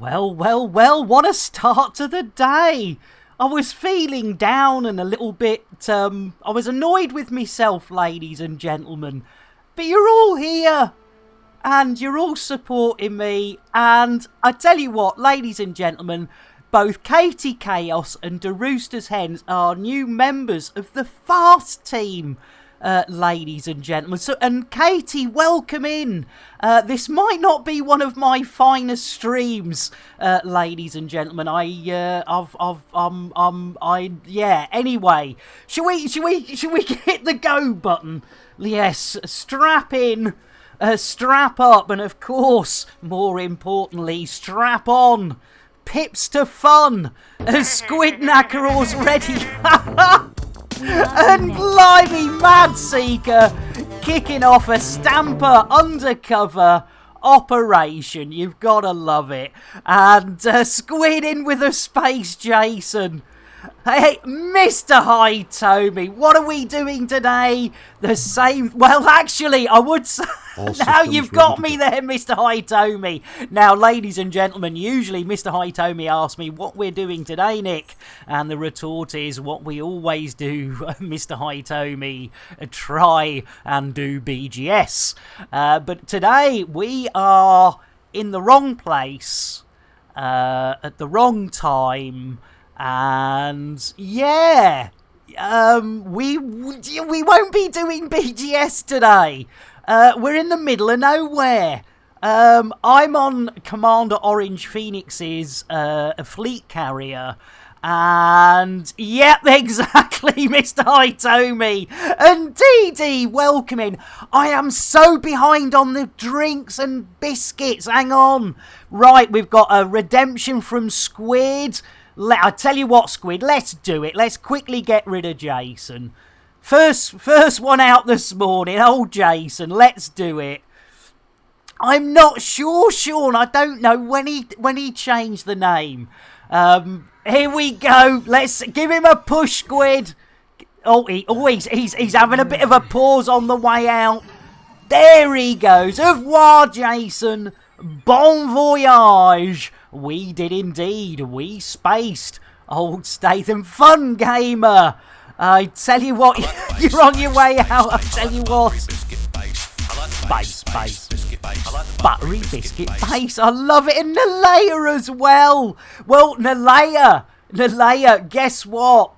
Well, what a start to the day. I was feeling down and a little bit, I was annoyed with myself, ladies and gentlemen. But you're all here, and you're all supporting me, and I tell you what, ladies and gentlemen, both Katie Chaos and the Rooster's Hens are new members of the Fast team. Ladies and gentlemen, and Katie, welcome in. This might not be one of my finest streams, ladies and gentlemen. Anyway, should we hit the go button? Yes, strap in, strap up, and of course, more importantly, strap on. Pips to fun. Squid Knackerall's ready. And blimey, Mad Seeker kicking off a Stamper undercover operation. You've got to love it. And Squid in with a Space Jason. Hey, Mr. Hitomi, what are we doing today? The same... Well, actually, I would say... Now you've got me there, Mr. Hitomi. Now, ladies and gentlemen, usually Mr. Hitomi asks me what we're doing today, Nick. And the retort is what we always do, Mr. Hitomi. Try and do BGS. But today we are in the wrong place at the wrong time. And yeah, we won't be doing BGS today. We're in the middle of nowhere. I'm on Commander Orange Phoenix's fleet carrier. And yep, exactly, Mr. Hitomi. And DD, welcoming. I am so behind on the drinks and biscuits. Hang on. Right, we've got a redemption from Squid. I tell you what, Squid, let's do it. Let's quickly get rid of Jason. First one out this morning. Old Jason, let's do it. I'm not sure, Sean. I don't know when he changed the name. Here we go. Let's give him a push, Squid. Oh, he's having a bit of a pause on the way out. There he goes. Au revoir, Jason. Bon voyage. We did indeed. We spaced. Old Statham Fun Gamer. I tell you what, you're on your way out. I tell you what. Base. Buttery biscuit base. I love it. And Nalea as well. Well, Nalea, guess what?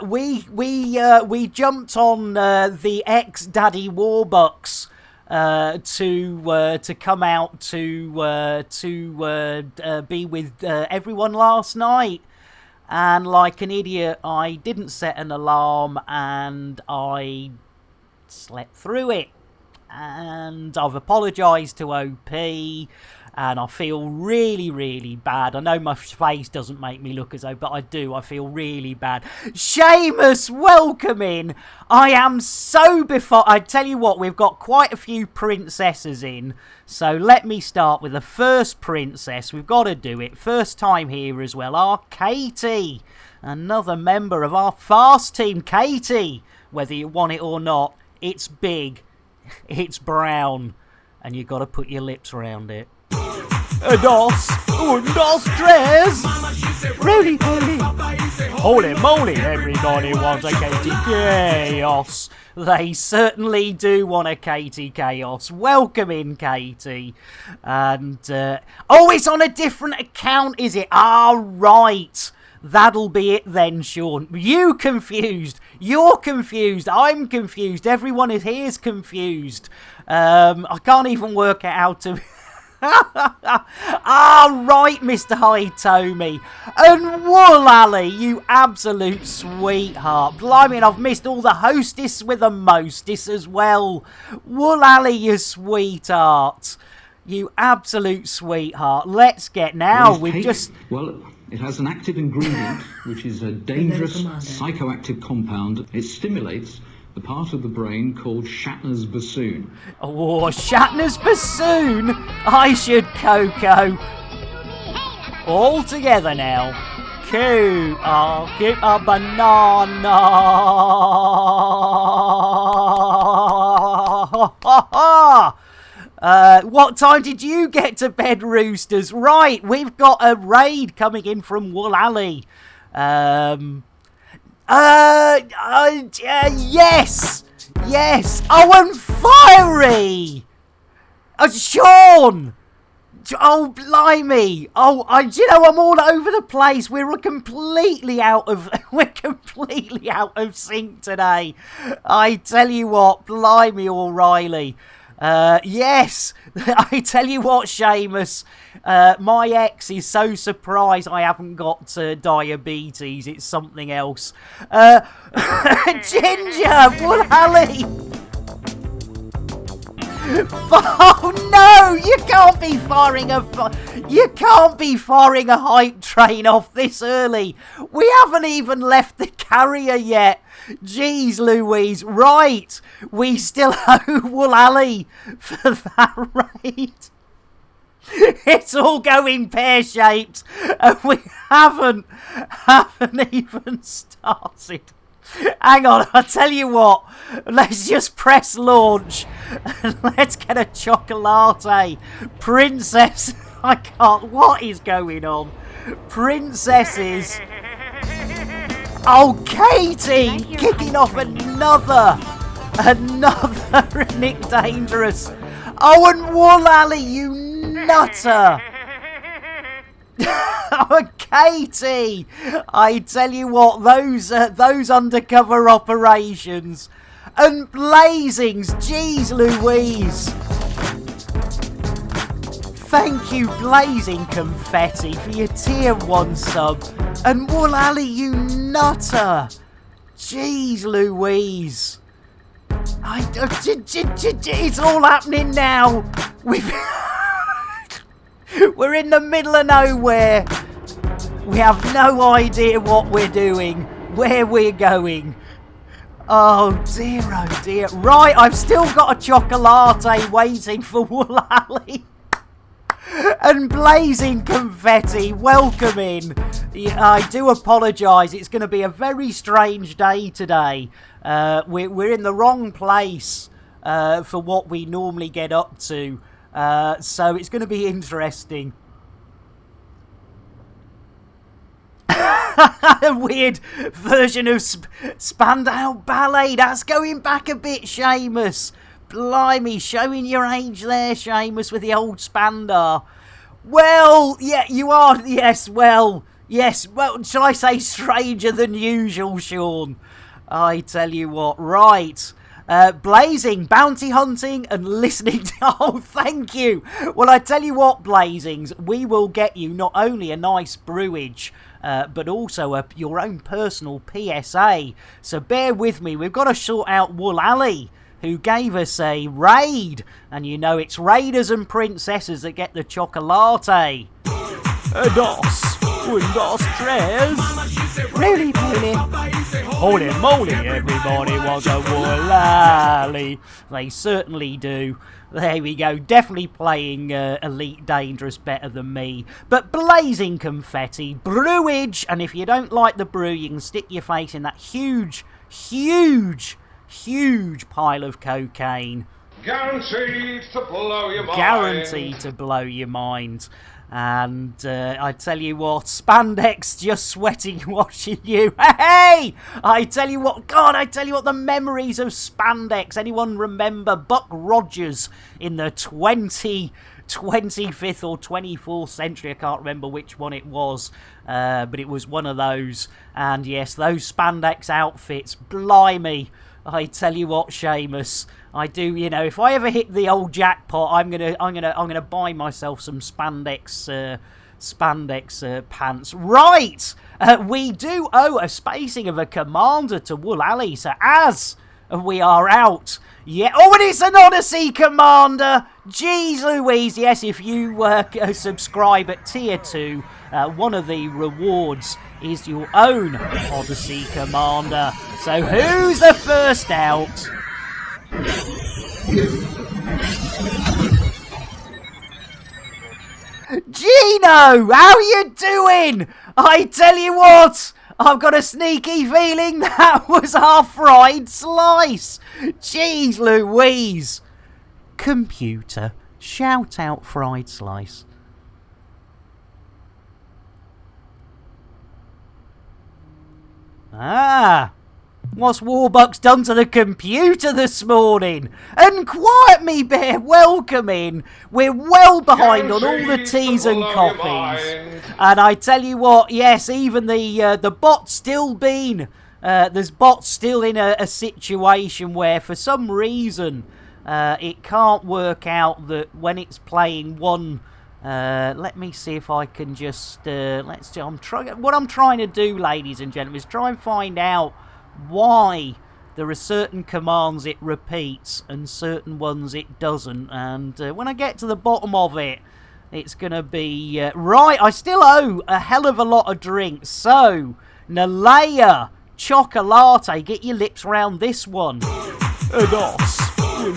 We jumped on the ex-Daddy Warbucks. To come out to be with everyone last night, and like an idiot I didn't set an alarm and I slept through it, and I've apologised to OP, and I feel really bad. I know my face doesn't make me look as though, but I do. I feel really bad. Seamus, welcome in. I am so I tell you what, we've got quite a few princesses in. So let me start with the first princess. We've got to do it. First time here as well. Our Katie. Another member of our Fast team. Katie, whether you want it or not, it's big. It's brown. And you've got to put your lips around it. Dos, tres. Roly poly. Holy moly, everybody wants a Katie Chaos. They certainly do want a Katie Chaos. Welcome in, Katie. And, oh, it's on a different account, is it? Ah, right. That'll be it then, Sean. You confused. You're confused. I'm confused. Everyone here's confused. I can't even work out how to... right, Mr. Hitomi. And Wool Alley, you absolute sweetheart. Blimey, I've missed all the hostess with a mostess as well. Wool Alley, you sweetheart. You absolute sweetheart. Let's get now. We've just... Well, it has an active ingredient, which is a dangerous psychoactive compound. It stimulates the part of the brain called Shatner's bassoon. Oh, Shatner's bassoon? I should Coco. All together now. Cute. Oh, cute a banana. What time did you get to bed, Roosters? Right, we've got a raid coming in from Wool Alley. Yes! Yes! Oh, and Fiery! Sean! Oh, blimey! Oh, I'm all over the place. We're completely out of sync today. I tell you what, blimey, O'Reilly. Yes, I tell you what, Seamus, my ex is so surprised I haven't got diabetes. It's something else. Ginger, Wool Alley. Oh no! You can't be firing a hype train off this early. We haven't even left the carrier yet. Jeez Louise, right. We still owe Wool Alley for that raid. It's all going pear-shaped and we haven't even started. Hang on, I'll tell you what. Let's just press launch and let's get a chocolate. Princess, I can't. What is going on? Princesses. Oh, Katie, kicking off another Nick Dangerous. Oh, and Wool Alley, you nutter. Oh, Katie! I tell you what, those undercover operations and blazings, jeez Louise! Thank you, Blazing Confetti, for your tier 1 sub, and Wool Alley, you nutter! Jeez Louise! It's all happening now. We're in the middle of nowhere. We have no idea what we're doing, where we're going. Oh dear. Right, I've still got a chocolate waiting for Wool Alley. And Blazing Confetti, welcome in. I do apologise, it's going to be a very strange day today. We're in the wrong place for what we normally get up to. So it's going to be interesting. A weird version of Spandau Ballet. That's going back a bit, Seamus. Blimey, showing your age there, Seamus, with the old Spandau. Well, yeah, you are. Yes, well, shall I say stranger than usual, Sean? I tell you what, right. Blazing, bounty hunting and listening to... Oh, thank you. Well, I tell you what, Blazings, we will get you not only a nice brewage, but also your own personal PSA. So bear with me. We've got to sort out Wool Alley, who gave us a raid. And you know it's raiders and princesses that get the chocolate. Dos, tres. Really? Holy moly, everybody wants a Wool Alley. They certainly do. There we go. Definitely playing Elite Dangerous better than me. But Blazing Confetti, brewage. And if you don't like the brew, you can stick your face in that huge pile of cocaine. Guaranteed to blow your mind. Guaranteed to blow your mind. And I tell you what, Spandex just sweating watching you. Hey! I tell you what, the memories of Spandex. Anyone remember Buck Rogers in the 25th or 24th century? I can't remember which one it was, but it was one of those. And yes, those Spandex outfits, blimey. I tell you what, Seamus, I do. You know, if I ever hit the old jackpot, I'm gonna buy myself some spandex pants. Right, we do owe a spacing of a commander to Wool Alley. So as we are out, yeah. Oh, and it's an Odyssey commander. Jeez Louise, yes. If you subscribe at tier 2, one of the rewards is your own Odyssey commander. So who's the first out? Gino, how you doing? I tell you what, I've got a sneaky feeling that was our fried slice. Jeez Louise. Computer, Shout out fried slice. Ah, what's Warbucks done to the computer this morning? And quiet me, Bear, welcome in. We're well behind on all the teas and coffees. And I tell you what, yes, even the bot's still been... there's bots still in a situation where, for some reason, it can't work out that when it's playing one... let me see if I can just... what I'm trying to do, ladies and gentlemen, is try and find out why there are certain commands it repeats and certain ones it doesn't. And when I get to the bottom of it, it's going to be... right, I still owe a hell of a lot of drinks. So, Nalea Chocolate, get your lips round this one.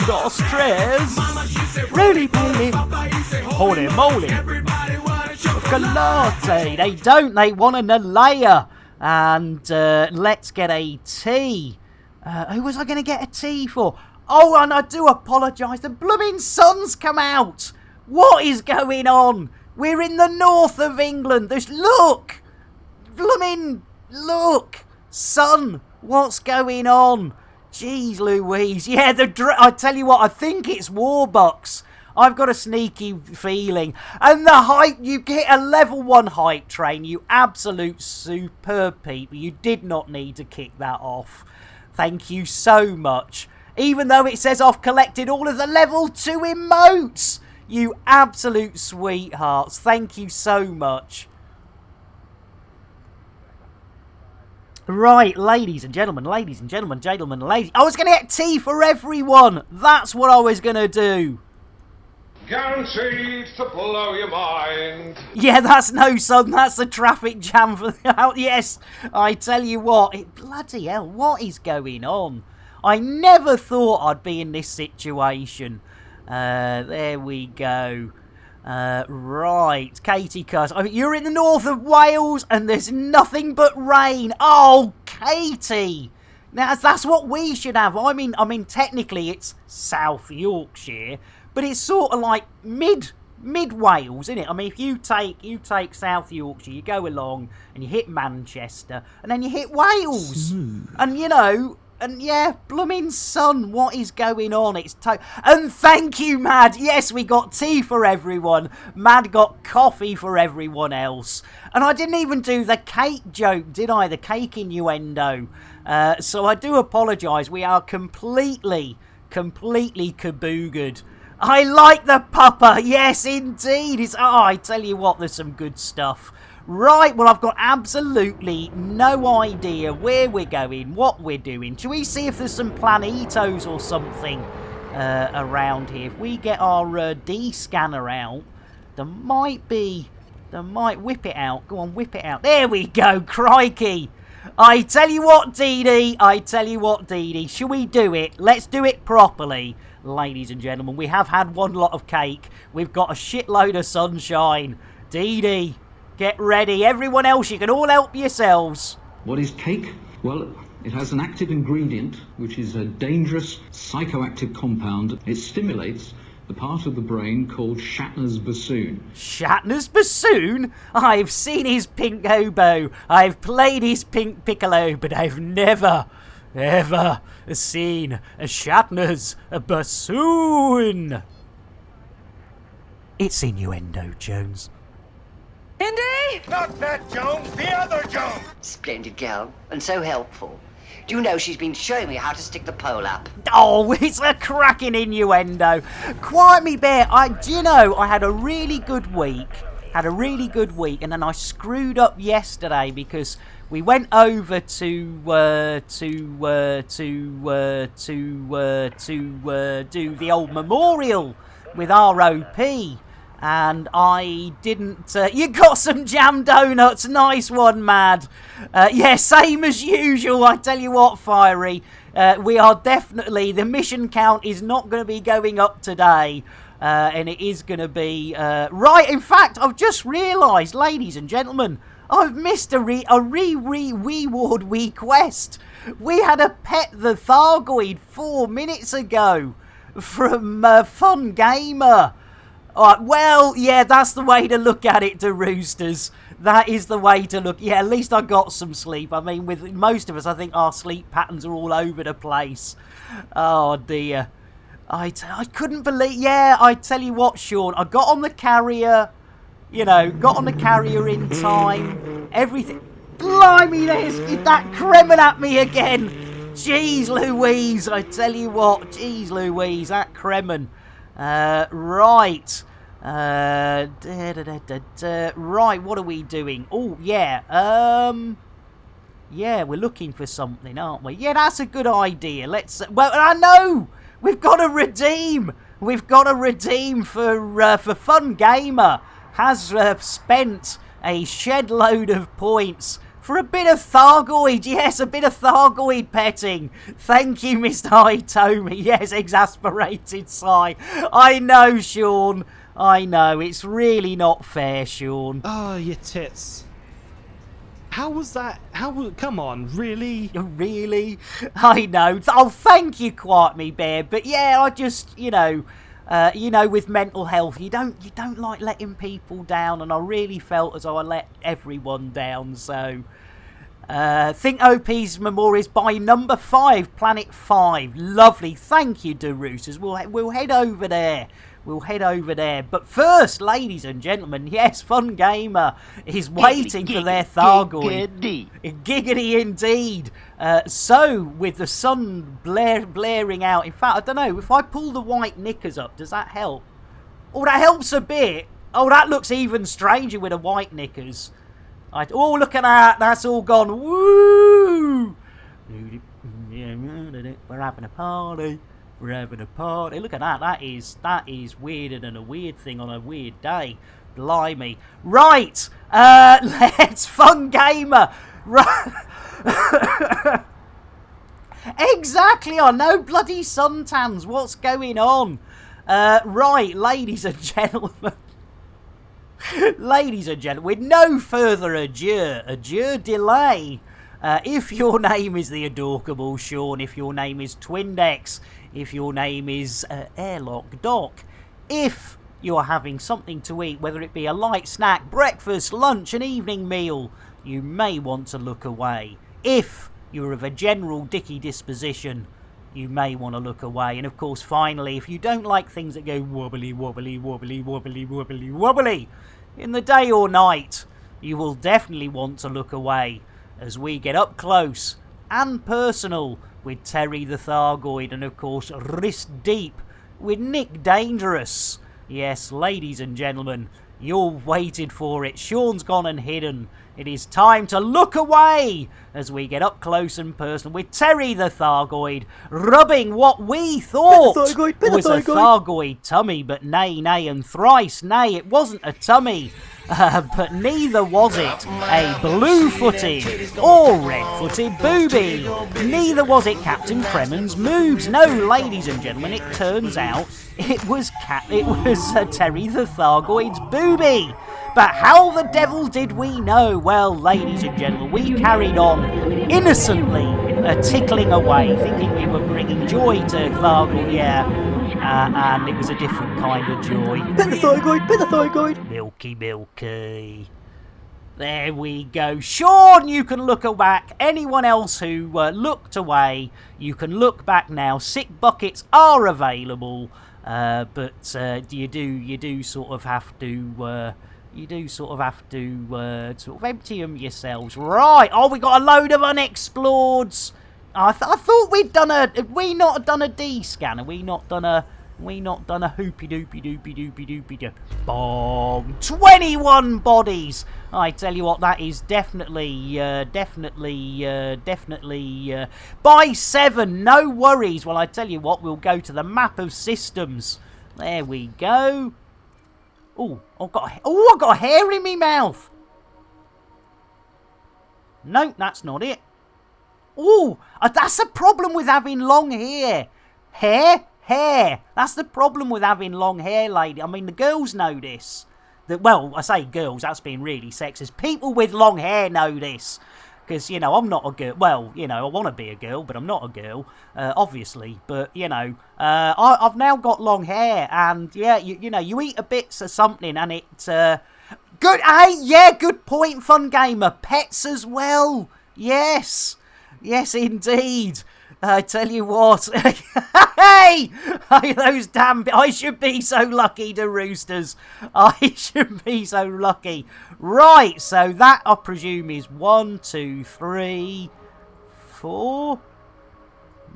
Dos, tres, really, really, holy moly, chocolate. They don't, they want a Nalea. And let's get a tea. Who was I going to get a tea for? Oh, and I do apologise. The blooming sun's come out. What is going on? We're in the north of England. Look. Blooming, look. Sun, what's going on? Jeez Louise. Yeah, I tell you what, I think it's Warbucks. I've got a sneaky feeling. And the hype, you get a level 1 hype train, you absolute superb people. You did not need to kick that off. Thank you so much. Even though it says I've collected all of the level 2 emotes. You absolute sweethearts. Thank you so much. Right, ladies and gentlemen, ladies. I was going to get tea for everyone. That's what I was going to do. Guaranteed to blow your mind. Yeah, that's no sun. That's the traffic jam for the... Yes, I tell you what. Bloody hell, what is going on? I never thought I'd be in this situation. There we go. Right, Katie Cuss. I mean, you're in the north of Wales and there's nothing but rain. Oh, Katie. Now, that's what we should have. I mean, technically it's South Yorkshire, but it's sort of like mid Wales, isn't it? I mean, if you take South Yorkshire, you go along and you hit Manchester, and then you hit Wales, and you know, and yeah, blooming sun, what is going on? And thank you, Mad. Yes, we got tea for everyone. Mad got coffee for everyone else, and I didn't even do the cake joke, did I? The cake innuendo. So I do apologise. We are completely kaboogered. I like the pupper. Yes, indeed. I tell you what, there's some good stuff. Right, well, I've got absolutely no idea where we're going, what we're doing. Shall we see if there's some planitos or something around here? If we get our D-scanner out, there might whip it out. Go on, whip it out. There we go, crikey. I tell you what, Dee Dee. Shall we do it? Let's do it properly. Ladies and gentlemen, we have had one lot of cake. We've got a shitload of sunshine. Dee Dee, get ready. Everyone else, you can all help yourselves. What is cake? Well, it has an active ingredient, which is a dangerous psychoactive compound. It stimulates the part of the brain called Shatner's bassoon. Shatner's bassoon? I've seen his pink oboe. I've played his pink piccolo, but I've never, ever seen a Shatner's bassoon. It's innuendo, Jones. Indy? Not that Jones, the other Jones. Splendid girl, and so helpful. Do you know she's been showing me how to stick the pole up? Oh, it's a cracking innuendo. Quiet me, Bear. Do you know, I had a really good week. And then I screwed up yesterday because we went over to do the old memorial with ROP. And I didn't... you got some jam donuts. Nice one, Mad. Yeah, same as usual. I tell you what, Fiery. We are definitely... The mission count is not going to be going up today. And it is going to be... right, in fact, I've just realised, ladies and gentlemen, I've missed a reward request. We had a pet the Thargoid 4 minutes ago from Fun Gamer. Alright, well, yeah, that's the way to look at it, the Roosters. That is the way to look. Yeah, at least I got some sleep. I mean, with most of us, I think our sleep patterns are all over the place. Oh, dear. I couldn't believe... Yeah, I tell you what, Sean. I got on the carrier, got on the carrier in time. Everything... Blimey, there's that Kremen at me again. Jeez Louise, I tell you what. Jeez Louise, that Kremen. Right. Right, what are we doing? Oh, yeah. Yeah, we're looking for something, aren't we? Yeah, that's a good idea. Let's... Well, I know! We've got to redeem! We've got to redeem for Fun Gamer. Has spent a shed load of points for a bit of Thargoid. Yes, a bit of Thargoid petting. Thank you, Mr. Hitomi. Yes, exasperated sigh. I know, Sean. I know. It's really not fair, Sean. Oh, your tits. How was that? Come on, really? Really? I know. Oh, thank you, Quiet Me Bear. But yeah, I just, with mental health, you don't like letting people down, and I really felt as though I let everyone down. So, think OP's Memories by number 5, Planet 5. Lovely. Thank you, DeRoosers. We'll head over there. We'll head over there. But first, ladies and gentlemen, yes, Fun Gamer is waiting for their Thargoid. Giggity indeed. So, with the sun blaring out, in fact, I don't know, if I pull the white knickers up, does that help? Oh, that helps a bit. Oh, that looks even stranger with the white knickers. Oh, look at that. That's all gone. Woo! We're having a party. We're having a party. Look at that. That is weirder than a weird thing on a weird day. Blimey. Right. Let's Fun Gamer. Right. Exactly. I know bloody suntans. What's going on? Right, ladies and gentlemen. Ladies and gentlemen, with no further adieu delay. If your name is the Adorkable Sean, if your name is Twindex, if your name is Airlock Doc, if you're having something to eat, whether it be a light snack, breakfast, lunch, an evening meal, you may want to look away. If you're of a general dicky disposition, you may want to look away. And of course, finally, if you don't like things that go wobbly, wobbly, wobbly, wobbly, wobbly, wobbly in the day or night, you will definitely want to look away as we get up close and personal with Terry the Thargoid, and of course wrist deep with Nick Dangerous. Yes, ladies and gentlemen, you've waited for it. Sean's gone and hidden. It is time to look away as we get up close and personal with Terry the Thargoid, rubbing what we thought was a Thargoid tummy, but nay, and thrice nay, it wasn't a tummy. But neither was it a blue-footed or red-footed booby. Neither was it Captain Kremen's moves. No, ladies and gentlemen, it turns out it was Terry the Thargoid's booby. But how the devil did we know? Well, ladies and gentlemen, we carried on innocently tickling away, thinking we were bringing joy to Thargoid, and it was a different kind of joy. Pet the Thargoid! Milky. There we go. Sean, you can look back. Anyone else who looked away, you can look back now. Sick buckets are available, but you do sort of have to empty them yourselves. Right. Oh, we got a load of unexploreds. I thought we'd done a... Have we not done a D scan? Have we not done a hoopy doopy bomb? 21 bodies. I tell you what, that is definitely by 7. No worries. Well, I tell you what, we'll go to the map of systems. There we go. Oh, I've got a hair in me mouth. No, that's not it. Oh, that's the problem with having long hair. Hair. That's the problem with having long hair, lady. I mean, the girls know this. Well, I say girls, that's being really sexist. People with long hair know this. Because, you know, I'm not a girl. Well, you know, I want to be a girl, but I'm not a girl, obviously. But, you know, I've now got long hair, and, yeah, you know, you eat a bits of something, and it... Good, hey, yeah, good point, Fun Gamer. Pets as well. Yes. Yes, indeed. I tell you what. Hey! Those damn... I should be so lucky, the roosters. I should be so lucky. Right, so that, I presume, is 1, 2, 3, 4,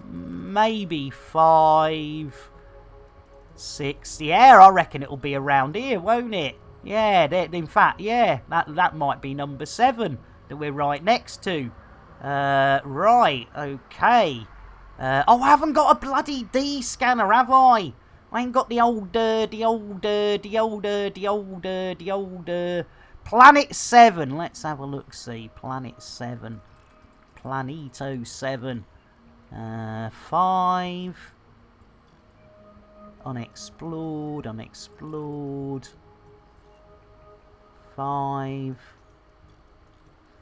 maybe 5, 6. Yeah, I reckon it'll be around here, won't it? Yeah, in fact, yeah, that might be number 7 that we're right next to. Right, okay. Oh, I haven't got a bloody D scanner, have I? I ain't got the old Planet 7. Let's have a look, see. Planet 7. Planeto 7. 5. Unexplored. 5.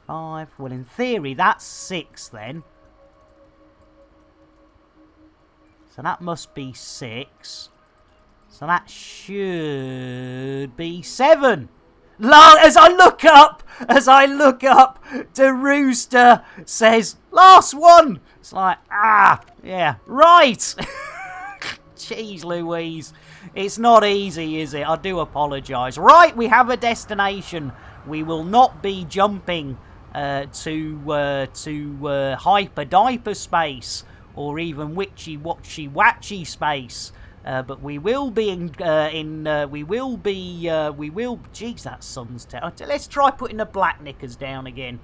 Well, in theory, that's 6 then. So that must be 6. So that should be 7. As I look up, the rooster says, last one. It's like, yeah, right. Jeez Louise. It's not easy, is it? I do apologise. Right, we have a destination. We will not be jumping to hyper diaper space or even witchy watchy watchy space. But we will be geez, that sun's let's try putting the black knickers down again.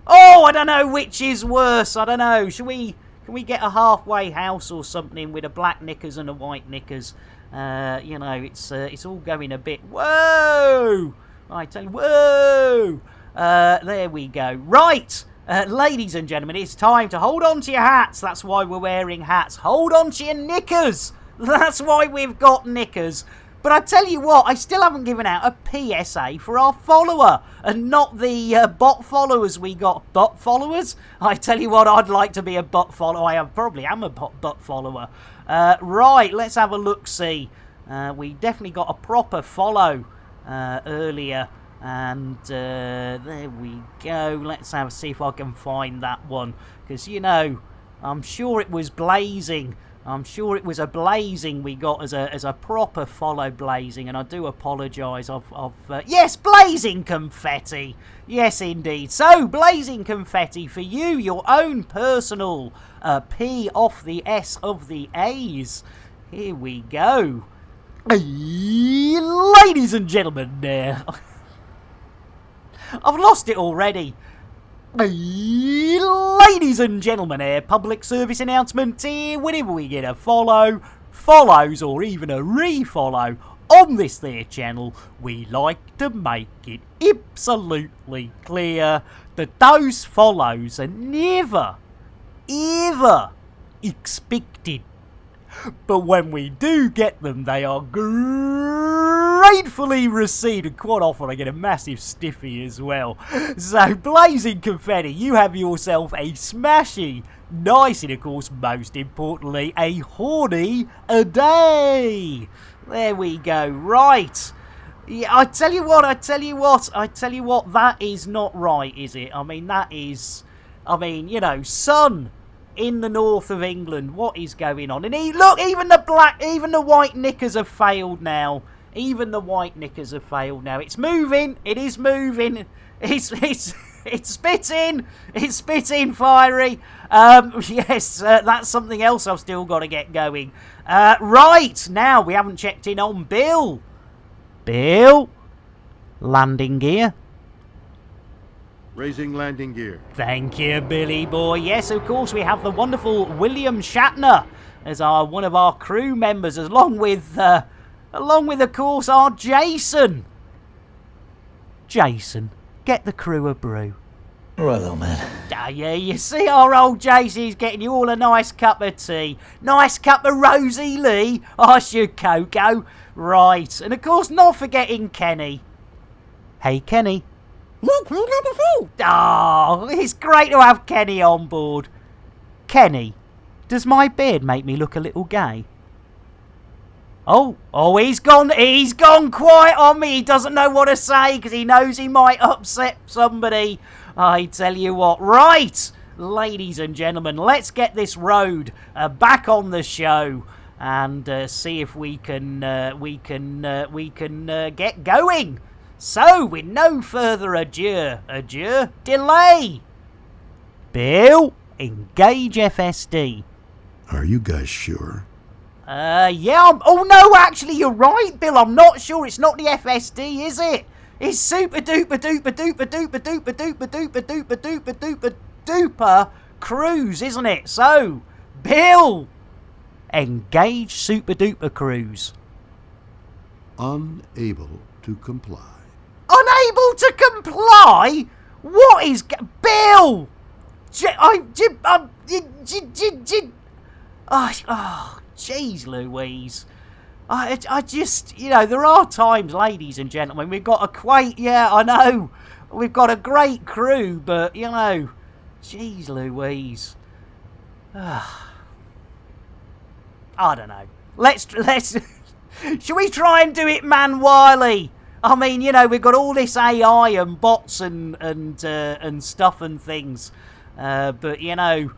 Oh, I don't know which is worse. I don't know. Can we get a halfway house or something with the black knickers and the white knickers? You know, it's all going a bit. Whoa! I tell you, whoa! There we go. Right, ladies and gentlemen, it's time to hold on to your hats. That's why we're wearing hats. Hold on to your knickers. That's why we've got knickers. But I tell you what, I still haven't given out a PSA for our follower. And not the bot followers we got. Bot followers? I tell you what, I'd like to be a bot follower. I probably am a bot follower. Right, let's have a look-see. We definitely got a proper follow earlier. And there we go. Let's see if I can find that one. Because, you know, I'm sure it was blazing. I'm sure it was a blazing we got as a proper follow blazing, and I do apologise. Yes, blazing confetti. Yes, indeed. So, blazing confetti for you, your own personal P off the S of the A's. Here we go. Ladies and gentlemen, I've lost it already. Ladies and gentlemen, public service announcement here. Whenever we get a follows, or even a refollow on this there channel, we like to make it absolutely clear that those follows are never, ever expected. But when we do get them, they are gratefully received, and quite often I get a massive stiffy as well. So, blazing confetti, you have yourself a smashy, nice, and of course, most importantly, a horny a day. There we go. Right. Yeah, I tell you what, that is not right, is it? I mean, you know, sun in the north of England, what is going on? And look, even the white knickers have failed now. Even the white knickers have failed now. It's moving. It is moving. It's spitting. It's spitting fiery. Yes, that's something else I've still got to get going. Right, now we haven't checked in on Bill. Bill, landing gear. Raising landing gear. Thank you, Billy boy. Yes, of course, we have the wonderful William Shatner as one of our crew members, along with, of course, our Jason. Jason, get the crew a brew. All right, little man. Yeah, you see our old Jason's getting you all a nice cup of tea. Nice cup of Rosie Lee. Your cocoa. Right, and of course, not forgetting Kenny. Hey, Kenny. Look, we got the food. Oh, it's great to have Kenny on board. Kenny, does my beard make me look a little gay? Oh, he's gone quiet on me. He doesn't know what to say because he knows he might upset somebody. I tell you what, right, ladies and gentlemen, let's get this road back on the show and see if we can get going. So, with no further ado, delay. Bill, engage FSD. Are you guys sure? Yeah, oh no, actually, you're right, Bill, I'm not sure. It's not the FSD, is it? It's super duper duper duper duper duper duper duper duper duper duper duper cruise, isn't it? So, Bill, engage super duper cruise. Unable to comply. Unable to comply? What is... Bill! Oh, jeez Louise. I just... You know, there are times, ladies and gentlemen, we've got a quite... Yeah, I know. We've got a great crew, but, you know... Jeez Louise. I don't know. Let's... Shall we try and do it manually? I mean, you know, we've got all this AI and bots and stuff and things. But, you know,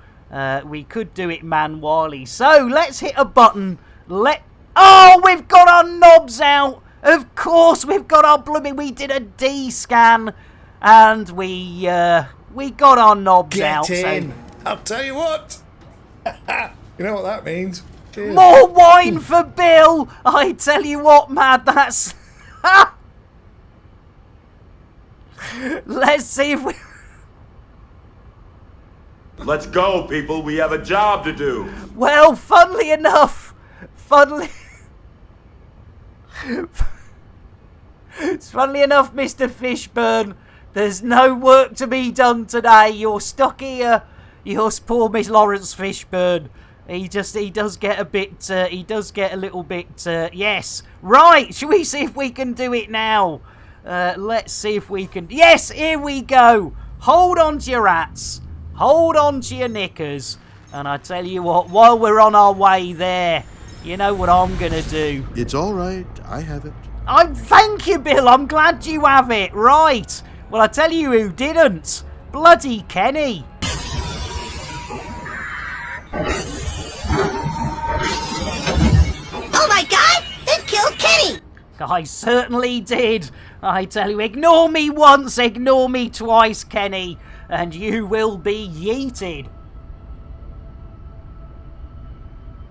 we could do it manually. So, let's hit a button. Oh, we've got our knobs out. Of course, we've got our blooming... We did a D-scan. And we got our knobs out. Get in. So... I'll tell you what. You know what that means. Cheers. More wine for Bill. I tell you what, man, that's... Let's see if we... Let's go, people. We have a job to do. Well, funnily enough, Mr. Fishburne, there's no work to be done today. You're stuck here. You're poor Miss Lawrence Fishburne. He does get a bit, he does get a little bit, yes. Right, shall we see if we can do it now? Let's see if we can... Yes, here we go. Hold on to your hats. Hold on to your knickers. And I tell you what, while we're on our way there, you know what I'm going to do. It's all right. I have it. Thank you, Bill. I'm glad you have it. Right. Well, I tell you who didn't. Bloody Kenny. Oh my God! They killed Kenny! I certainly did. I tell you, ignore me once, ignore me twice, Kenny, and you will be yeeted.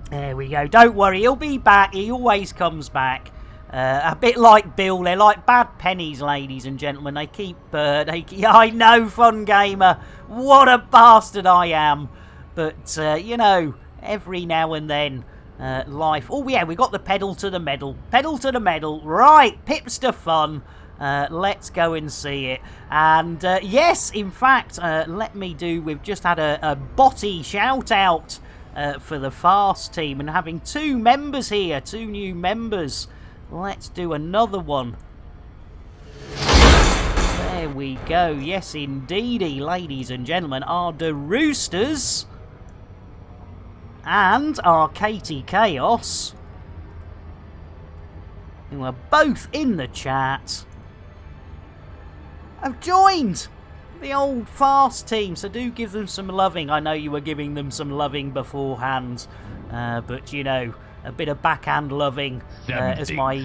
There we go. Don't worry, he'll be back. He always comes back. A bit like Bill. They're like bad pennies, ladies and gentlemen. They keep... I know, Fun Gamer. What a bastard I am. But, you know, every now and then... life. Oh, yeah, we got the pedal to the metal. Pedal to the metal. Right, Pipster Fun. Let's go and see it. And, yes, in fact, we've just had a botty shout-out for the Fast team. And having two members here, two new members. Let's do another one. There we go. Yes, indeedy, ladies and gentlemen, are the Roosters... and our Katie Chaos, who are both in the chat, have joined the old Fast team, so do give them some loving. I know you were giving them some loving beforehand, but you know, a bit of backhand loving as my...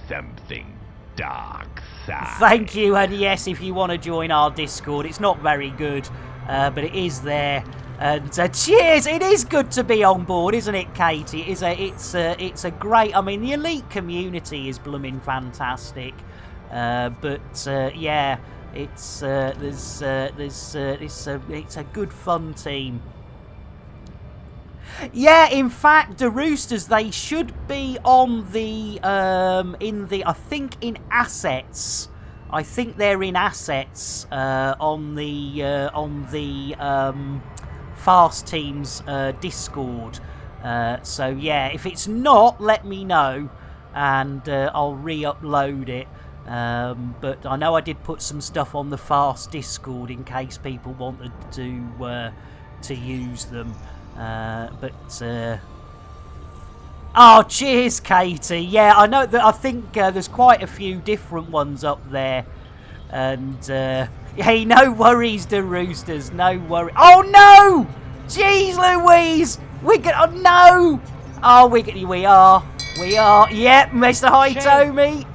something dark side. Thank you, and yes, if you want to join our Discord, it's not very good, but it is there. And cheers! It is good to be on board, isn't it, Katie? It's a great. I mean, the elite community is blooming fantastic. But yeah, it's a good fun team. Yeah, in fact, the Roosters, they should be on the I think in assets. I think they're in assets on the Fast Team's Discord. So yeah, if it's not, let me know and I'll re-upload it. But I know I did put some stuff on the Fast Discord in case people wanted to use them. Oh, cheers, Katie. Yeah, I know that. I think there's quite a few different ones up there. And hey, no worries, the Roosters. No worries. Oh no! Jeez, Louise. We are. Oh, we are. Yep, Mr. Hitomi.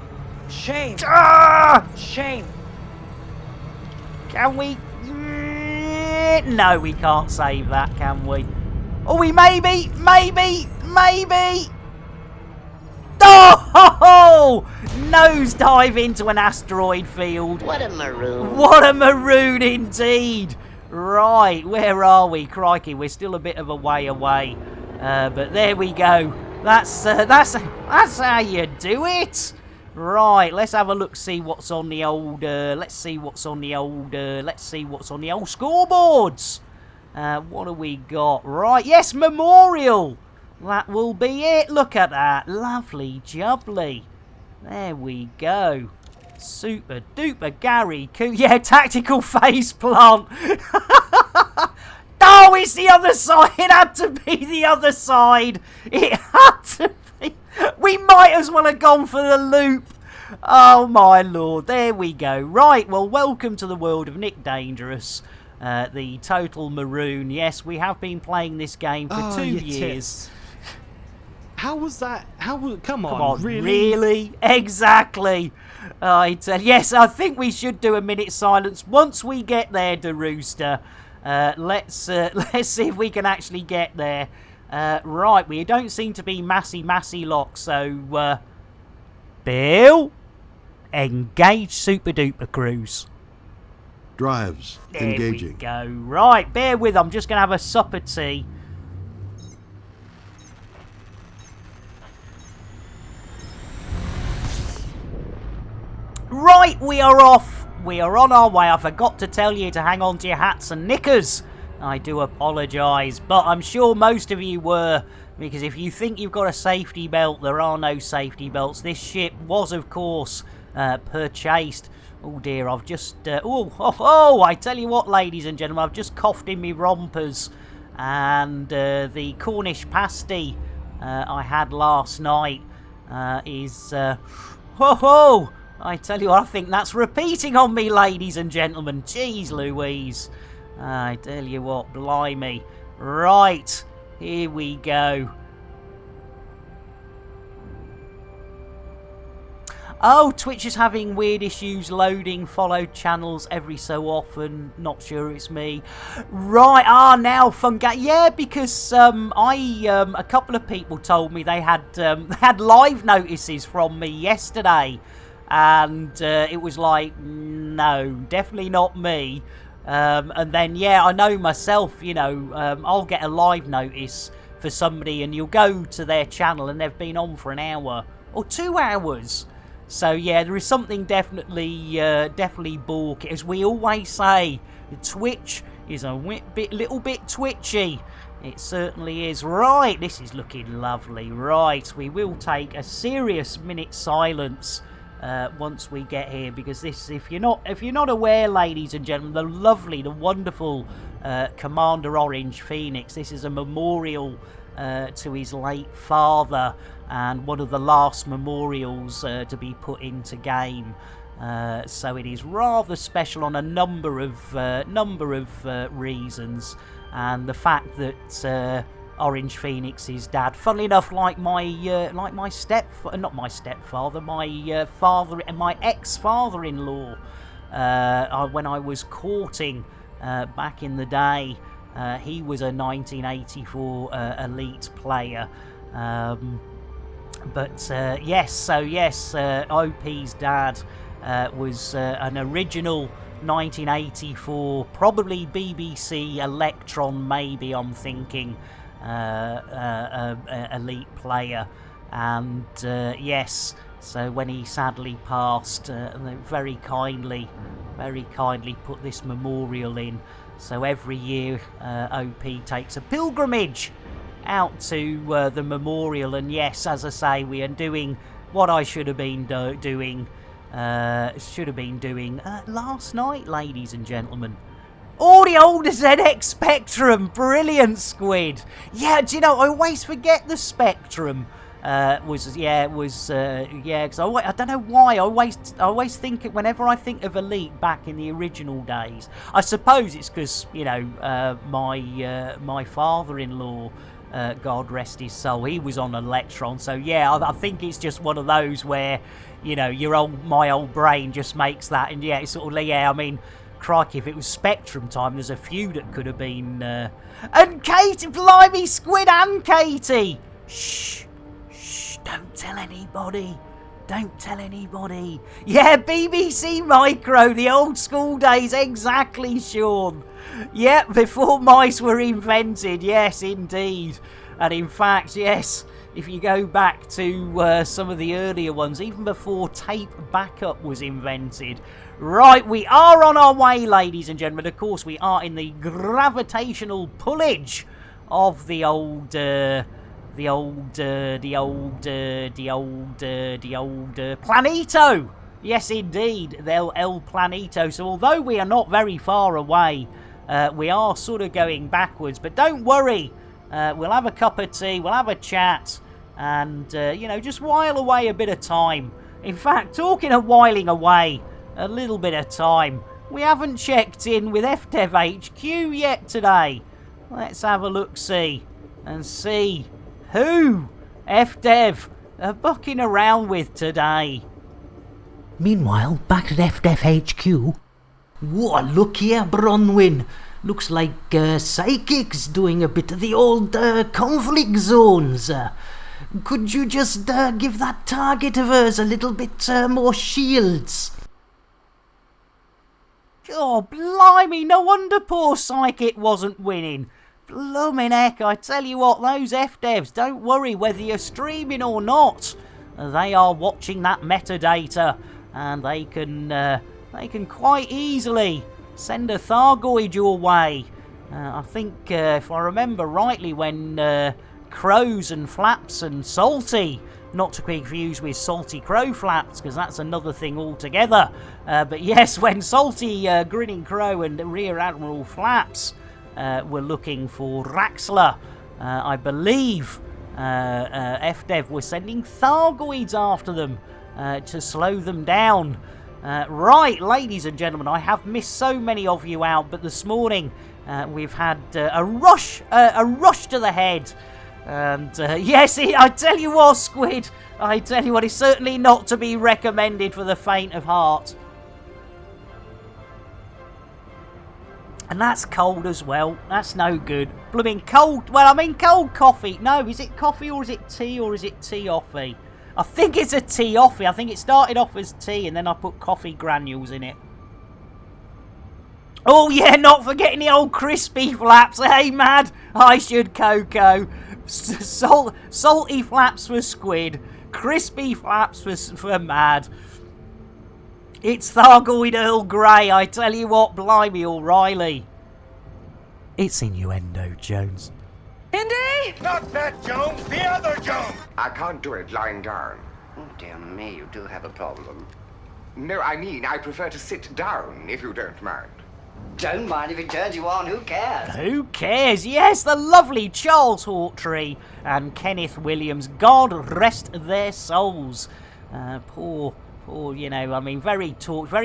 Shame. Ah! Shame. Can we? No, we can't save that, can we? Oh, we maybe. Oh! Nosedive into an asteroid field. What a maroon. What a maroon indeed. Right, where are we? Crikey, we're still a bit of a way away. But there we go. That's how you do it. Right, let's have a look, see what's on the old scoreboards. What do we got? Right, yes, Memorial. That will be it. Look at that. Lovely jubbly. There we go. Super duper Gary Coo. Yeah, tactical face plant. Oh, it's the other side. It had to be the other side. It had to be. We might as well have gone for the loop. Oh, my lord. There we go. Right, well, welcome to the world of Nick Dangerous. The Total Maroon. Yes, we have been playing this game for 2 years. How was that? Come on, Come on, really? really? Exactly. Yes, I think we should do a minute silence once we get there, the Rooster. Let's see if we can actually get there. Right, we don't seem to be massy locked, so Bill, engage Super Duper Cruise. Drives. There Engaging. we go. Right, bear with. I'm just gonna have a sup of tea. Right, we are off. We are on our way. I forgot to tell you to hang on to your hats and knickers. I do apologise, but I'm sure most of you were, because if you think you've got a safety belt, there are no safety belts. This ship was, of course, purchased. Oh dear, I've just... I tell you what, ladies and gentlemen, I've just coughed in me rompers. And the Cornish pasty I had last night is... I tell you what, I think that's repeating on me, ladies and gentlemen. Jeez Louise. I tell you what, blimey. Right, here we go. Oh, Twitch is having weird issues loading followed channels every so often. Not sure it's me. Right, now Funga. Yeah, because a couple of people told me they had live notices from me yesterday. And it was like, no, definitely not me. And then, yeah, I know myself, I'll get a live notice for somebody and you'll go to their channel and they've been on for an hour or 2 hours. So, yeah, there is something definitely balky. As we always say, Twitch is a little bit twitchy. It certainly is. Right, this is looking lovely. Right, we will take a serious minute silence once we get here, because this, if you're not aware, ladies and gentlemen, the wonderful Commander Orange Phoenix, this is a memorial to his late father and one of the last memorials to be put into game. So it is rather special on a number of reasons, and the fact that Orange Phoenix's dad, funnily enough, like my ex-father-in-law, when I was courting back in the day, he was a 1984 elite player. OP's dad was an original 1984, probably BBC Electron, maybe I'm thinking, elite player, and so when he sadly passed, they very kindly put this memorial in. So every year OP takes a pilgrimage out to the memorial, and yes, as I say, we are doing what I should have been doing, should have been doing last night, ladies and gentlemen. Oh, the old ZX Spectrum. Brilliant, Squid. Yeah, do you know, I always forget the Spectrum. Because I don't know why, I always think, whenever I think of Elite back in the original days, I suppose it's because, you know, my father-in-law, God rest his soul, he was on Electron, so yeah, I think it's just one of those where, you know, my old brain just makes that, and yeah, it's sort of, yeah, I mean, crikey, if it was Spectrum time, there's a few that could have been, and Katie, blimey, Squid and Katie! Shh, don't tell anybody. Don't tell anybody. Yeah, BBC Micro, the old school days, exactly, Sean. Yeah, before mice were invented, yes, indeed. And in fact, yes, if you go back to some of the earlier ones, even before tape backup was invented. Right, we are on our way, ladies and gentlemen. Of course, we are in the gravitational pullage of the old Planito. Yes, indeed, El Planito. So although we are not very far away, we are sort of going backwards. But don't worry, we'll have a cup of tea, we'll have a chat, and, you know, just while away a bit of time. In fact, talking of whiling away a little bit of time, we haven't checked in with FDev HQ yet today. Let's have a look-see and see who FDev are bucking around with today. Meanwhile, back at FDev HQ. Whoa, look here, Bronwyn. Looks like Psychic's doing a bit of the old conflict zones. Could you just give that target of hers a little bit more shields? Oh, blimey, no wonder poor Psychic wasn't winning. Bloomin' heck, I tell you what, those FDevs, don't worry whether you're streaming or not. They are watching that metadata, and they can quite easily send a Thargoid your way. I think, if I remember rightly, when Crows and Flaps and Salty, not to be confused with Salty Crow Flaps, because that's another thing altogether. But yes, when Salty Grinning Crow and Rear Admiral Flaps were looking for Raxler, I believe FDev was sending Thargoids after them to slow them down. Right, ladies and gentlemen, I have missed so many of you out, but this morning we've had a rush to the head. And yes, I tell you what, Squid, I tell you what, it's certainly not to be recommended for the faint of heart. And that's cold as well. That's no good. Blooming cold. Well, I mean cold coffee. No, is it coffee or is it tea or is it tea-offy? I think it's a tea-offy. I think it started off as tea and then I put coffee granules in it. Oh yeah, not forgetting the old crispy flaps. Hey, Mad, I should Cocoa. Salty flaps for Squid. Crispy flaps for Mad. It's Thargoid Earl Grey, I tell you what, blimey O'Reilly. It's innuendo, Jones. Indy! Not that Jones, the other Jones! I can't do it lying down. Oh, dear me, you do have a problem. No, I mean, I prefer to sit down, if you don't mind. Don't mind if it turns you on, who cares? Who cares? Yes, the lovely Charles Hawtrey and Kenneth Williams. God rest their souls. Poor, you know, I mean, very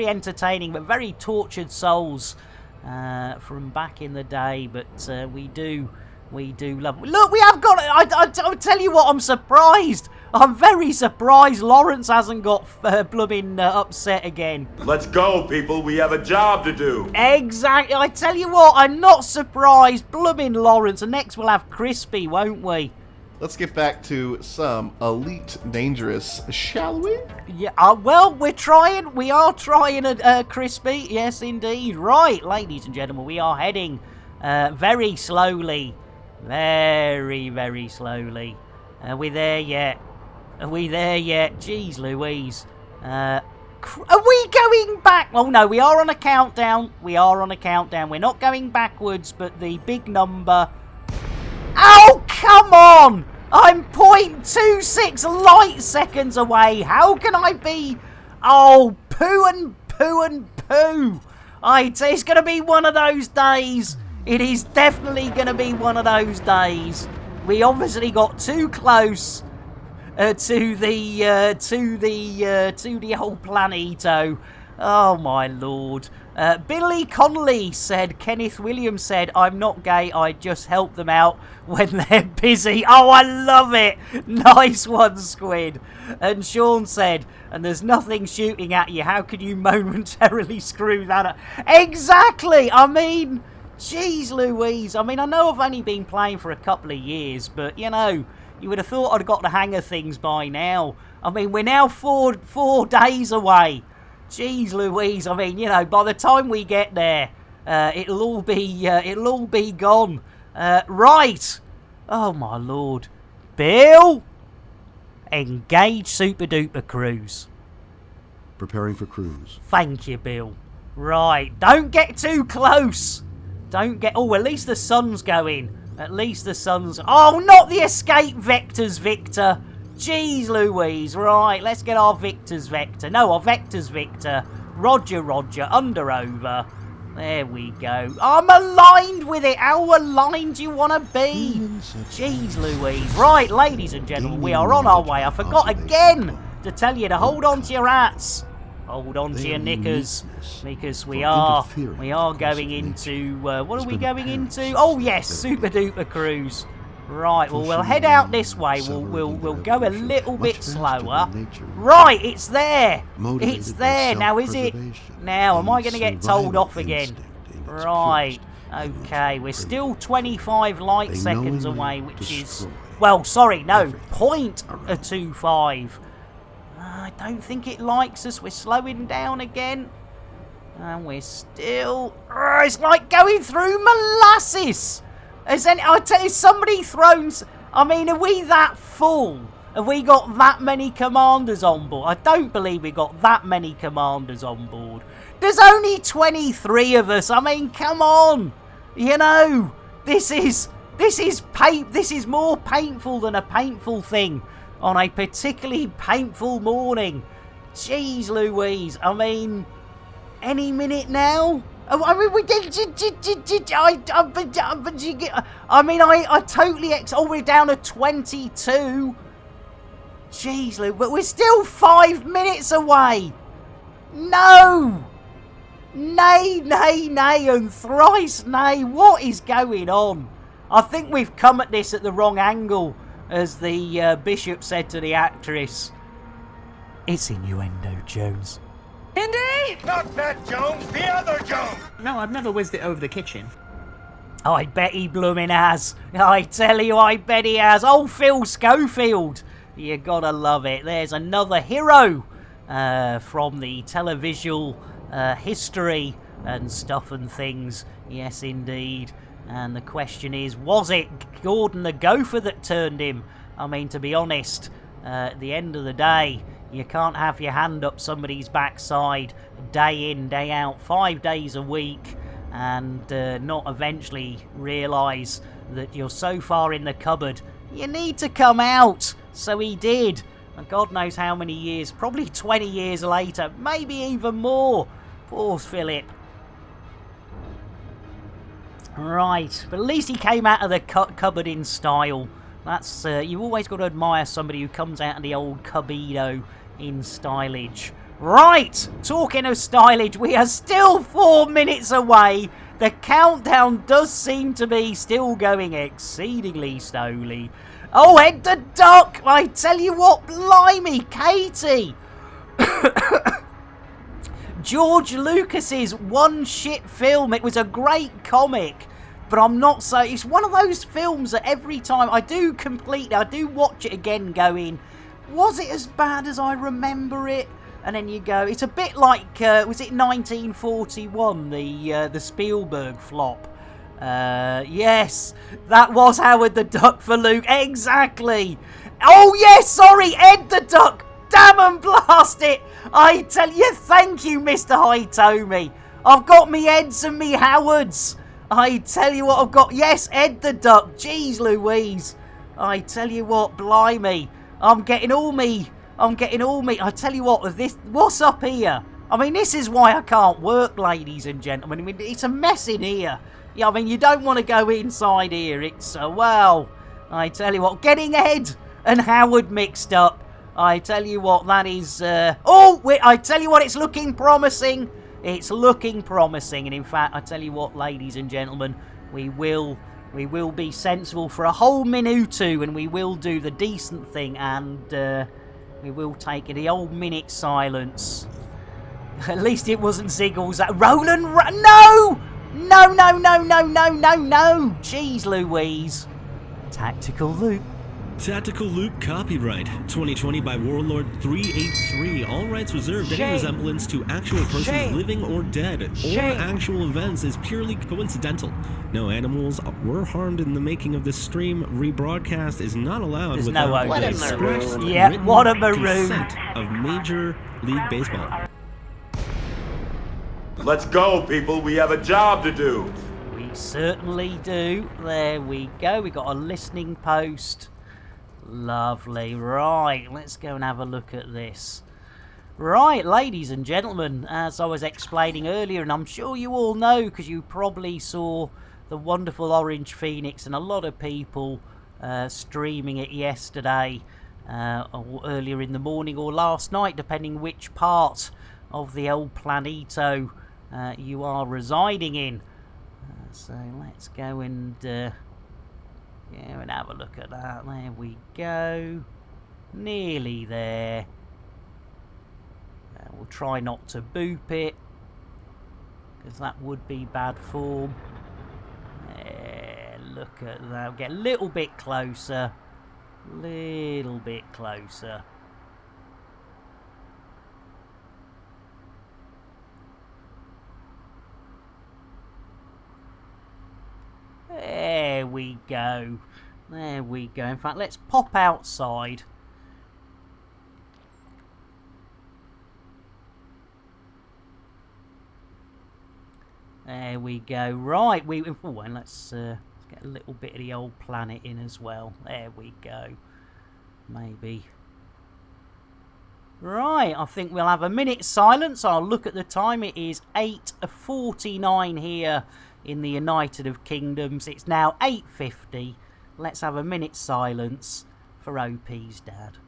entertaining, but very tortured souls from back in the day. But we do love. Look, we have got. I'll tell you what, I'm surprised. I'm very surprised Lawrence hasn't got blooming upset again. Let's go, people. We have a job to do. Exactly. I tell you what, I'm not surprised. Blooming Lawrence. And next we'll have Crispy, won't we? Let's get back to some Elite Dangerous, shall we? Yeah, well, we're trying. We are trying Crispy. Yes, indeed. Right, ladies and gentlemen, we are heading very slowly. Very, very slowly. Are we there yet? Are we there yet? Jeez Louise. Are we going back? Oh no, we are on a countdown. We are on a countdown. We're not going backwards, but the big number... Oh, come on! I'm 0.26 light seconds away. How can I be Oh, poo and poo and poo. It's going to be one of those days. It is definitely going to be one of those days. We obviously got too close to the old Planito. Oh my lord. Billy Connolly said, Kenneth Williams said, I'm not gay, I just help them out when they're busy. Oh, I love it. Nice one, Squid. And Sean said, and there's nothing shooting at you. How could you momentarily screw that up? Exactly. I mean, jeez Louise. I mean, I know I've only been playing for a couple of years, but, you know, you would have thought I'd got the hang of things by now. I mean, we're now four days away. Jeez Louise, I mean, you know, by the time we get there, it'll all be gone. Right. Oh my lord. Bill, engage Super Duper Cruise. Preparing for cruise. Thank you, Bill. Right, don't get too close. Don't get... Oh, at least the sun's going. At least the sun's... Oh, not the escape vectors, Victor. Jeez Louise. Right, let's get our Victor's Vector. No, our Vector's Victor. Roger, roger. Under, over. There we go. I'm aligned with it. How aligned do you want to be? Jeez Louise. Right, ladies and gentlemen, we are on our way. I forgot again to tell you to hold on to your hats. Hold on to your knickers, because we are going into... what are we going into? Oh, yes, Super Duper Cruise. Right, well, we'll head out this way. We'll go a little bit slower. Right, it's there. It's there. Now, is it? Now, am I going to get told off again? Right. Okay, we're still 25 light seconds away, which is... Well, sorry, no, 0.25. I don't think it likes us. We're slowing down again. And we're still... it's like going through molasses. I tell you, somebody thrown... I mean, are we that full? Have we got that many commanders on board? I don't believe we got that many commanders on board. There's only 23 of us. I mean, come on. You know, this is more painful than a painful thing on a particularly painful morning. Jeez Louise. I mean, any minute now? I mean, we did. I mean, I totally. Oh, we're down to 22. Jeez, Lou, but we're still 5 minutes away. No. Nay, nay, nay, and thrice nay. What is going on? I think we've come at this at the wrong angle, as the bishop said to the actress. It's innuendo, Jones. Indy? Not that Jones, the other Jones! No, I've never whizzed it over the kitchen. I bet he blooming has. I tell you, I bet he has. Oh, Phil Schofield. You gotta love it. There's another hero from the televisual history and stuff and things. Yes, indeed. And the question is, was it Gordon the Gopher that turned him? I mean, to be honest, at the end of the day, you can't have your hand up somebody's backside day in, day out, 5 days a week, and not eventually realise that you're so far in the cupboard, you need to come out. So he did. And God knows how many years, probably 20 years later, maybe even more. Poor Philip. Right, but at least he came out of the cupboard in style. That's you've always got to admire somebody who comes out of the old cubbido in stylage. Right, talking of stylage, we are still 4 minutes away. The countdown does seem to be still going exceedingly slowly. Oh, Ed the Duck! I tell you what, blimey, Katie! George Lucas's one shit film. It was a great comic, but I'm not so... It's one of those films that every time I do watch it again going, was it as bad as I remember it? And then you go, it's a bit like, was it 1941, the Spielberg flop? Yes, that was Howard the Duck for Luke, exactly. Oh yes, sorry, Ed the Duck. Damn and blast it! I tell you, thank you, Mr. Hitomi. I've got me Eds and me Howards. I tell you what, I've got, yes, Ed the Duck. Jeez Louise. I tell you what, blimey. I'm getting all me I'm getting all me. I tell you what, what's up here? I mean, this is why I can't work, ladies and gentlemen. I mean, it's a mess in here. Yeah, I mean, you don't want to go inside here. It's, well, I tell you what, getting Ed and Howard mixed up. I tell you what, that is, oh, wait, I tell you what, it's looking promising. It's looking promising. And in fact, I tell you what, ladies and gentlemen, we will be sensible for a whole minute and we will do the decent thing and, we will take the old minute silence. At least it wasn't Ziggles. Roland, no! No, no, no, no, no, no, no! Jeez Louise. Tactical Loop. Tactical Loop copyright 2020 by Warlord 383. All rights reserved. Any resemblance to actual persons living or dead or actual events is purely coincidental. No animals were harmed in the making of this stream. Rebroadcast is not allowed without the express written consent of Major League Baseball. Let's go, people. We have a job to do. We certainly do. There we go. We got a listening post. Lovely. Right, let's go and have a look at this. Right, ladies and gentlemen, as I was explaining earlier, and I'm sure you all know because you probably saw the wonderful Orange Phoenix and a lot of people streaming it yesterday, or earlier in the morning or last night, depending which part of the El Planito you are residing in. So let's go and have a look at that. There we go. Nearly there. We'll try not to boop it, because that would be bad form. Look at that. We'll get a little bit closer. Little bit closer. There we go. There we go. In fact, let's pop outside. There we go. Right, and let's get a little bit of the old planet in as well. There we go. Maybe. Right, I think we'll have a minute's silence. I'll look at the time. It is 8:49 here in the United of Kingdoms. It's now 8:50. Let's have a minute's silence for OP's dad.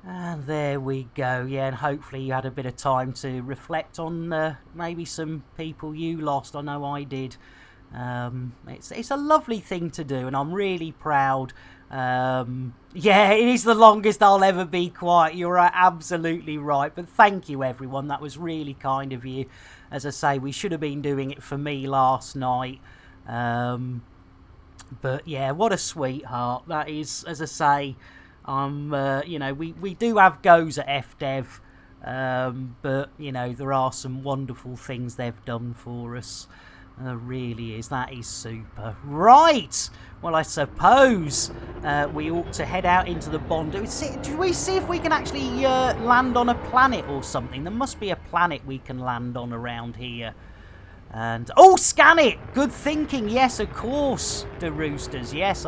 And there we go. Yeah, and hopefully you had a bit of time to reflect on maybe some people you lost. I know I did. It's a lovely thing to do, and I'm really proud. Yeah, it is the longest I'll ever be quiet. You're absolutely right. But thank you, everyone. That was really kind of you. As I say, we should have been doing it for me last night. But yeah, what a sweetheart. That is, as I say, you know, we do have goes at FDev, but, you know, there are some wonderful things they've done for us. There really is. That is super. Right! Well, I suppose we ought to head out into the Bond. Do we see if we can actually land on a planet or something? There must be a planet we can land on around here. And, oh, scan it! Good thinking. Yes, of course, the Roosters. Yes,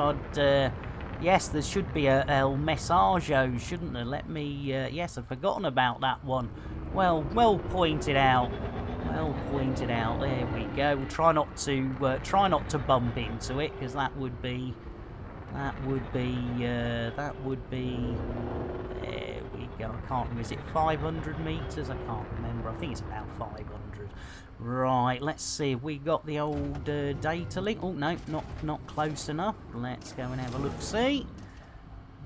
yes, there should be a El Messaggio, shouldn't there? Let me... yes, I've forgotten about that one. Well pointed out. Well pointed out. There we go. We'll try not to bump into it, because that would be... There we go. I can't remember. Is it 500 metres? I can't remember. I think it's about 500. Right, let's see if we got the old data link. Oh, no, not close enough. Let's go and have a look-see.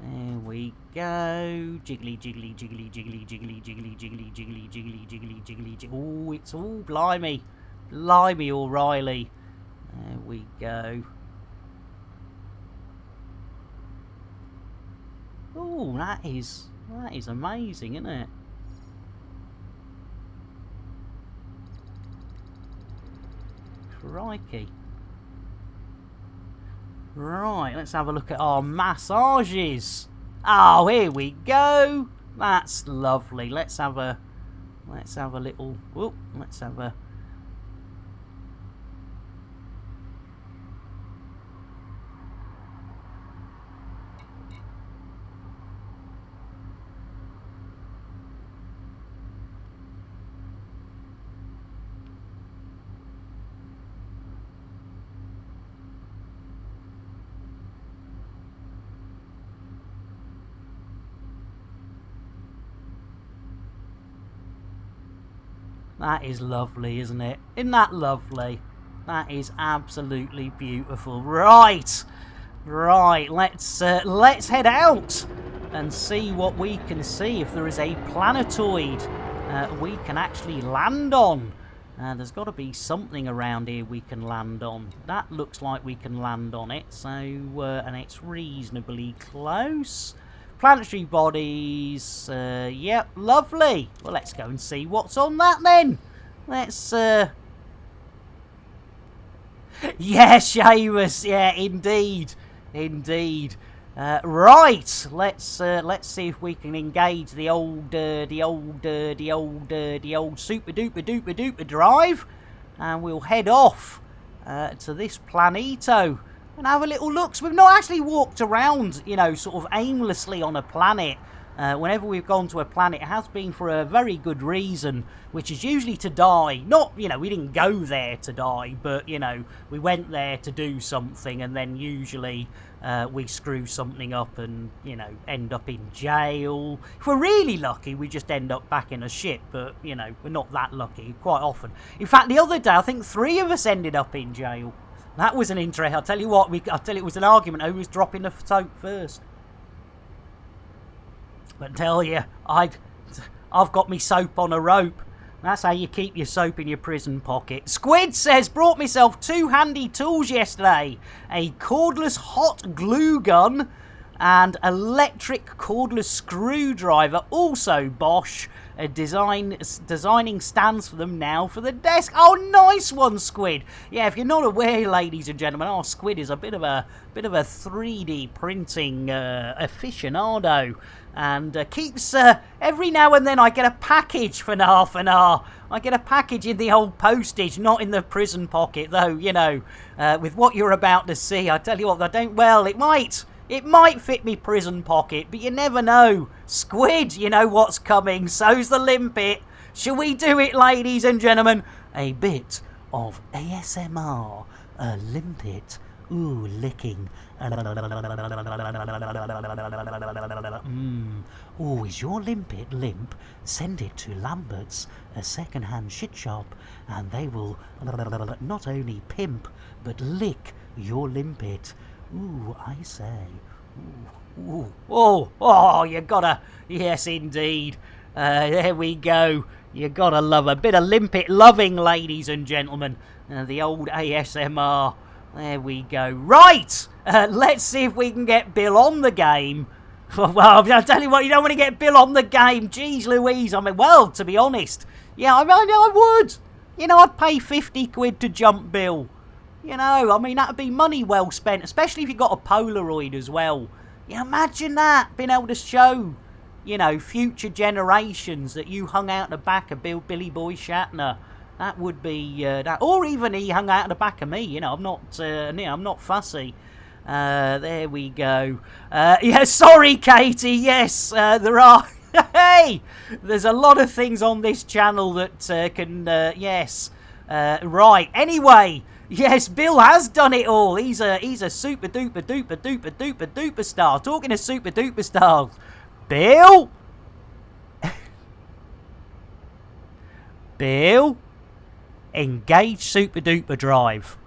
There we go. Jiggly, jiggly, jiggly, jiggly, jiggly, jiggly, jiggly, jiggly, jiggly, jiggly, jiggly. Oh, it's all blimey. Blimey, O'Reilly. There we go. Oh, that is amazing, isn't it? Crikey. Right, let's have a look at our massages. Oh, here we go. That's lovely. Let's have a little. Whoop, let's have a. That is lovely, isn't it? Isn't that lovely? That is absolutely beautiful. Right, let's head out and see what we can see. If there is a planetoid we can actually land on. There's got to be something around here we can land on. That looks like we can land on it. So, and it's reasonably close. Planetary bodies, yep, lovely. Well, let's go and see what's on that then. Let's, yeah, Seamus, yeah, indeed. Right, let's see if we can engage the old super duper drive, and we'll head off to this Planeto. And have a little look. So we've not actually walked around, you know, sort of aimlessly on a planet. Whenever we've gone to a planet, it has been for a very good reason, which is usually to die. Not, you know, we didn't go there to die, but, you know, we went there to do something, and then usually we screw something up and, you know, end up in jail. If we're really lucky, we just end up back in a ship, but, you know, we're not that lucky quite often. In fact, the other day, I think 3 of us ended up in jail. That was an interest. I'll tell you what, it was an argument who was dropping the soap first. But tell you, I've got me soap on a rope. That's how you keep your soap in your prison pocket. Squid says, brought myself 2 handy tools yesterday. A cordless hot glue gun and electric cordless screwdriver. Also Bosch. Designing stands for them now for the desk. Oh, nice one, Squid. Yeah, if you're not aware, ladies and gentlemen, our Squid is a bit of a 3D printing aficionado, and keeps every now and then I get a package for half an hour. I get a package in the old postage, not in the prison pocket, though. You know, with what you're about to see, I tell you what, I don't. Well, it might. It might fit me prison pocket, but you never know. Squid, you know what's coming. So's the limpet. Shall we do it, ladies and gentlemen? A bit of ASMR. A limpet. Ooh, licking. Ooh, is your limpet limp? Send it to Lambert's, a second-hand shit shop, and they will not only pimp, but lick your limpet. Ooh, I say. Ooh. Oh, you gotta. Yes, indeed. There we go. You gotta love a bit of limpet loving, ladies and gentlemen. The old ASMR. There we go. Right! Let's see if we can get Bill on the game. Well, I'll tell you what, you don't want to get Bill on the game. Jeez Louise. I mean, well, to be honest. Yeah, I would. You know, I'd pay 50 quid to jump Bill. You know, I mean, that would be money well spent, especially if you got a Polaroid as well. Yeah, imagine that, being able to show, you know, future generations that you hung out the back of Billy Boy Shatner. That would be, or even he hung out the back of me, you know, I'm not fussy. There we go. Yeah, sorry, Katie, yes, there are, hey, there's a lot of things on this channel that can, yes, right, anyway. Yes, Bill has done it all. He's a super duper duper duper duper duper star. Talking of super duper stars, Bill, Bill, engage Super Duper Drive.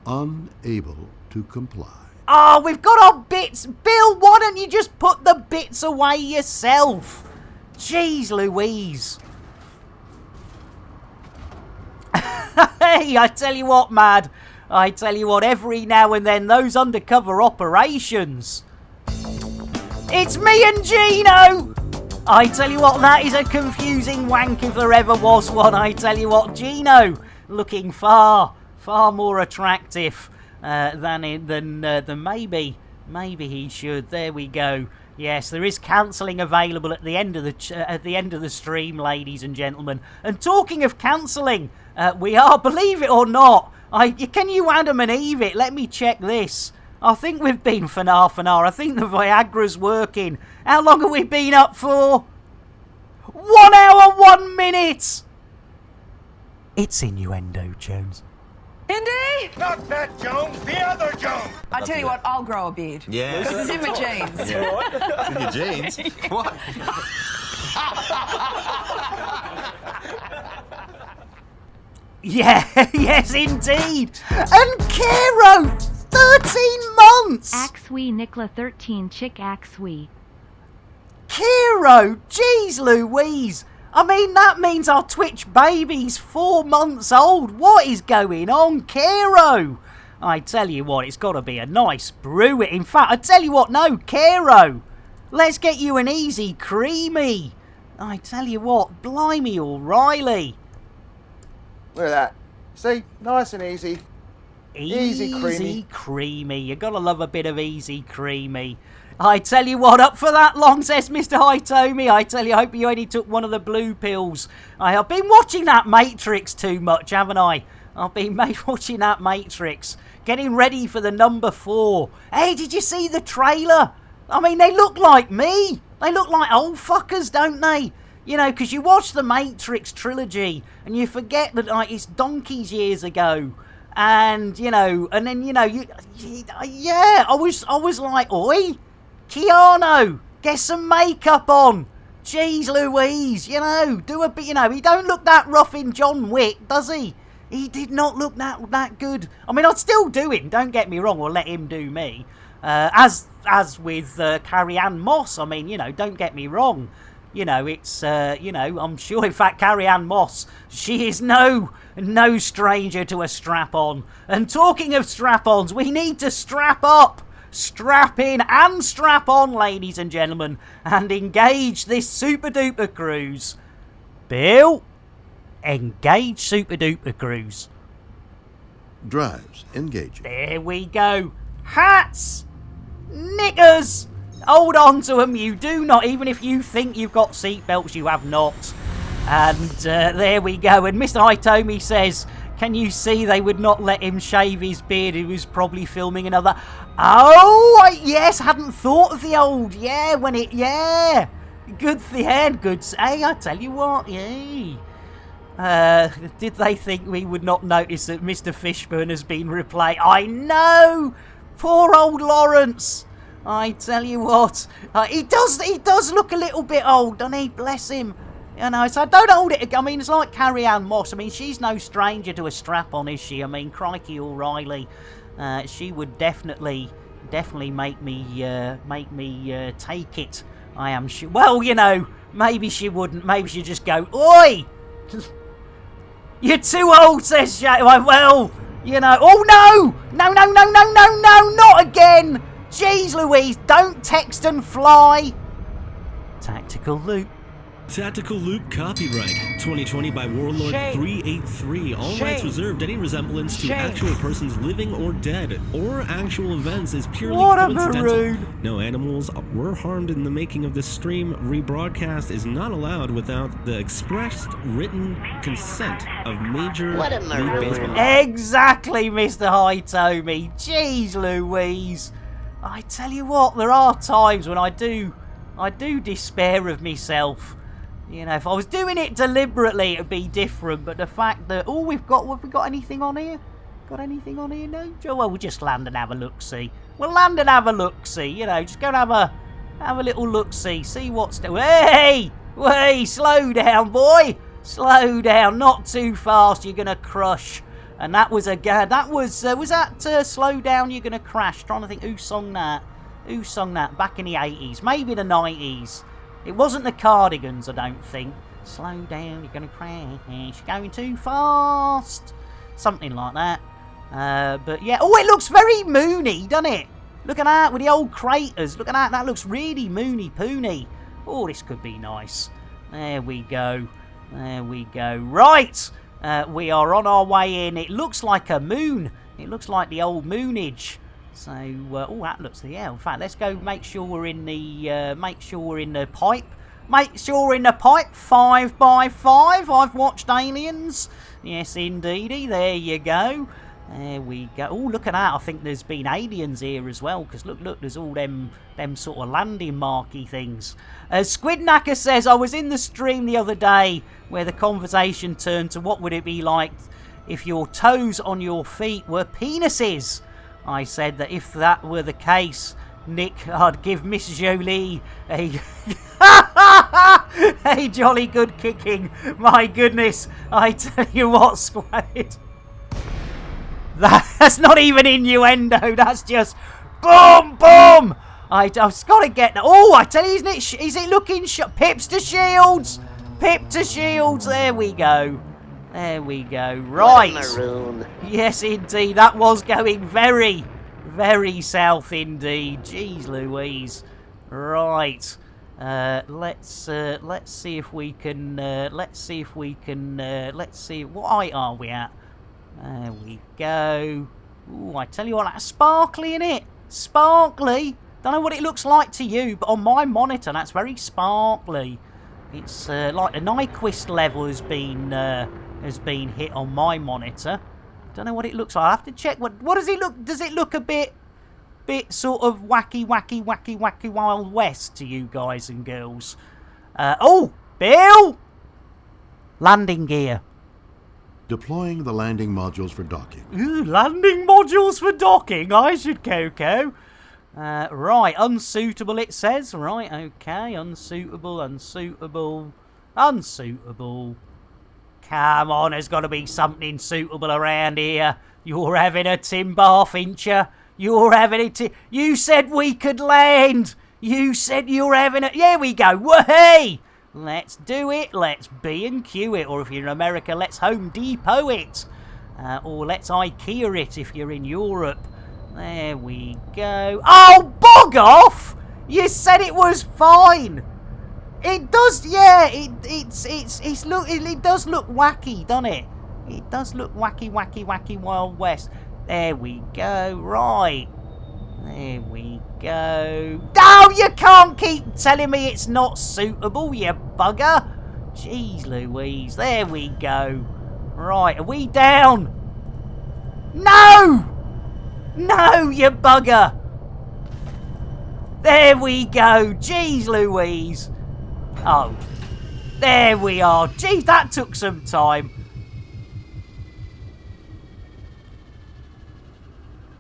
Unable to comply. Oh, we've got our bits. Bill, why don't you just put the bits away yourself? Jeez Louise. Hey, I tell you what, Mad. I tell you what, every now and then, those undercover operations. It's me and Gino! I tell you what, that is a confusing wank if there ever was one. I tell you what, Gino, looking far more attractive than maybe he should. There we go. Yes, there is cancelling available at the end of the stream, ladies and gentlemen. And talking of cancelling, we are, believe it or not, can you Adam and Eve it? Let me check this. I think we've been for half an hour. I think the Viagra's working. How long have we been up for? 1 hour, 1 minute! It's innuendo, Jones. Indy? Not that Jones, the other Jones! I tell you what, I'll grow a beard. Yeah. Because it's in my jeans. Yeah. It's in your jeans? What? Yeah, yes indeed! And Kero! 13 months! Axwee Nicola 13 Chick Axwee. Kero! Jeez Louise! I mean, that means our Twitch baby's 4 months old. What is going on, Kero? I tell you what, it's got to be a nice brew. In fact, I tell you what, no, Kero. Let's get you an easy creamy. I tell you what, blimey O'Reilly. Look at that. See? Nice and easy. Easy creamy. You gotta love a bit of easy creamy. I tell you what, up for that long, says Mr. Hitomi. I tell you, I hope you only took one of the blue pills. I have been watching that Matrix too much, haven't I? I've been watching that Matrix. Getting ready for the number 4. Hey, did you see the trailer? I mean, they look like me. They look like old fuckers, don't they? You know, because you watch the Matrix trilogy and you forget that like it's donkeys years ago. And, you know, and then, you know, yeah, I was like, oi, Keanu, get some makeup on. Jeez Louise, you know, do a bit, you know, he don't look that rough in John Wick, does he? He did not look that good. I mean, I'd still do him, don't get me wrong, or let him do me. As with Carrie-Anne Moss, I mean, you know, don't get me wrong. You know, it's, you know, I'm sure, in fact, Carrie-Anne Moss, she is no stranger to a strap-on. And talking of strap-ons, we need to strap up, strap in, and strap on, ladies and gentlemen, and engage this super-duper cruise. Bill, engage super-duper cruise. Drives engaging. There we go. Hats, knickers. Hold on to them, you do not, even if you think you've got seatbelts, you have not. And there we go. And Mr. Hitomi says, can you see they would not let him shave his beard? He was probably filming another. Oh, yes, hadn't thought of the old, yeah, when it, yeah. Good thing, good, hey, I tell you what, yay. Did they think we would not notice that Mr. Fishburne has been replaced? I know! Poor old Lawrence. I tell you what, he does look a little bit old, doesn't he? Bless him. You know, so don't hold it. I mean, it's like Carrie-Anne Moss. I mean, she's no stranger to a strap-on, is she? I mean, crikey O'Reilly. She would definitely make me take it. I am sure. Well, you know, maybe she wouldn't. Maybe she'd just go, oi! You're too old, says Jay. Well, you know. Oh, no! No, not again! Jeez Louise, don't text and fly. Tactical loop. Tactical Loop copyright 2020 by Warlord 383. All rights reserved. Any resemblance to actual persons living or dead or actual events is purely coincidental. No animals were harmed in the making of this stream. Rebroadcast is not allowed without the expressed written consent of Major League Baseball. Exactly, Mr. Hitomi. Jeez Louise. I tell you what, there are times when I do despair of myself. You know, if I was doing it deliberately, it'd be different. But the fact that, have we got anything on here? Got anything on here? No? Well, we'll just land and have a look-see. We'll land and have a look-see. You know, just go and have a little look-see. See what's... Hey! Slow down, boy! Slow down, not too fast, you're gonna crush. And that was was that slow down, you're gonna crash? Trying to think who sung that. Who sung that back in the 80s? Maybe the 90s. It wasn't the Cardigans, I don't think. Slow down, you're gonna crash. You're going too fast. Something like that. But yeah. Oh, it looks very moony, doesn't it? Look at that with the old craters. Look at that. That looks really moony-poony. Oh, this could be nice. There we go. There we go. Right. We are on our way in. It looks like a moon. It looks like the old moonage. So, oh, that looks, yeah. In fact, let's go make sure we're in the, pipe. Make sure we're in the pipe. 5x5. I've watched Aliens. Yes, indeedy. There you go. There we go. Oh, look at that. I think there's been aliens here as well. Because look, there's all them sort of landing marky things. Squidnacker says, I was in the stream the other day where the conversation turned to what would it be like if your toes on your feet were penises. I said that if that were the case, Nick, I'd give Miss Jolie a a jolly good kicking. My goodness, I tell you what, Squid. That's not even innuendo. That's just boom, boom. I've got to get that. Oh, I tell you, is it looking pips to shields? Pip to shields. There we go. There we go. Right. Maroon. Yes, indeed. That was going very, very south indeed. Jeez Louise. Right. Let's see if we can. Let's see. What height are we at? There we go. Ooh, I tell you what, that's sparkly, innit? Sparkly. Don't know what it looks like to you, but on my monitor, that's very sparkly. It's like the Nyquist level has been hit on my monitor. Don't know what it looks like. I have to check. What does it look? Does it look a bit sort of wacky Wild West to you guys and girls? Oh, Bill! Landing gear. Deploying the landing modules for docking. Ooh, landing modules for docking. I should Coco. Right, unsuitable it says. Right, okay, unsuitable. Come on, there's got to be something suitable around here. You're having a tin bath, ain't you? You're having it. You said we could land. You said you're having it. Here we go. Wahey! Let's do it. Let's B&Q it. Or if you're in America, let's Home Depot it. Or let's IKEA it if you're in Europe. There we go. Oh, bog off! You said it was fine. It does, yeah. It does look wacky, doesn't it? It does look wacky Wild West. There we go. Right. There we go. Oh, you can't keep telling me it's not suitable, you bugger. Jeez Louise. There we go. Right, are we down? No! No, you bugger. There we go. Jeez Louise. Oh. There we are. Jeez, that took some time.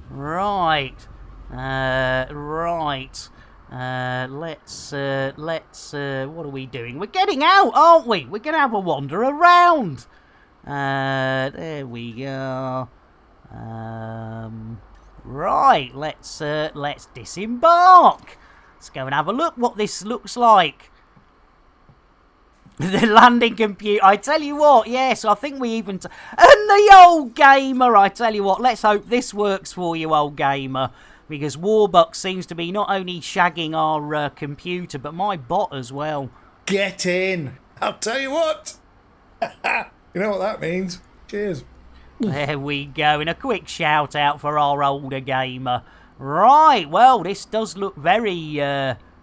Right. Right. Let's, what are we doing? We're getting out, aren't we? We're going to have a wander around. There we go. Right, let's disembark. Let's go and have a look what this looks like. The landing computer, I tell you what, yes, I think we even... and the old gamer, I tell you what, let's hope this works for you, old gamer. Because Warbucks seems to be not only shagging our computer, but my bot as well. Get in. I'll tell you what. You know what that means. Cheers. There we go. And a quick shout out for our older gamer. Right, well, this does look very,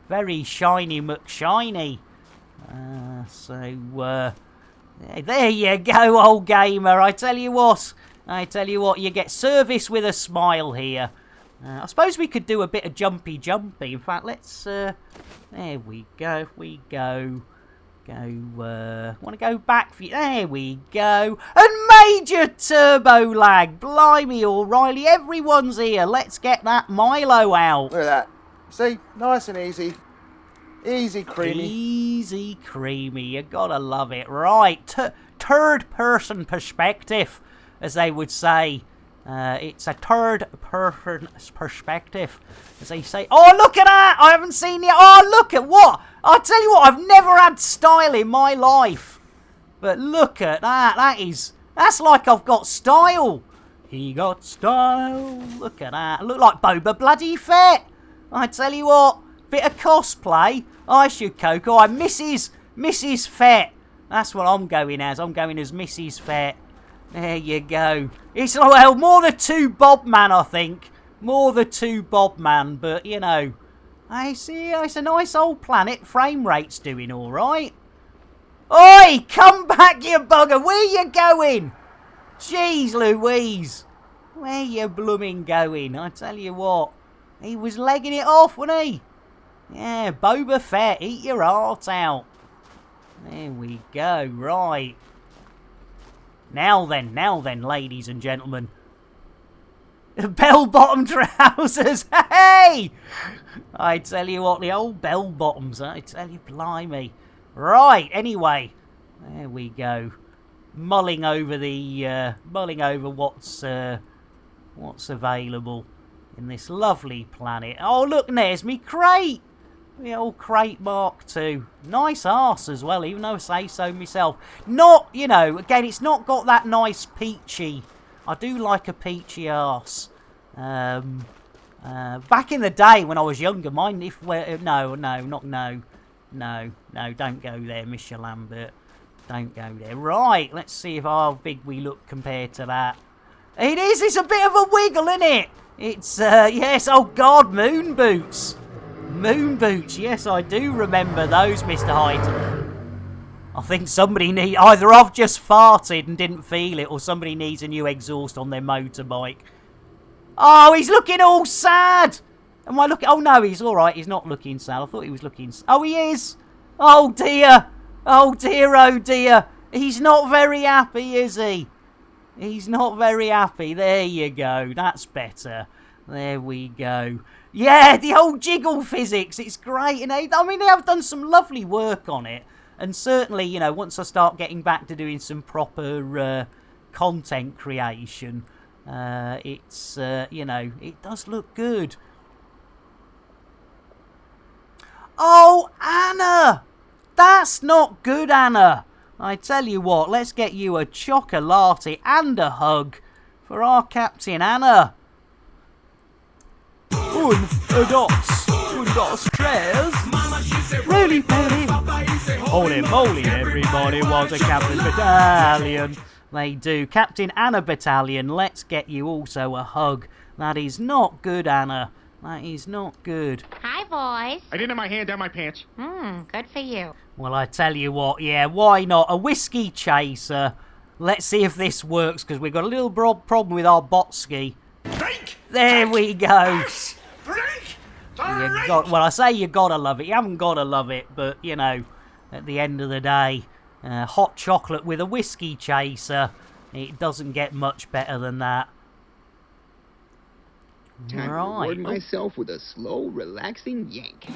very shiny McShiny. There you go, old gamer. I tell you what, you get service with a smile here. I suppose we could do a bit of jumpy. In fact, let's, there we go. If we want to go back for you. There we go. And major turbo lag. Blimey, O'Reilly, everyone's here. Let's get that Milo out. Look at that. See, nice and easy. Easy creamy. Easy creamy. You gotta love it. Right. Third person perspective, as they would say. It's a third person perspective, as they say. Oh, look at that! I haven't seen it. Oh, look at what? I tell you what, I've never had style in my life. But look at that. That's like I've got style. He got style. Look at that. Look like Boba Bloody Fett. I tell you what, bit of cosplay. I should Coco. I'm Mrs. Fett. That's what I'm going as. I'm going as Mrs. Fett. There you go. It's well, more the two Bob Man, I think. More the two Bob Man, but you know, I see. It's a nice old planet. Frame rate's doing all right. Oi, come back, you bugger. Where you going? Jeez Louise. Where you blooming going? I tell you what, he was legging it off, wasn't he? Yeah, Boba Fett, eat your heart out. There we go. Right. Now then, ladies and gentlemen. Bell-bottom trousers, hey! I tell you what, the old bell-bottoms, I tell you, blimey. Right, anyway, there we go. Mulling over what's available in this lovely planet. Oh, look, there's me crate. The old crate Mark II. Nice arse as well, even though I say so myself. Not, you know, again, it's not got that nice peachy. I do like a peachy arse. Back in the day when I was younger, no, don't go there, Mr. Lambert. Don't go there. Right, let's see how big we look compared to that. It's a bit of a wiggle, isn't it? It's, yes, oh God, moon boots. Moon boots, yes, I do remember those, Mr. Hyde. I think somebody either I've just farted and didn't feel it, or somebody needs a new exhaust on their motorbike. Oh, he's looking all sad. Am I looking? Oh no, he's all right. He's not looking sad. I thought he was looking. Oh, he is. Oh dear. Oh dear. Oh dear. He's not very happy, is he? He's not very happy. There you go. That's better. There we go. Yeah, the old jiggle physics. It's great. And I mean, they have done some lovely work on it. And certainly, you know, once I start getting back to doing some proper content creation, it's, you know, it does look good. Oh, Anna! That's not good, Anna. I tell you what, let's get you a chocolate and a hug for our Captain Anna. dos, tres. Really, really. Holy moly, everybody wants a Captain Battalion. They do. Captain Anna Battalion, let's get you also a hug. That is not good, Anna. That is not good. Hi, boys. I didn't have my hand down my pants. Good for you. Well, I tell you what, yeah, why not? A whiskey chaser. Let's see if this works, because we've got a little problem with our botski. There we go. Well, I say you gotta love it. You haven't gotta love it, but, you know, at the end of the day, hot chocolate with a whiskey chaser, it doesn't get much better than that. Time to reward myself with a slow, relaxing yank.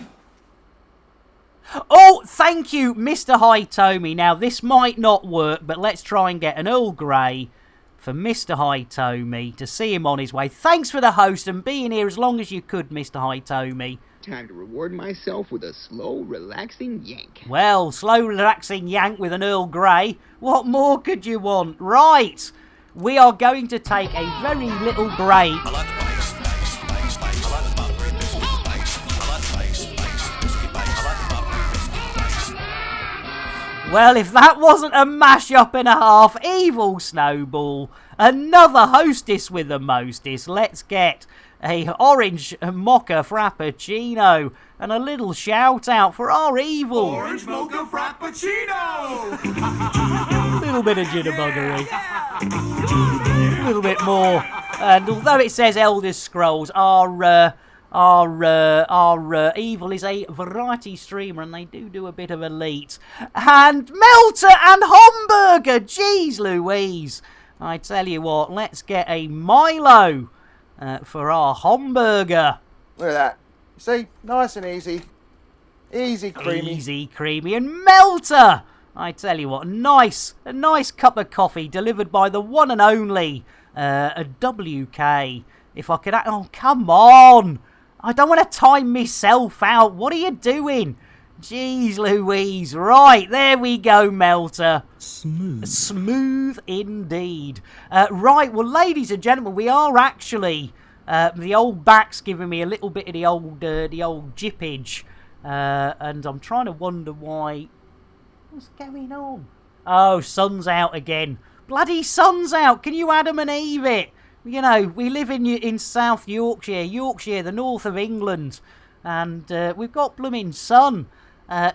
Oh, thank you, Mr. Hitomi. Now, this might not work, but let's try and get an Earl Grey for Mr. Hitomi to see him on his way. Thanks for the host and being here as long as you could, Mr. Hitomi. Time to reward myself with a slow, relaxing yank. Well, slow, relaxing yank with an Earl Grey. What more could you want? Right, we are going to take a very little break. Well, if that wasn't a mash-up and a half, Evil Snowball, another hostess with the mostest. Let's get a orange mocha frappuccino and a little shout-out for our Evil. Orange mocha frappuccino! A little bit of jitterbuggery. A little bit more. And although it says Elder Scrolls, our Evil is a variety streamer, and they do a bit of elite. And Melter and Homburger, jeez Louise. I tell you what, let's get a Milo for our Homburger. Look at that. You see, nice and easy. Easy, creamy. Easy, creamy, and melter! I tell you what, a nice cup of coffee delivered by the one and only a WK. If I could... Oh, come on! I don't want to time myself out. What are you doing? Jeez Louise. Right, there we go, Melter. Smooth indeed. Right, well, ladies and gentlemen, we are actually... the old back's giving me a little bit of the old jippage. And I'm trying to wonder why... What's going on? Oh, sun's out again. Bloody sun's out. Can you Adam and Eve it? You know, we live in South Yorkshire, the north of England. And we've got blooming sun.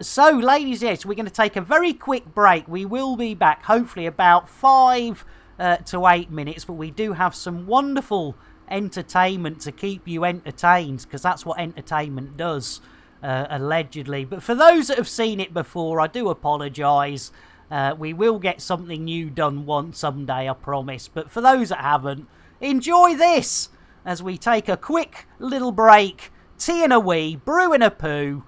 So, ladies, yes, we're going to take a very quick break. We will be back, hopefully, about 5 to 8 minutes. But we do have some wonderful entertainment to keep you entertained, because that's what entertainment does. Allegedly. But for those that have seen it before, I do apologise. We will get something new done someday, I promise. But for those that haven't, enjoy this as we take a quick little break. Tea and a wee, brew and a poo.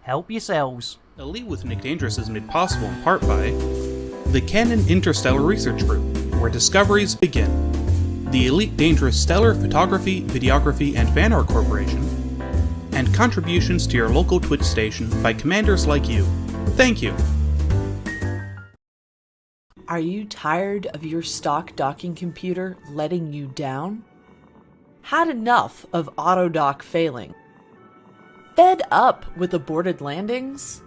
Help yourselves. Elite with Nick Dangerous is made possible in part by the Canon Interstellar Research Group, where discoveries begin. The Elite Dangerous Stellar Photography, Videography, and Fan Art Corporation, and contributions to your local Twitch station by commanders like you. Thank you. Are you tired of your stock docking computer letting you down? Had enough of autodock failing? Fed up with aborted landings?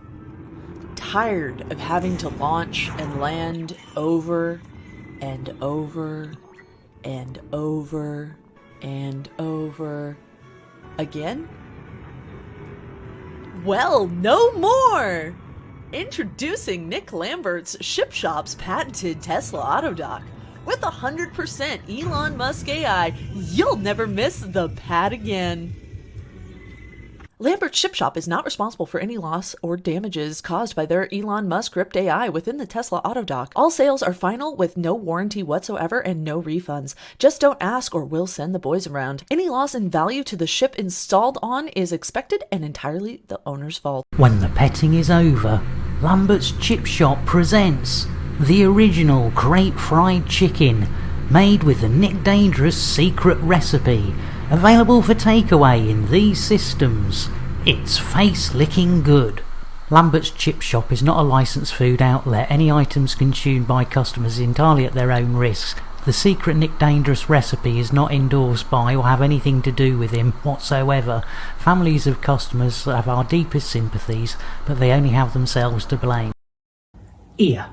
Tired of having to launch and land over and over and over and over again? Well, no more! Introducing Nick Lambert's Ship Shop's patented Tesla Autodock. With 100% Elon Musk AI, you'll never miss the pad again. Lambert's Ship Shop is not responsible for any loss or damages caused by their Elon Musk script AI within the Tesla Autodock. All sales are final with no warranty whatsoever and no refunds. Just don't ask or we'll send the boys around. Any loss in value to the ship installed on is expected and entirely the owner's fault. When the petting is over, Lambert's Chip Shop presents the original crate fried chicken made with the Nick Dangerous secret recipe. Available for takeaway in these systems. It's face-licking good. Lambert's Chip Shop is not a licensed food outlet. Any items consumed by customers entirely at their own risk. The secret Nick Dangerous recipe is not endorsed by or have anything to do with him whatsoever. Families of customers have our deepest sympathies, but they only have themselves to blame. Here,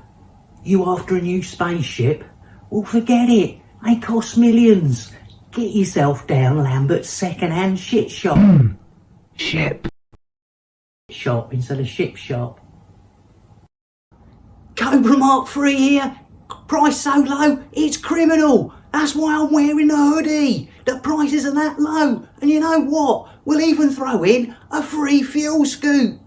you after a new spaceship? Well, forget it. They cost millions. Get yourself down Lambert's second-hand shit shop. Ship shop instead of ship shop. Cobra Mark 3 here. Price so low, it's criminal. That's why I'm wearing the hoodie. The prices are that low. And you know what? We'll even throw in a free fuel scoop.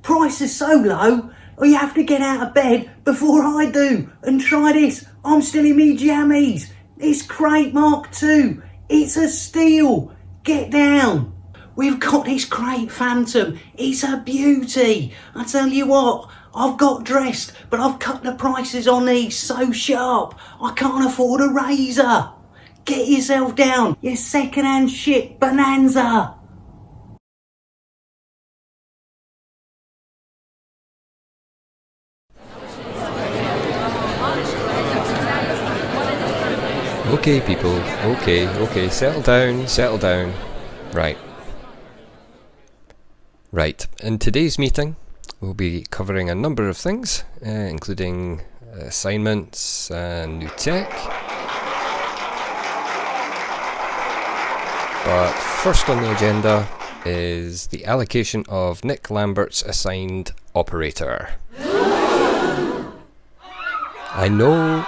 Price is so low, you have to get out of bed before I do. And try this. I'm still in me jammies. It's Crate Mark II. It's a steal. Get down. We've got this Crate Phantom. It's a beauty. I tell you what, I've got dressed, but I've cut the prices on these so sharp, I can't afford a razor. Get yourself down, you second-hand shit bonanza. Okay, people. Okay. Settle down. Right. In today's meeting, we'll be covering a number of things, including assignments and new tech. But first on the agenda is the allocation of Nick Lambert's assigned operator. I know.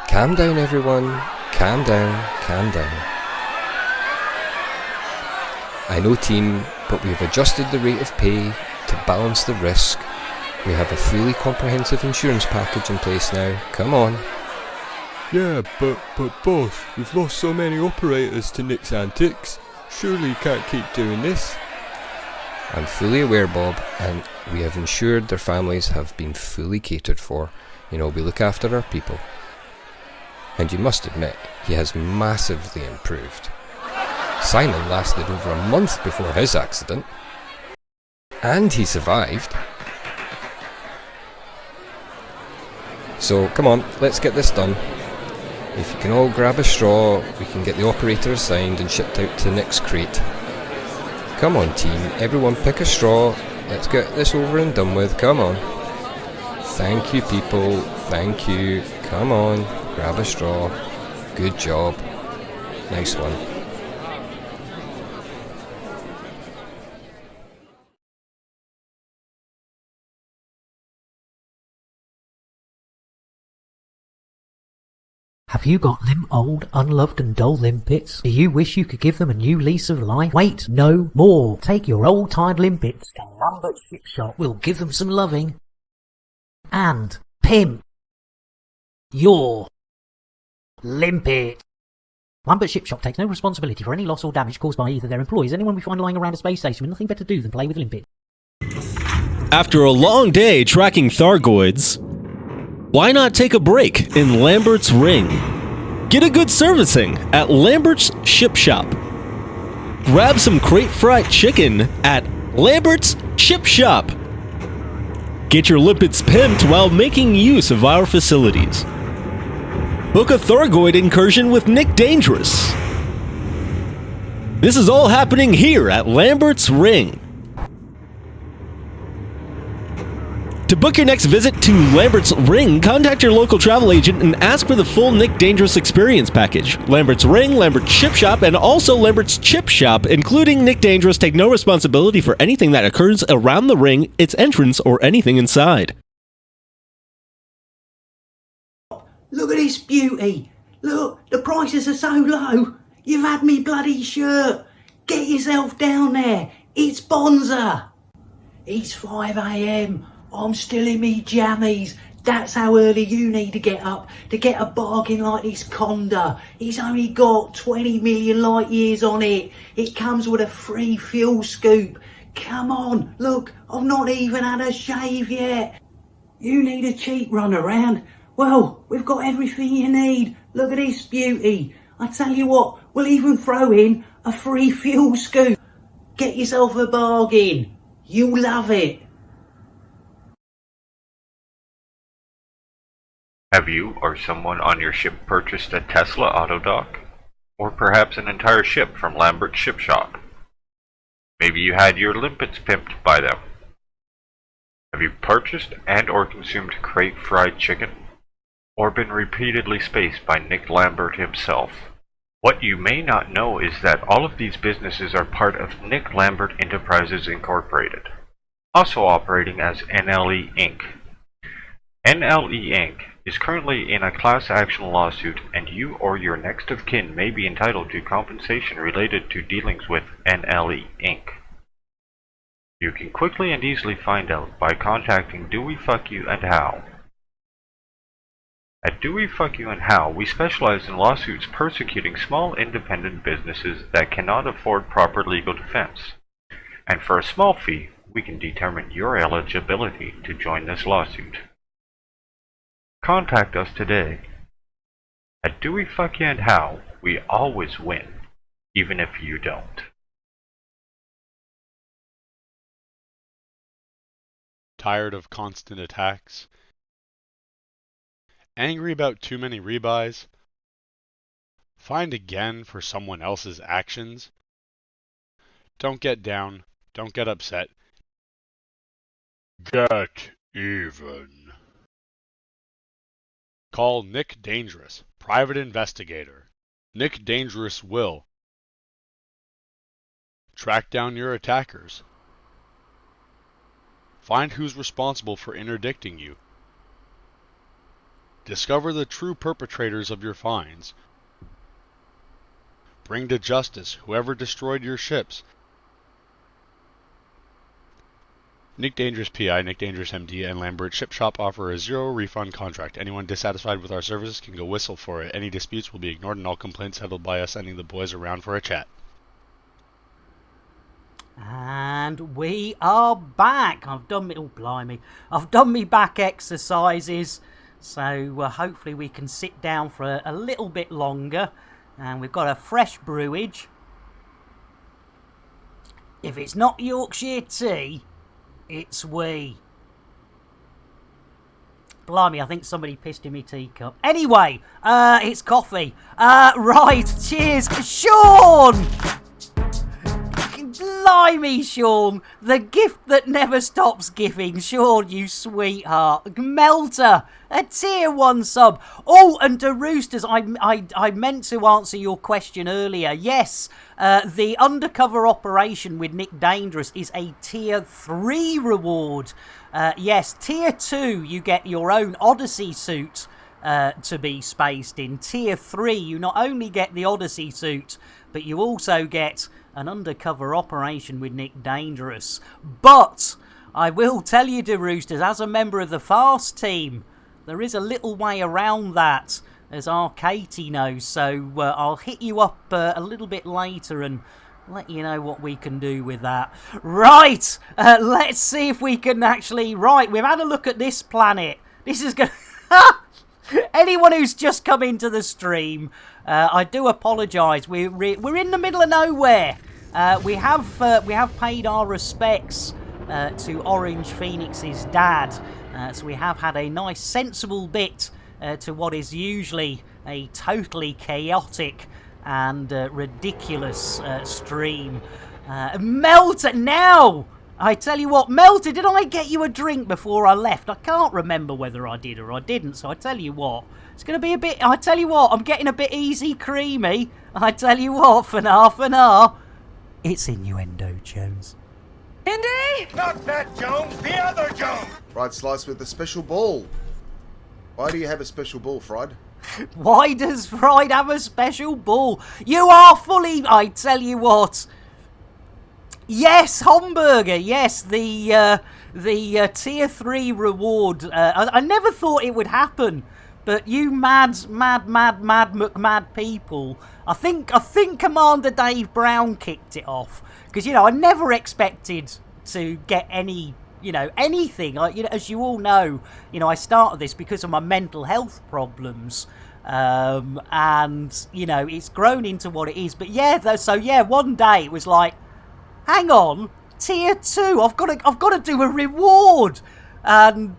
Calm down, everyone. Calm down. I know, team, but we've adjusted the rate of pay to balance the risk. We have a fully comprehensive insurance package in place now. Come on. Yeah, but boss, we've lost so many operators to Nick's antics. Surely you can't keep doing this. I'm fully aware, Bob, and we have ensured their families have been fully catered for. You know, we look after our people. And you must admit, he has massively improved. Simon lasted over a month before his accident. And he survived. So, come on, let's get this done. If you can all grab a straw, we can get the operator assigned and shipped out to Nick's crate. Come on, team, everyone pick a straw. Let's get this over and done with, come on. Thank you, people, thank you. Come on, grab a straw. Good job. Nice one. Have you got old, unloved and dull limpets? Do you wish you could give them a new lease of life? Wait no more. Take your old tired limpets to Lambert Ship Shop. We'll give them some loving. And pimp your limpet. Lambert Ship Shop takes no responsibility for any loss or damage caused by either their employees or anyone we find lying around a space station with nothing better to do than play with limpets. After a long day tracking Thargoids, why not take a break in Lambert's Ring? Get a good servicing at Lambert's Ship Shop. Grab some crate fried chicken at Lambert's Ship Shop. Get your limpets pimped while making use of our facilities. Book a Thargoid incursion with Nick Dangerous. This is all happening here at Lambert's Ring. To book your next visit to Lambert's Ring, contact your local travel agent and ask for the full Nick Dangerous Experience package. Lambert's Ring, Lambert's Ship Shop, and also Lambert's Chip Shop, including Nick Dangerous, take no responsibility for anything that occurs around the ring, its entrance, or anything inside. Look at this beauty. Look, the prices are so low. You've had me bloody shirt. Get yourself down there. It's Bonza. It's 5 a.m. I'm still in me jammies. That's how early you need to get up to get a bargain like this Conda. It's only got 20 million light years on it. It comes with a free fuel scoop. Come on, look, I've not even had a shave yet. You need a cheap run around? Well, we've got everything you need. Look at this beauty. I tell you what, we'll even throw in a free fuel scoop. Get yourself a bargain. You'll love it. Have you or someone on your ship purchased a Tesla Autodock? Or perhaps an entire ship from Lambert Ship Shop? Maybe you had your limpets pimped by them. Have you purchased and or consumed crate fried chicken? Or been repeatedly spaced by Nick Lambert himself? What you may not know is that all of these businesses are part of Nick Lambert Enterprises Incorporated, also operating as NLE Inc. NLE Inc. is currently in a class action lawsuit, and you or your next of kin may be entitled to compensation related to dealings with NLE Inc. You can quickly and easily find out by contacting Do We Fuck You and How. At Do We Fuck You and How, we specialize in lawsuits persecuting small independent businesses that cannot afford proper legal defense. And for a small fee, we can determine your eligibility to join this lawsuit. Contact us today. At Do We Fuck You and How, we always win, even if you don't. Tired of constant attacks? Angry about too many rebuys? Fined again for someone else's actions? Don't get down. Don't get upset. Get even. Call Nick Dangerous, private investigator. Nick Dangerous will track down your attackers, find who's responsible for interdicting you, discover the true perpetrators of your fines, bring to justice whoever destroyed your ships. Nick Dangerous PI, Nick Dangerous MD, and Lambert Ship Shop offer a zero refund contract. Anyone dissatisfied with our services can go whistle for it. Any disputes will be ignored and all complaints settled by us sending the boys around for a chat. And we are back. I've done me, oh blimey, I've done me back exercises. So hopefully we can sit down for a little bit longer. And we've got a fresh brewage. If it's not Yorkshire tea, it's wee. Blimey, I think somebody pissed in my teacup. Anyway, it's coffee. Right, cheers. Sean! Blimey, Sean. The gift that never stops giving. Sean, you sweetheart. Melter, a tier 1 sub. Oh, and to Roosters, I meant to answer your question earlier. Yes, the undercover operation with Nick Dangerous is a tier 3 reward. Yes, tier 2, you get your own Odyssey suit to be spaced in. Tier 3, you not only get the Odyssey suit, but you also get an undercover operation with Nick Dangerous. But I will tell you, De Roosters, as a member of the Fast team, there is a little way around that, as our Katie knows. So I'll hit you up a little bit later and let you know what we can do with that. Right, let's see if we can actually... Right, we've had a look at this planet. This is going to... Anyone who's just come into the stream, I do apologise. We're in the middle of nowhere. We have paid our respects to Orange Phoenix's dad. So we have had a nice, sensible bit to what is usually a totally chaotic and ridiculous stream. Melter now! I tell you what, Melter, did I get you a drink before I left? I can't remember whether I did or I didn't, so I tell you what. It's going to be a bit... I tell you what, I'm getting a bit easy creamy. I tell you what, for now. It's innuendo, Jones. Indy! Not that Jones, the other Jones! Fried slice with a special ball. Why do you have a special ball, Fried? Why does Fried have a special ball? You are fully... I tell you what... Yes, Homburger. Yes, the tier 3 reward. I never thought it would happen, but you mad people. I think Commander Dave Brown kicked it off because I never expected to get any anything. As you all know, I started this because of my mental health problems. And it's grown into what it is. But one day it was like, hang on, tier 2. I've got to do a reward, and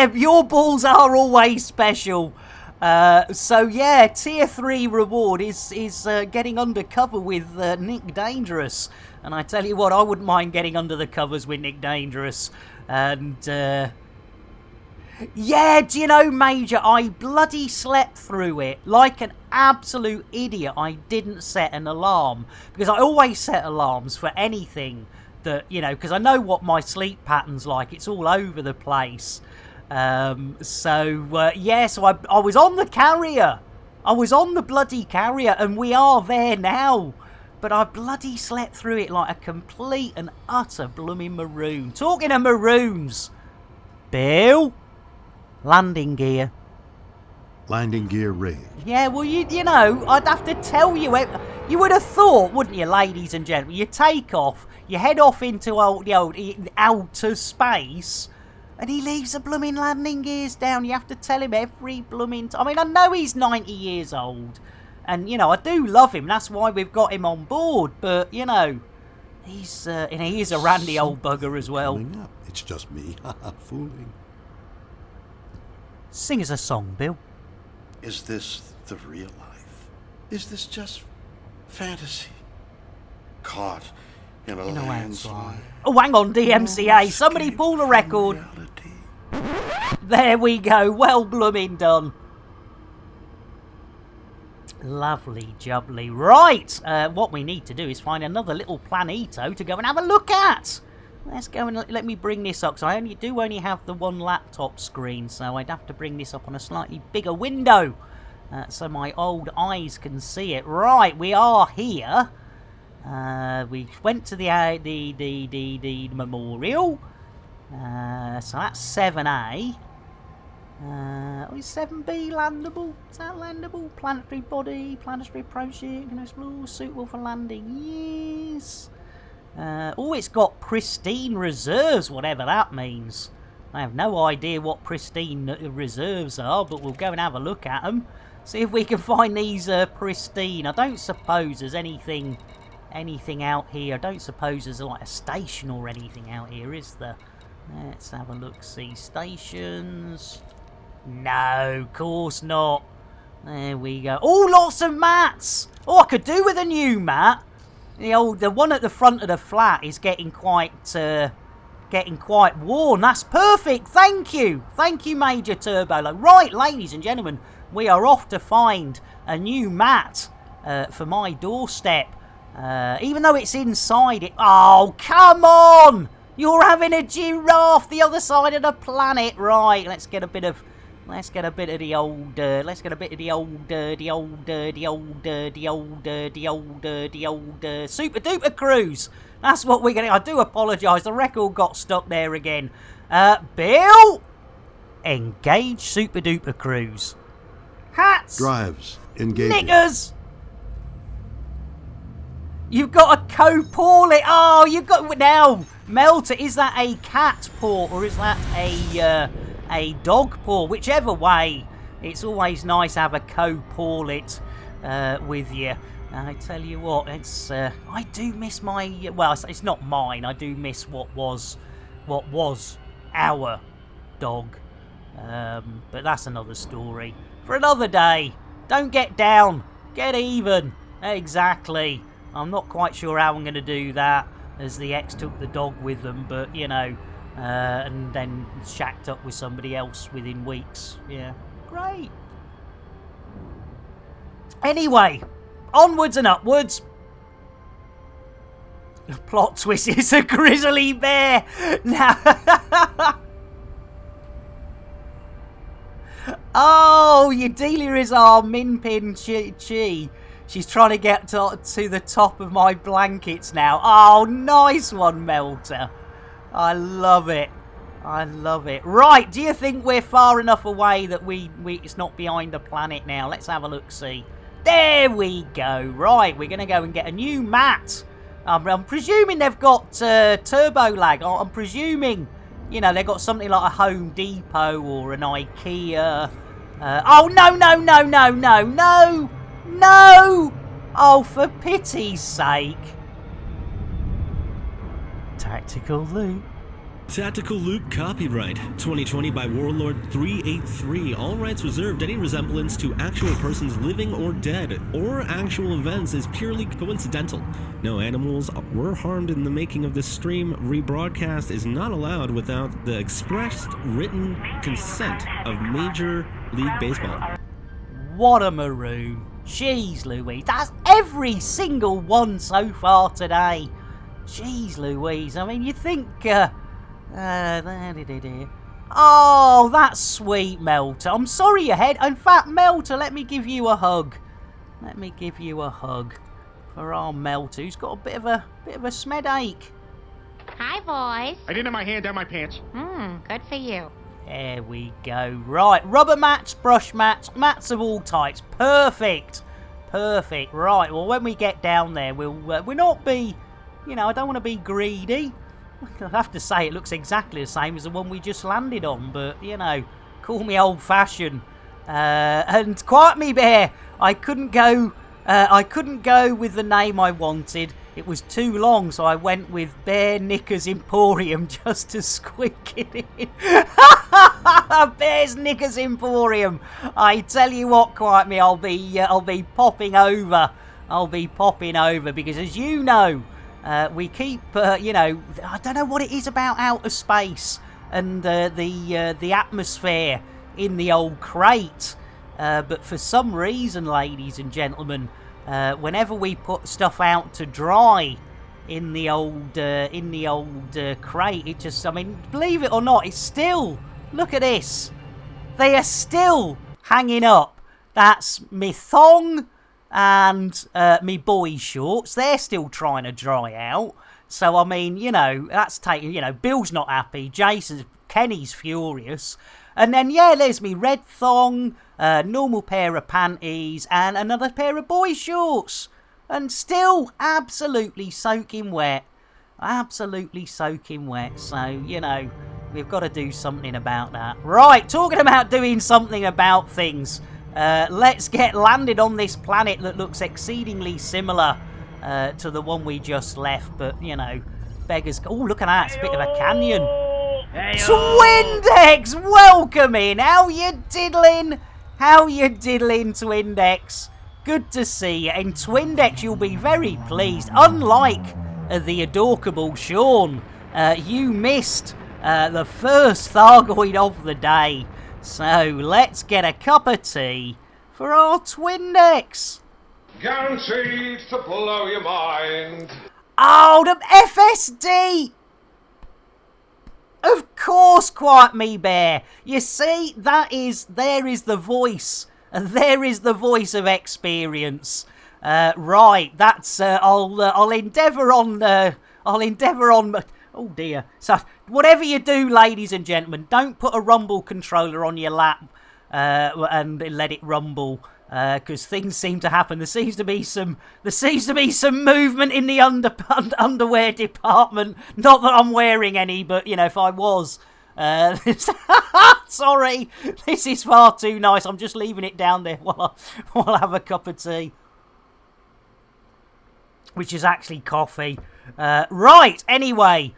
your balls are always special. Tier 3 reward is getting undercover with Nick Dangerous, and I tell you what, I wouldn't mind getting under the covers with Nick Dangerous, and. Yeah, do you know, Major, I bloody slept through it like an absolute idiot. I didn't set an alarm, because I always set alarms for anything that, because I know what my sleep pattern's like. It's all over the place. So I was on the carrier. I was on the bloody carrier, and we are there now. But I bloody slept through it like a complete and utter blooming maroon. Talking of maroons, Bill... Landing gear. Landing gear raised. Yeah, well, I'd have to tell you. You would have thought, wouldn't you, ladies and gentlemen? You take off, you head off into the old outer space, and he leaves the blooming landing gears down. You have to tell him every blooming time. I know he's 90 years old, and, I do love him. That's why we've got him on board, but, he's and he is a randy old bugger as well. Coming up. It's just me. Fooling. Sing us a song, Bill. Is this the real life? Is this just fantasy? Caught in a landslide. Oh, hang on, DMCA. Somebody pull the record. There we go. Well blooming done. Lovely jubbly. Right. What we need to do is find another little planito to go and have a look at. Let's go and let me bring this up, because I only have the one laptop screen, so I'd have to bring this up on a slightly bigger window, so my old eyes can see it. Right, we are here. We went to the memorial, so that's 7A. Is 7B landable? Is that landable? Planetary body, planetary approaching, can explore, suitable for landing. Yes. Oh, it's got pristine reserves, whatever that means. I have no idea what pristine reserves are, but we'll go and have a look at them. See if we can find these pristine. I don't suppose there's anything out here. I don't suppose there's like a station or anything out here, is there? Let's have a look. See, stations. No, of course not. There we go. Oh, lots of mats. Oh, I could do with a new mat. The one at the front of the flat is getting quite worn. That's perfect. Thank you, Major Turbo. Right, ladies and gentlemen, we are off to find a new mat for my doorstep. Even though it's inside it. Oh, come on! You're having a giraffe the other side of the planet, right? Let's get a bit of the old Super Duper Cruise. That's what we're gonna. I do apologise. The record got stuck there again. Bill, engage Super Duper Cruise. Hats. Drives. Engage. Niggers. You've got a co-pilot. Oh, you've got now. Melter, is that a cat port or is that a dog paw? Whichever way, it's always nice to have a co-pilot with you. I tell you what, it's I do miss my well, it's not mine. I do miss what was our dog, but that's another story for another day. Don't get down, get even. Exactly. I'm not quite sure how I'm going to do that, as the ex took the dog with them, but you know. And then shacked up with somebody else within weeks. Yeah, great. Anyway, onwards and upwards. The plot twist is a grizzly bear. Now, oh, your dealer is our Minpin Chi. She's trying to get to the top of my blankets now. Oh, nice one, Melter. I love it. I love it. Right, do you think we're far enough away that it's not behind the planet now? Let's have a look-see. There we go. Right, we're going to go and get a new mat. I'm presuming they've got turbo lag. I'm presuming, you know, they've got something like a Home Depot or an IKEA. Oh, no. No! Oh, for pity's sake. Tactical loot. Tactical Loot copyright 2020 by Warlord 383. All rights reserved. Any resemblance to actual persons living or dead or actual events is purely coincidental. No animals were harmed in the making of this stream. Rebroadcast is not allowed without the expressed written consent of Major League Baseball. What a maroon. Jeez Louise. That's every single one so far today. Jeez Louise. I mean, you think... oh, that's sweet, Melter. I'm sorry you had. In fact, Melter, let me give you a hug. Let me give you a hug for our Melter, who's got a bit of a smed ache. Hi, boys. I didn't have my hand down my pants. Good for you. There we go. Right, rubber mats, brush mats, mats of all types. Perfect. Perfect. Right, well, when we get down there, we'll not be, you know, I don't want to be greedy. I have to say it looks exactly the same as the one we just landed on, but, you know, call me old-fashioned. And quiet me, Bear, I couldn't go with the name I wanted. It was too long, so I went with Bear Knickers Emporium just to squeak it in. Bear's Knickers Emporium. I tell you what, quiet me, I'll be popping over. I'll be popping over because, as you know, we keep, you know, I don't know what it is about outer space and the atmosphere in the old crate, but for some reason, ladies and gentlemen, whenever we put stuff out to dry in the old crate, it just, I mean, believe it or not, it's still, look at this, they are still hanging up. That's me thong and me boy shorts, they're still trying to dry out. So, I mean, you know, that's taking, you know, Bill's not happy, Kenny's furious. And then, yeah, there's me red thong, normal pair of panties, and another pair of boy shorts. And still absolutely soaking wet. Absolutely soaking wet. So, you know, we've got to do something about that. Right, talking about doing something about things. Let's get landed on this planet that looks exceedingly similar to the one we just left. But, you know, beggars... Oh, look at that. It's a bit of a canyon. Twindex, welcome in. How you diddling? How you diddling, Twindex? Good to see you. In Twindex, you'll be very pleased. Unlike the adorable Sean, you missed the first Thargoid of the day. So let's get a cup of tea for our Twindex. Guaranteed to blow your mind. Oh, the FSD! Of course, Quiet Me Bear. You see, there is the voice. There is the voice of experience. Right, that's I'll endeavour on. Oh dear. So whatever you do, ladies and gentlemen, don't put a rumble controller on your lap and let it rumble. Because things seem to happen. There seems to be some movement in the underwear department. Not that I'm wearing any, but you know, if I was, sorry, this is far too nice. I'm just leaving it down there while I have a cup of tea, which is actually coffee. Right. Anyway,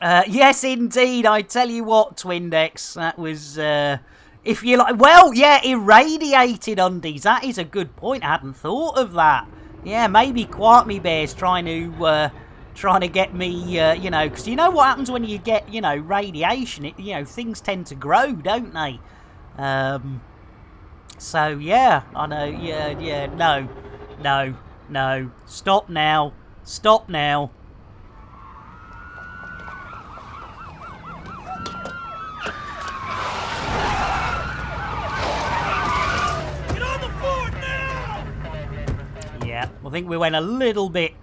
yes, indeed. I tell you what, Twindex, that was. If you like, well, yeah, irradiated undies. That is a good point. I hadn't thought of that. Yeah, maybe Quiet Me Bear's trying to get me, you know, because you know what happens when you get, you know, radiation. You know, things tend to grow, don't they? So yeah, I know. Yeah. No. Stop now. I think we went a little bit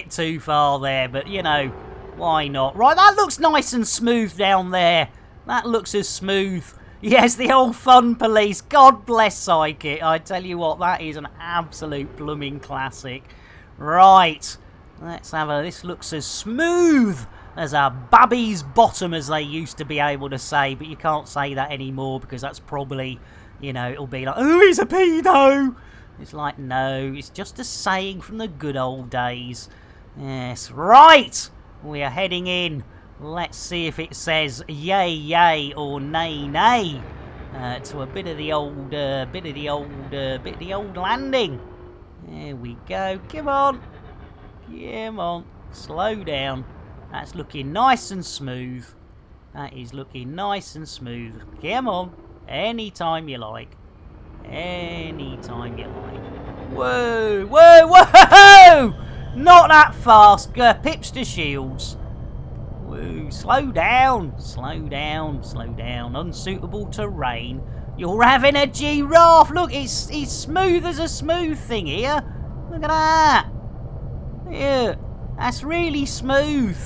too far there, but you know, why not? Right, that looks nice and smooth down there. That looks as smooth. Yes, the old fun police. God bless Psychic. I tell you what, that is an absolute blooming classic. Right, let's have a... This looks as smooth as a babby's bottom, as they used to be able to say, but you can't say that anymore because that's probably, you know, it'll be like, oh, he's a pedo. It's like, no, it's just a saying from the good old days. Yes, right. We are heading in. Let's see if it says yay or nay to a bit of the old landing. There we go. Come on. Slow down. That's looking nice and smooth. That is looking nice and smooth. Come on. Anytime you like. Anytime you like. Whoa! Not that fast. Pips to shields. Whoa, slow down. Unsuitable terrain. You're having a giraffe. Look, it's smooth as a smooth thing here. Look at that. Yeah, that's really smooth.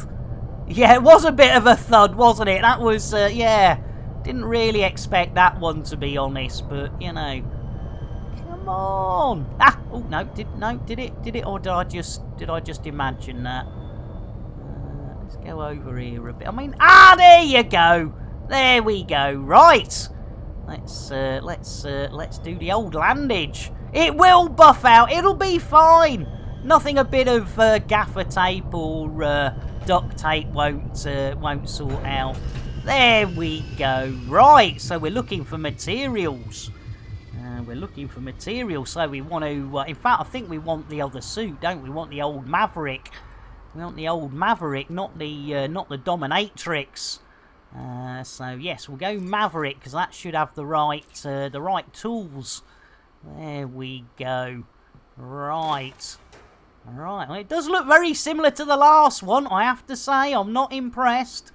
Yeah, it was a bit of a thud, wasn't it? That was, yeah. Didn't really expect that one, to be honest, but you know, come on. Ah, oh no, did it, or did I just imagine that? Let's go over here a bit. I mean, there you go. There we go. Right. Let's do the old landage. It will buff out. It'll be fine. Nothing a bit of gaffer tape or duct tape won't sort out. There we go. Right, so we're looking for materials. So we want to... in fact, I think we want the other suit, don't we? We want the old Maverick. Not the Dominatrix. So yes, we'll go Maverick because that should have the right tools. There we go. Right. Well, it does look very similar to the last one, I have to say. I'm not impressed.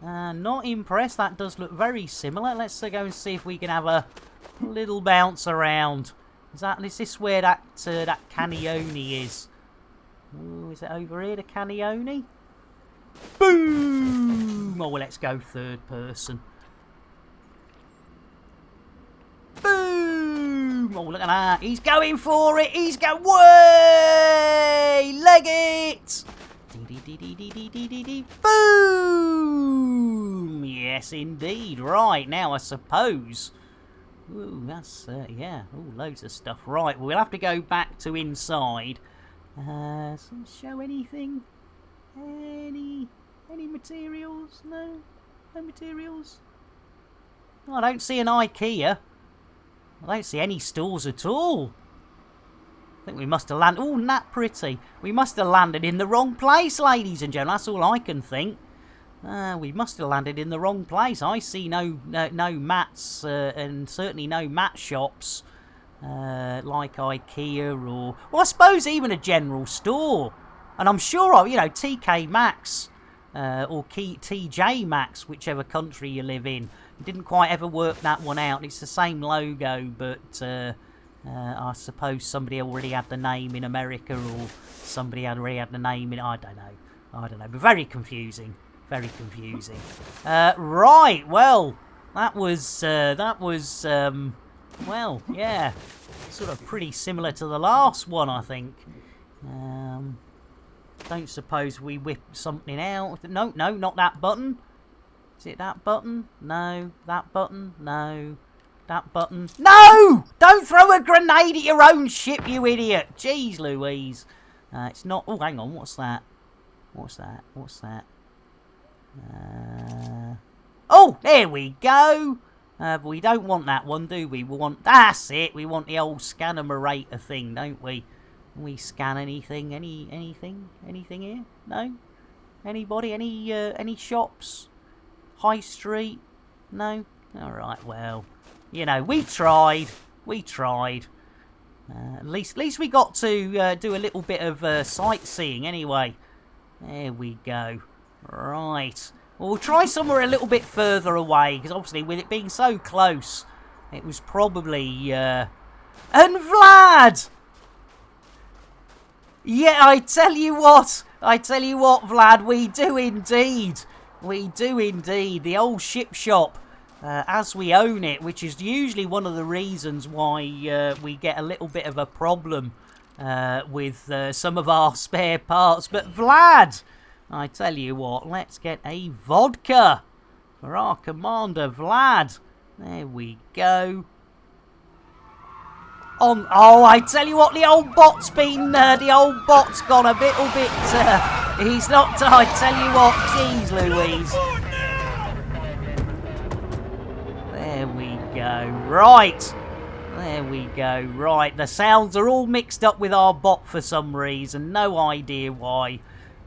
That does look very similar. Let's go and see if we can have a little bounce around. Is this where that Canione is? Ooh, is it over here, the Canione? Boom! Oh, well, let's go third person. Boom! Oh, look at that. He's going for it. Way! Leg it! Boom! Yes, indeed. Right, now I suppose... Ooh, that's, yeah. Ooh, loads of stuff. Right, we'll have to go back to inside. Show anything? Any materials? No? No materials? Oh, I don't see an IKEA. I don't see any stores at all. I think we must have landed... Oh, not pretty. We must have landed in the wrong place, ladies and gentlemen. That's all I can think. We must have landed in the wrong place. I see no mats and certainly no mat shops like IKEA or... Well, I suppose even a general store. And I'm sure, TK Maxx or TJ Maxx, whichever country you live in. Didn't quite ever work that one out. It's the same logo, but I suppose somebody already had the name in America or somebody already had the name in... I don't know. But very confusing. Very confusing. Right, well, that was, well, yeah, sort of pretty similar to the last one, I think. Don't suppose we whipped something out. No, not that button. Is it that button? No. That button? No. That button? No! Don't throw a grenade at your own ship, you idiot! Jeez Louise. It's not... Oh, hang on, what's that? What's that? Oh, there we go. But we don't want that one, do we? We want... That's it. We want the old scanner-merator thing, don't we? Can we scan anything? Anything? Anything here? No? Anybody? Any shops? High Street? No? Alright, well... we tried. At least we got to do a little bit of sightseeing anyway. There we go. Right. Well, we'll try somewhere a little bit further away, because obviously with it being so close, it was probably... And Vlad! Yeah, I tell you what, Vlad, we do indeed. The old ship shop, as we own it, which is usually one of the reasons why we get a little bit of a problem with some of our spare parts. But Vlad, I tell you what, let's get a vodka for our commander, Vlad. There we go. Oh, I tell you what, the old bot's gone a little bit, he's not, I tell you what, jeez Louise. There we go, right. There we go, right. The sounds are all mixed up with our bot for some reason, no idea why.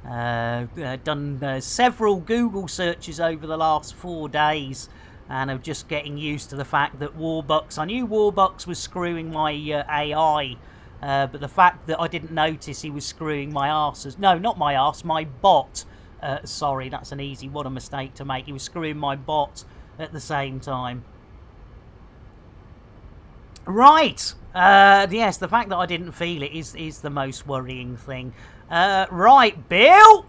Done several Google searches over the last 4 days. And I'm just getting used to the fact that Warbucks... I knew Warbucks was screwing my AI, but the fact that I didn't notice he was screwing my arse... No, not my arse, my bot. Sorry, that's an easy... What a mistake to make. He was screwing my bot at the same time. Right. Yes, the fact that I didn't feel it is the most worrying thing. Right, Bill!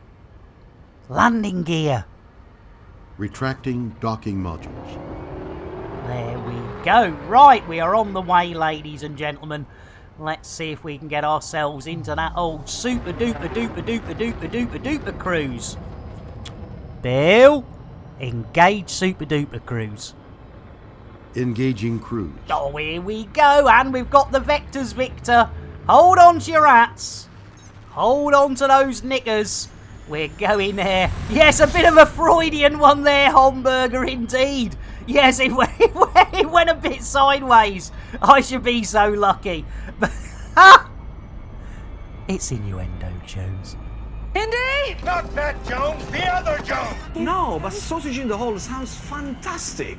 Landing gear. Retracting docking modules. There we go. Right, we are on the way, ladies and gentlemen. Let's see if we can get ourselves into that old super duper duper duper duper duper duper cruise. Bill, engage super duper cruise. Engaging cruise. Oh, here we go, and we've got the vectors, Victor. Hold on to your hats. Hold on to those knickers. We're going there. Yes, a bit of a Freudian one there, Homburger, indeed. Yes, it went a bit sideways. I should be so lucky. It's innuendo, Jones. Indy? Not that Jones, the other Jones! No, but sausage in the hole sounds fantastic.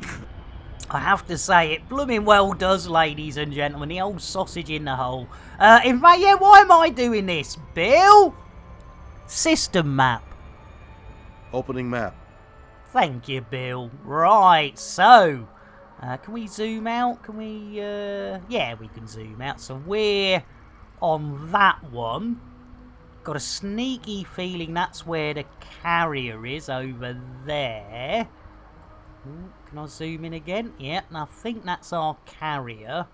I have to say, it blooming well does, ladies and gentlemen. The old sausage in the hole. In fact, yeah, why am I doing this? Bill? System map. Opening map. Thank you, Bill. Right, so... can we zoom out? Can we... yeah, we can zoom out. So we're on that one. Got a sneaky feeling that's where the carrier is, over there. Ooh, can I zoom in again? Yeah, and I think that's our carrier.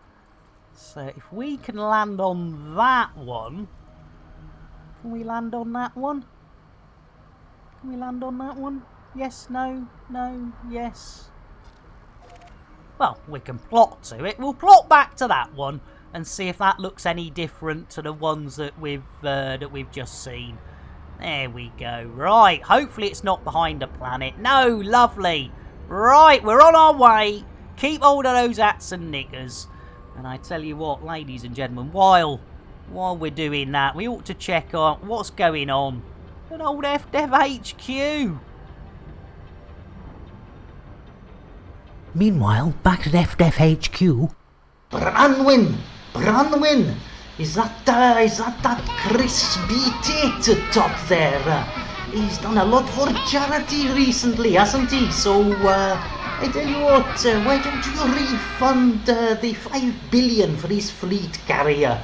So if we can land on that one... Can we land on that one? Can we land on that one? Yes, no, yes. Well, we can plot to it. We'll plot back to that one and see if that looks any different to the ones that we've just seen. There we go. Right, hopefully it's not behind a planet. No, lovely. Right, we're on our way. Keep hold of those hats and knickers. And I tell you what, ladies and gentlemen, while we're doing that, we ought to check on what's going on at old FDev HQ. Meanwhile, back at FDev HQ... Bronwyn! Is that crispy tit top there? He's done a lot for charity recently, hasn't he? So, I tell you what, why don't you refund the 5 billion for his fleet carrier?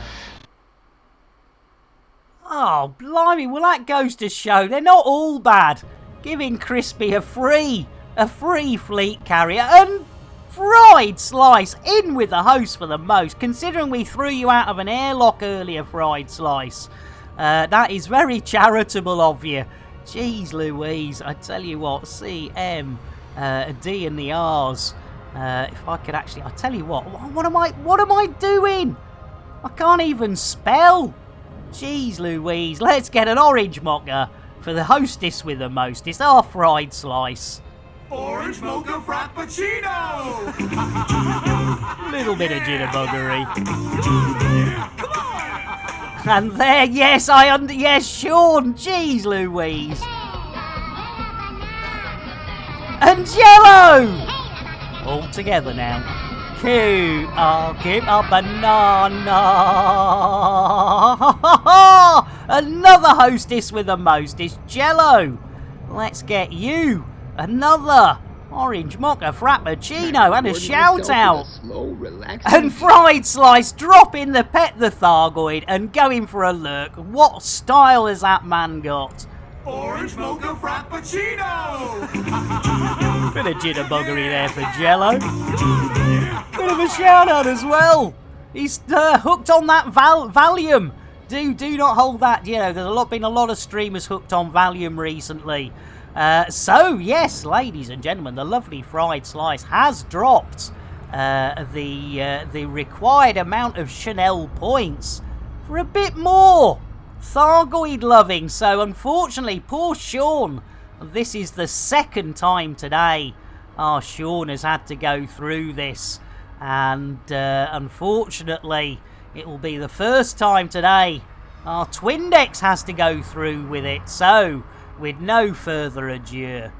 Oh, blimey, well that goes to show they're not all bad. Giving Crispy a free fleet carrier and fried slice in with the host for the most, considering we threw you out of an airlock earlier, fried slice. That is very charitable of you. Jeez Louise, I tell you what, CM, D and the R's. If I could actually, I tell you what am I doing? I can't even spell. Jeez Louise, let's get an orange mocha for the hostess with the mostest, our fried slice. Orange mocha frappuccino! Little bit of jitterbuggery. And there, yes, yes, Sean, jeez Louise. And Jello! All together now. I'll keep a banana. Another hostess with the mostest, Jello. Let's get you another orange mocha frappuccino and a shout out. And fried slice dropping the pet the Thargoid and going for a look. What style has that man got? Orange mocha frappuccino! Bit of jitterbuggery there for Jello. Bit of a shout out as well. He's hooked on that Valium. Do not hold that. You know, there's been a lot of streamers hooked on Valium recently. So yes, ladies and gentlemen, the lovely fried slice has dropped the required amount of Chanel points for a bit more Thargoid loving. So unfortunately, poor Sean, this is the second time today our Sean has had to go through this, and unfortunately it will be the first time today our Twindex has to go through with it. So with no further ado,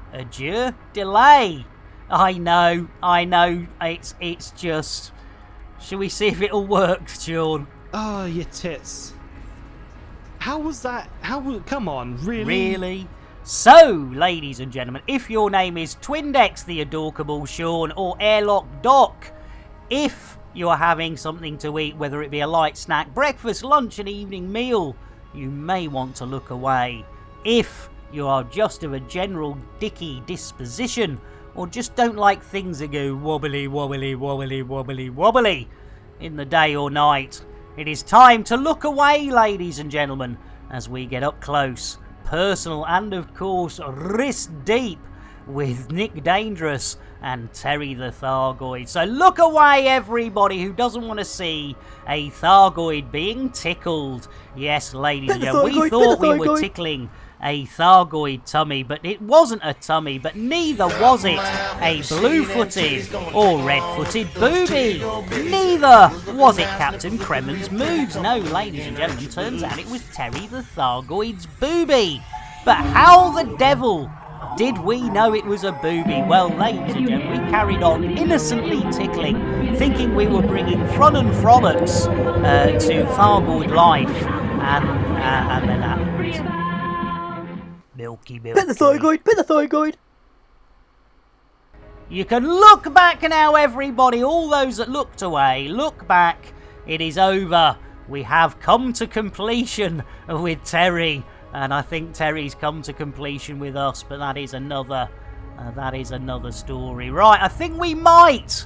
delay. I know, it's just, shall we see if it'll work, Sean? Oh, your tits. How was that? Come on, really? Really? So, ladies and gentlemen, if your name is Twindex the Adorkable Sean or Airlock Doc, if you're having something to eat, whether it be a light snack, breakfast, lunch, and evening meal, you may want to look away. If you are just of a general dicky disposition, or just don't like things that go wobbly, wobbly, wobbly, wobbly, wobbly in the day or night, it is time to look away, ladies and gentlemen, as we get up close, personal, and of course wrist deep with Nick Dangerous and Terry the Thargoid. So look away, everybody who doesn't want to see a Thargoid being tickled. Yes, ladies and gentlemen, we thought we were tickling a Thargoid tummy, but it wasn't a tummy, but neither was it a blue-footed or red-footed booby. Neither was it Captain Kremen's moves. No, ladies and gentlemen, turns out it was Terry the Thargoid's booby. But how the devil did we know it was a booby? Well, ladies and gentlemen, we carried on innocently tickling, thinking we were bringing fun and frolics to Thargoid life, and then happened. Milky. Put the Thargoid! You can look back now, everybody. All those that looked away, look back. It is over. We have come to completion with Terry. And I think Terry's come to completion with us, but that is another story. Right, I think we might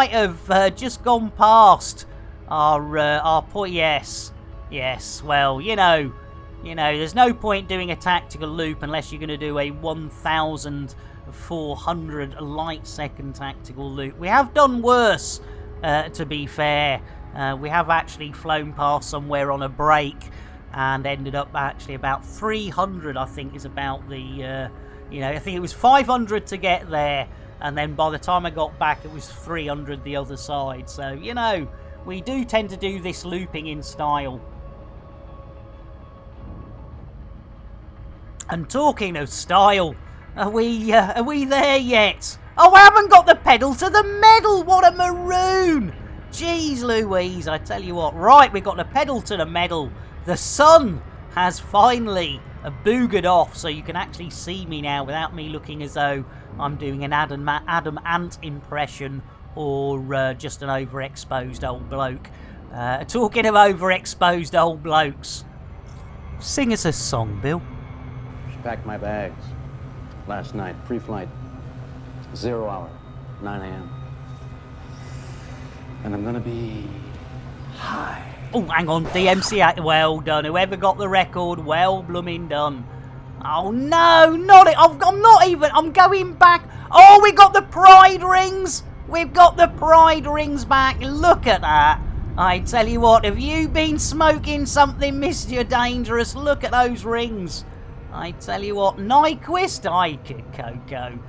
have just gone past our point. Yes. Well, you know, You know, there's no point doing a tactical loop unless you're going to do a 1,400 light second tactical loop. We have done worse, to be fair. We have actually flown past somewhere on a break and ended up actually about 300, I think, is about the, I think it was 500 to get there, and then by the time I got back, it was 300 the other side. So, we do tend to do this looping in style. And talking of style, are we there yet? Oh, I haven't got the pedal to the metal. What a maroon! Jeez Louise, I tell you what. Right, we've got the pedal to the metal. The sun has finally boogered off, so you can actually see me now without me looking as though I'm doing an Adam Ant impression or just an overexposed old bloke. Talking of overexposed old blokes, sing us a song, Bill. Packed my bags last night, pre-flight, 0 hour, 9 a.m. And I'm gonna be high. Oh, hang on, DMC, well done. Whoever got the record, well blooming done. Oh no, not it. I'm not even, I'm going back. Oh, we got the pride rings. We've got the pride rings back. Look at that. I tell you what, have you been smoking something, Mr. Dangerous? Look at those rings. I tell you what, Nyquist, Coco.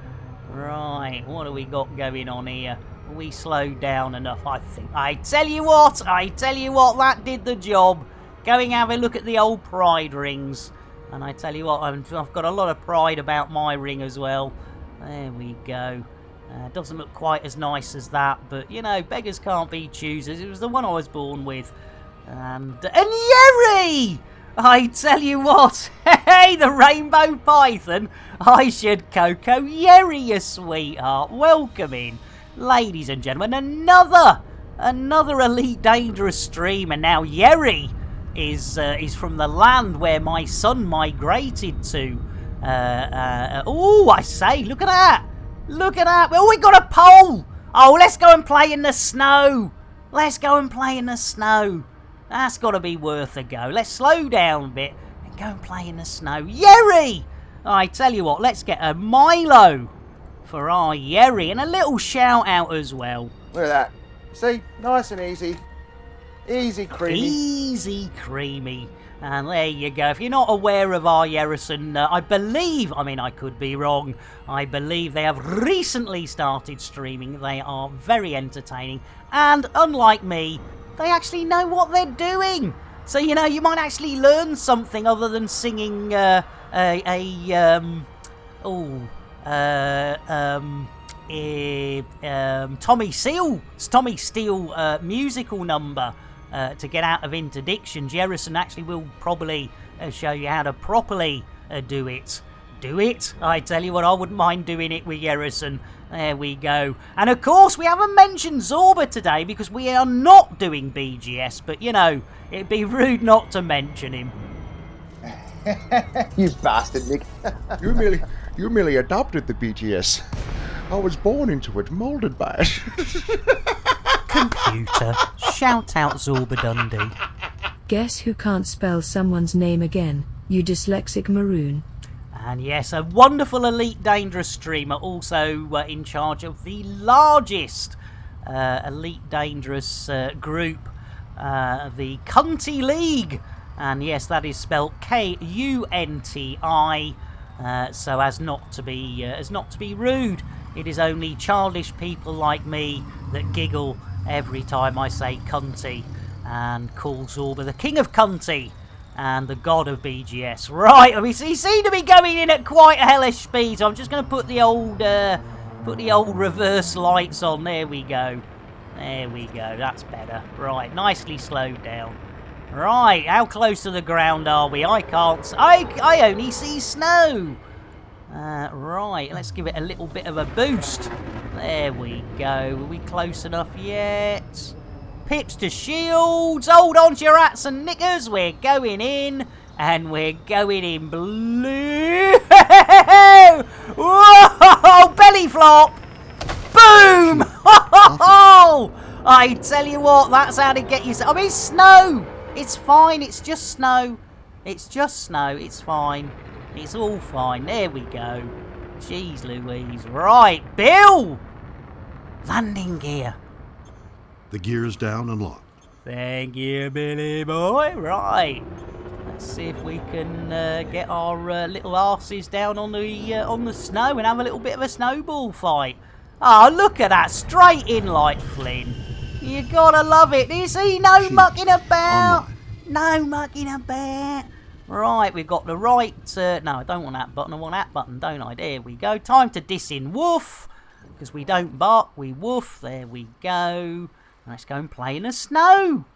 Right, what do we got going on here? We slowed down enough, I think. I tell you what, that did the job. Going have a look at the old pride rings. And I tell you what, I've got a lot of pride about my ring as well. There we go. Doesn't look quite as nice as that, but, beggars can't be choosers. It was the one I was born with. And Yeri! I tell you what, hey, the Rainbow Python. I should Coco Yeri, you sweetheart. Welcome in. Ladies and gentlemen, another Elite Dangerous stream, and now Yeri is from the land where my son migrated to. I say, look at that! Look at that! Oh, we got a pole! Oh, let's go and play in the snow! Let's go and play in the snow! That's got to be worth a go. Let's slow down a bit and go and play in the snow. Yeri! I tell you what, let's get a Milo for our Yeri, and a little shout out as well. Look at that. See? Nice and easy. Easy creamy. Easy creamy. And there you go. If you're not aware of our Yerison, I believe, I could be wrong, I believe they have recently started streaming. They are very entertaining. And unlike me, they actually know what they're doing. So, you might actually learn something other than singing Tommy Steele musical number to get out of interdictions. Jerison actually will probably show you how to properly do it. Do it? I tell you what, I wouldn't mind doing it with Jerison. There we go. And of course, we haven't mentioned Zorba today because we are not doing BGS, but it'd be rude not to mention him. You bastard, Nick. You merely adopted the BGS. I was born into it, molded by it. Computer, shout out Zorba Dundee. Guess who can't spell someone's name again, you dyslexic maroon. And yes, a wonderful Elite Dangerous streamer, also in charge of the largest Elite Dangerous group, the Cunty League. And yes, that is spelled Kunti, so as not to be rude. It is only childish people like me that giggle every time I say Cunty and call Zorba the King of Cunty and the god of BGS. Right, he seemed to be going in at quite a hellish speed, so I'm just going to put the old reverse lights on. There we go. There we go. That's better. Right, nicely slowed down. Right, how close to the ground are we? I can't... I only see snow. Right, let's give it a little bit of a boost. There we go. Are we close enough yet? Pips to shields. Hold on to your hats and knickers. We're going in. And we're going in blue. Whoa! Belly flop. Boom! I tell you what, that's how to get yourself... snow. It's fine, it's just snow. It's just snow. It's fine. It's all fine. There we go. Jeez Louise. Right, Bill! Landing gear. The gear's down and locked. Thank you, Billy boy. Right. Let's see if we can get our little arses down on the snow and have a little bit of a snowball fight. Oh, look at that. Straight in like Flynn. You gotta love it. Do you see? No mucking about. No mucking about. Right, we've got the right... no, I don't want that button. I want that button, don't I? There we go. Time to diss in woof. Because we don't bark, we woof. There we go. Let's go and play in the snow.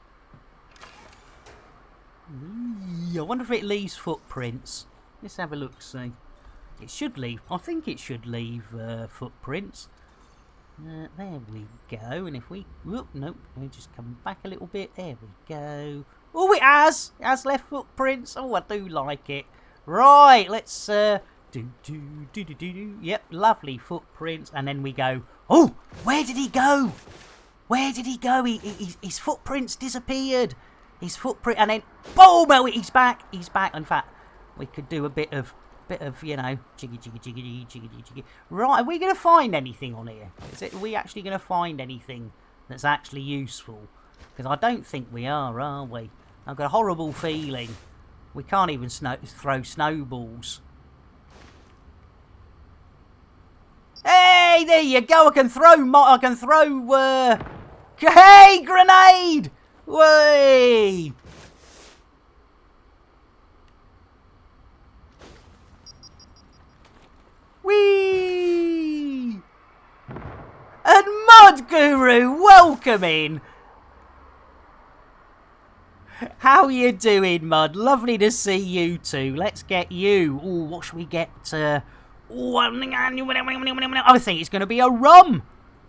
I wonder if it leaves footprints. Let's have a look, see. It should leave. I think it should leave footprints. There we go. And if we... Whoop, nope. We just come back a little bit. There we go. Oh, it has! It has left footprints. Oh, I do like it. Right, let's... do. Yep, lovely footprints. And then we go... Oh, where did he go? Where did he go? His footprints disappeared. His footprint... And then... Boom! Oh, he's back. He's back. In fact, we could do a bit of, you know, jiggy. Right, are we going to find anything on here? Are we actually going to find anything that's actually useful? Because I don't think we are we? I've got a horrible feeling we can't even throw snowballs. Hey, there you go. I can throw... Hey, grenade! Way! Whee! And Mud Guru, welcome in. How you doing, Mud? Lovely to see you too. Let's get you. Oh, what should we get? I think it's going to be a rum.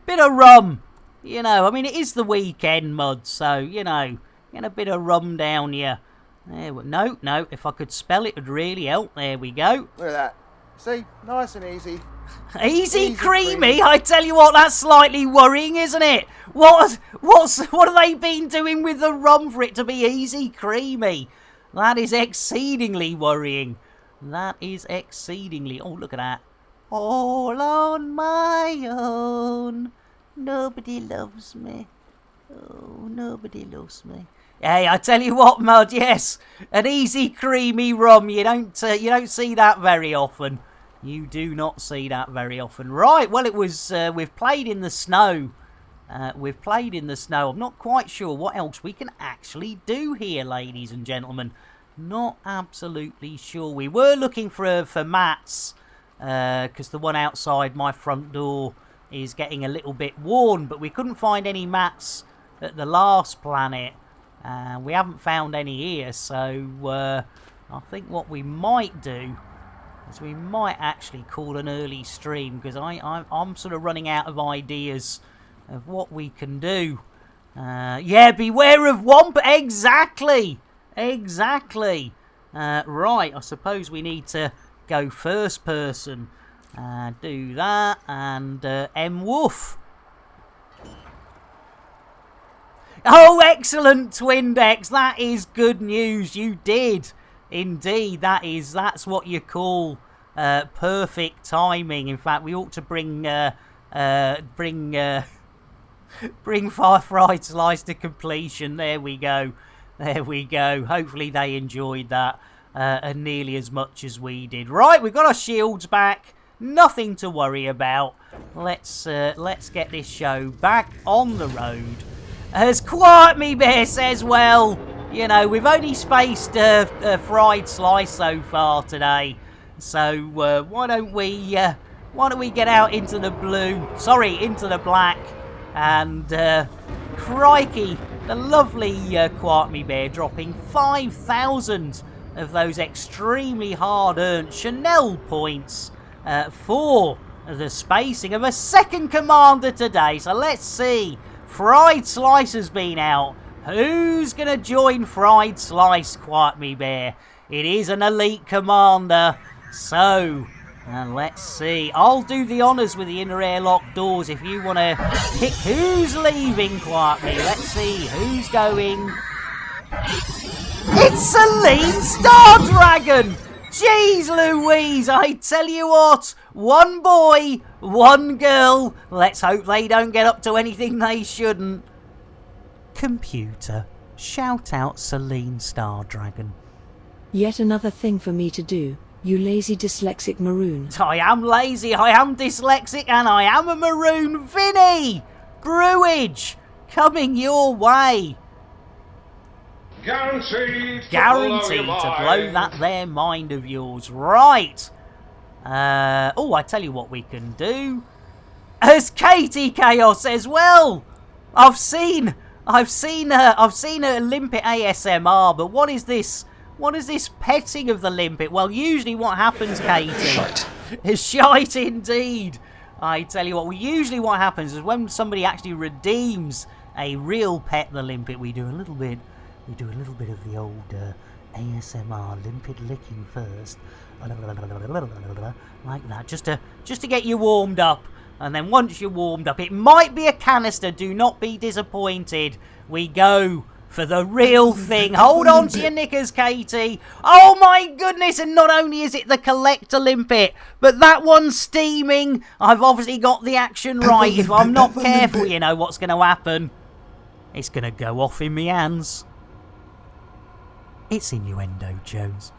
Bit of rum. You know, I mean, it is the weekend, Mud, so, you know, get a bit of rum down here. There we, no, if I could spell it would really help. There we go. Look at that. See? Nice and easy. Easy creamy? I tell you what, that's slightly worrying, isn't it? What have they been doing with the rum for it to be easy creamy? That is exceedingly worrying. That is exceedingly... Oh, look at that. All on my own. Nobody loves me. Oh, nobody loves me. Hey, I tell you what, Mud, yes. An easy creamy rum. You don't see that very often. You do not see that very often. Right, well, it was... we've played in the snow. We've played in the snow. I'm not quite sure what else we can actually do here, ladies and gentlemen. Not absolutely sure. We were looking for mats, because the one outside my front door is getting a little bit worn, but we couldn't find any mats at the last planet. We haven't found any here, so I think what we might do is we might actually call an early stream, because I'm sort of running out of ideas of what we can do. Yeah, beware of Womp. Exactly. Right, I suppose we need to go first person. Do that, and M-Woof. Oh, excellent, Twindex. That is good news. You did. Indeed, that's what you call perfect timing. In fact, we ought to bring Fire Fried Slice to completion. There we go. Hopefully they enjoyed that nearly as much as we did. Right, we've got our shields back. Nothing to worry about. Let's get this show back on the road. As Quiet Me Bear says, well, you know, we've only spaced a fried slice so far today. So why don't we get out into the into the black, and crikey, the lovely Quiet Me Bear dropping 5,000 of those extremely hard-earned Chanel points for the spacing of a second commander today. So let's see. Fried Slice has been out. Who's going to join Fried Slice, Quiet Me Bear? It is an elite commander. So, let's see. I'll do the honours with the inner airlock doors if you want to pick who's leaving, Quiet Me. Let's see who's going. It's Celine Stardragon! Jeez Louise, I tell you what, one boy, one girl. Let's hope they don't get up to anything they shouldn't. Computer, shout out Celine Stardragon. Yet another thing for me to do, you lazy dyslexic maroon. I am lazy, I am dyslexic, and I am a maroon. Vinny! Brewage! Coming your way. Guaranteed To blow that there mind of yours. Right. Oh, I tell you what we can do. As Katie Chaos says, well, I've seen a limpet ASMR, but what is this? What is this petting of the limpet? Well, usually what happens, Katie, is shite indeed. I tell you what, usually what happens is when somebody actually redeems a real pet, the limpet, we do a little bit of the old ASMR limpet licking first, like that, just to get you warmed up. And then once you're warmed up, it might be a canister. Do not be disappointed. We go for the real thing. Hold on to your knickers, Katie. Oh my goodness, and not only is it the collector limpet, but that one's steaming. I've obviously got the action right. If I'm not careful, you know what's going to happen. It's going to go off in me hands. It's innuendo, Jones.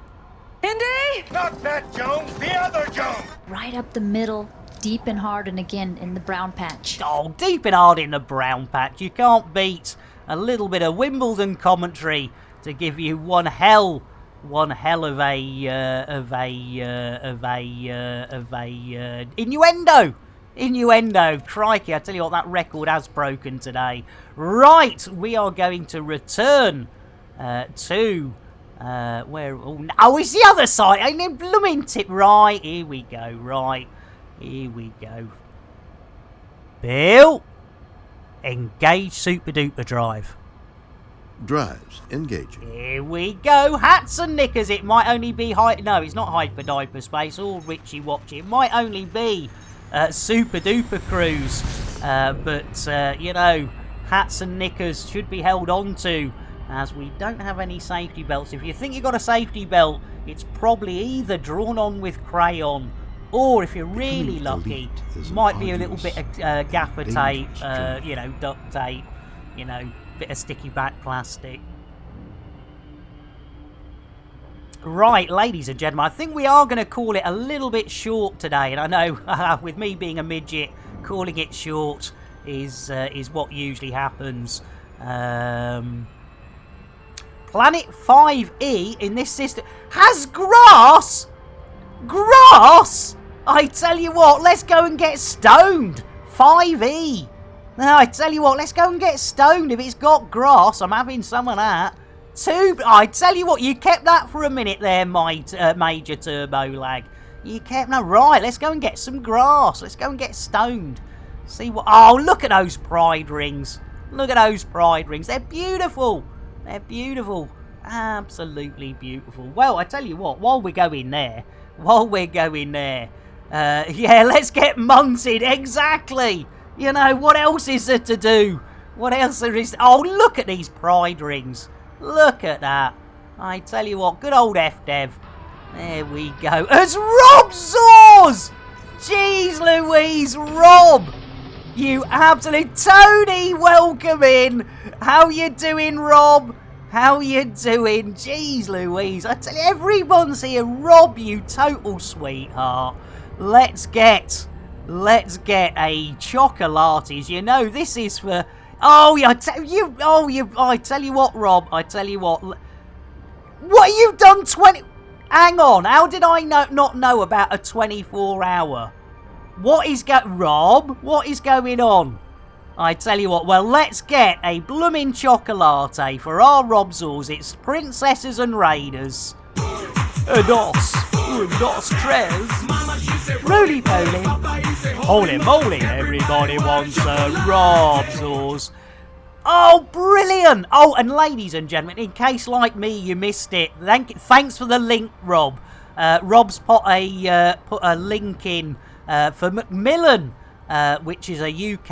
Indy! Not that Jones, the other Jones! Right up the middle, deep and hard, and again in the brown patch. Oh, deep and hard in the brown patch. You can't beat a little bit of Wimbledon commentary to give you one hell of a innuendo. Crikey, I tell you what, that record has broken today. Right, we are going to return to where? Oh, it's the other side. I mean, blooming tip. Right, here we go. Right, here we go. Bill, engage Super Duper Drive. Drives engaging. Here we go. Hats and knickers. It might only be no, it's not Hyper Diaper Space or Richie Watch. It might only be Super Duper Cruise. But you know, hats and knickers should be held on to, as we don't have any safety belts. If you think you've got a safety belt, it's probably either drawn on with crayon, or if you're really lucky, might be a little bit of gaffer tape, you know, duct tape, you know, bit of sticky back plastic. Right, ladies and gentlemen, I think we are going to call it a little bit short today, and I know with me being a midget, calling it short is what usually happens. Planet 5E in this system has grass! Grass! I tell you what, let's go and get stoned. 5E. Now, I tell you what, let's go and get stoned. If it's got grass, I'm having some of that. I tell you what, you kept that for a minute there, Major Turbo Lag. You kept that. Right, let's go and get some grass. Let's go and get stoned. See what... Oh, look at those pride rings. Look at those pride rings. They're beautiful. They're beautiful. Absolutely beautiful. Well, I tell you what, while we're going there, yeah, let's get munted. Exactly. You know, what else is there to do? What else there is? Oh, look at these pride rings. Look at that. I tell you what, good old F-Dev. There we go. As Rob Zaws! Jeez Louise, Rob! You absolute Tony, welcome in. How you doing, Rob? How you doing? Jeez Louise, I tell you, everyone's here. Rob, you total sweetheart. Let's get a chocolates. You know, this is for... Oh, I tell you what, Rob. I tell you what. What you've done 20... Hang on. How did I not know about a 24-hour? Rob, what is going on? I tell you what, well, let's get a bloomin' chocolate for our Robzors. It's Princesses and Raiders. Dos, tres, roly poly, holy moly, everybody wants a Robzors. Oh, brilliant! Oh, and ladies and gentlemen, in case like me you missed it, thanks for the link, Rob. Rob's put a link in for Macmillan, which is a UK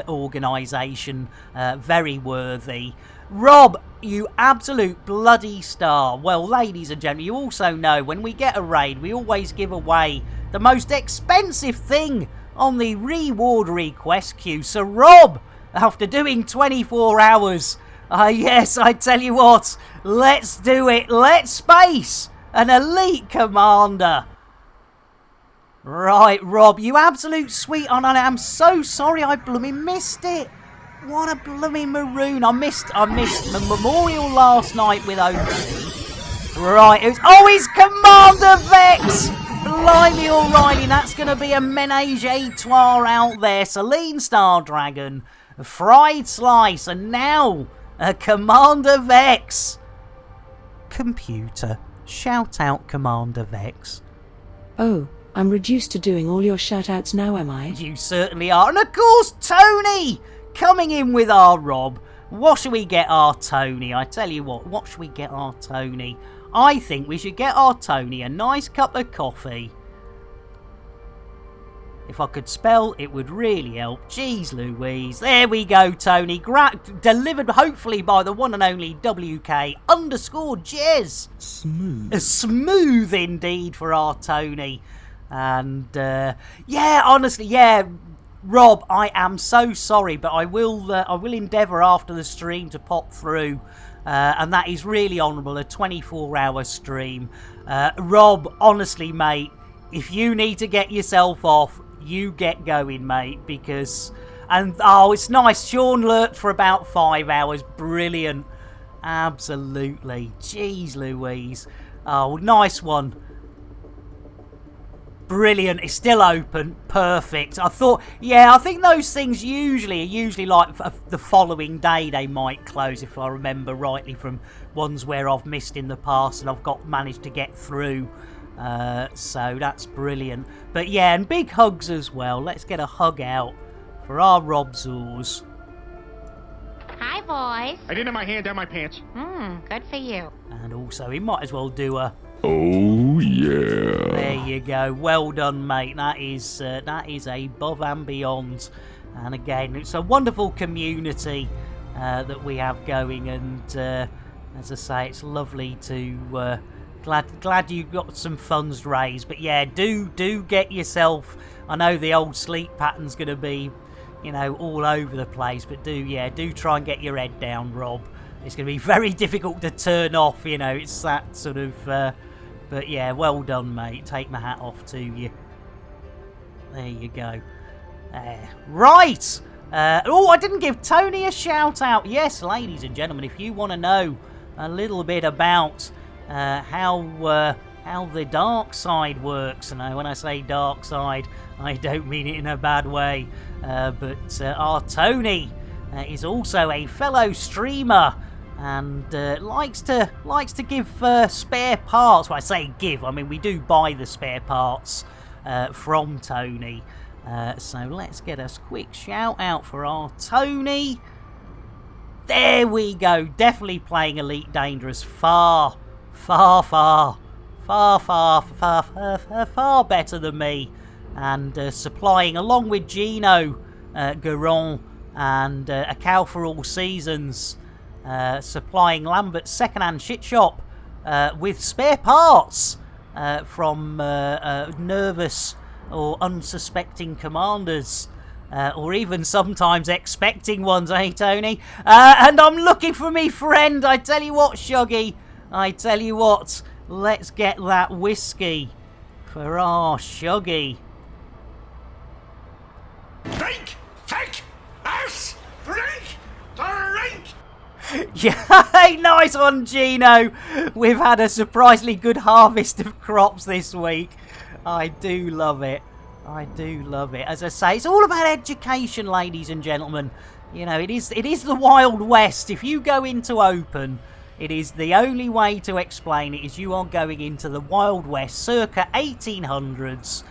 organisation, very worthy. Rob, you absolute bloody star. Well, ladies and gentlemen, you also know when we get a raid, we always give away the most expensive thing on the reward request queue. So, Rob, after doing 24 hours, yes, I tell you what, let's do it. Let's space an elite commander. Right, Rob, you absolute sweetheart, and I'm so sorry I blooming missed it. What a blooming maroon. I missed the memorial last night with OT. Right, it's Commander Vex! Blimey, O'Reilly, that's going to be a menage a trois out there. Celine Star Dragon, Fried Slice, and now Commander Vex. Computer, shout out Commander Vex. Oh, I'm reduced to doing all your shout-outs now, am I? You certainly are. And of course, Tony! Coming in with our Rob. What should we get our Tony? I tell you what should we get our Tony? I think we should get our Tony a nice cup of coffee. If I could spell, it would really help. Jeez Louise. There we go, Tony. Delivered hopefully by the one and only WK_Jez. Smooth. Smooth indeed for our Tony. And, yeah, honestly, yeah, Rob, I am so sorry, but I will endeavour after the stream to pop through, and that is really honourable, a 24-hour stream. Rob, honestly, mate, if you need to get yourself off, you get going, mate, because... And, oh, it's nice, Sean lurked for about 5 hours, brilliant, absolutely, jeez Louise, oh, nice one. Brilliant, it's still open, perfect. I think those things are usually like the following day they might close, if I remember rightly from ones where I've missed in the past and I've managed to get through. So that's brilliant. But yeah, and big hugs as well. Let's get a hug out for our Rob Zoors. Hi, boys. I didn't have my hand down my pants. Good for you. And also, he might as well do a... Oh, yeah. There you go. Well done, mate. That is above and beyond. And again, it's a wonderful community that we have going. And as I say, it's lovely to... Glad you got some funds raised. But yeah, do get yourself... I know the old sleep pattern's going to be, all over the place. But do try and get your head down, Rob. It's going to be very difficult to turn off, It's that sort of... But yeah, well done, mate. Take my hat off to you. There you go. Right! I didn't give Tony a shout out. Yes, ladies and gentlemen, if you want to know a little bit about how the dark side works, and when I say dark side, I don't mean it in a bad way, but our Tony is also a fellow streamer. And likes to give spare parts. Well, I say give, I mean we do buy the spare parts from Tony. So let's get a quick shout out for our Tony. There we go. Definitely playing Elite Dangerous far better than me. And supplying, along with Gino, Garon, and A Cow for All Seasons, supplying Lambert's second-hand shit shop with spare parts from nervous or unsuspecting commanders, or even sometimes expecting ones, eh, Tony? And I'm looking for me friend. I tell you what, Shuggy, I tell you what, let's get that whiskey for our Shuggy. Drink! Take! Us! Drink! Drink! Yeah, nice one, Gino. We've had a surprisingly good harvest of crops this week. I do love it. I do love it. As I say, it's all about education, ladies and gentlemen. It is the Wild West. If you go into open, it is the only way to explain it is you are going into the Wild West circa 1800s.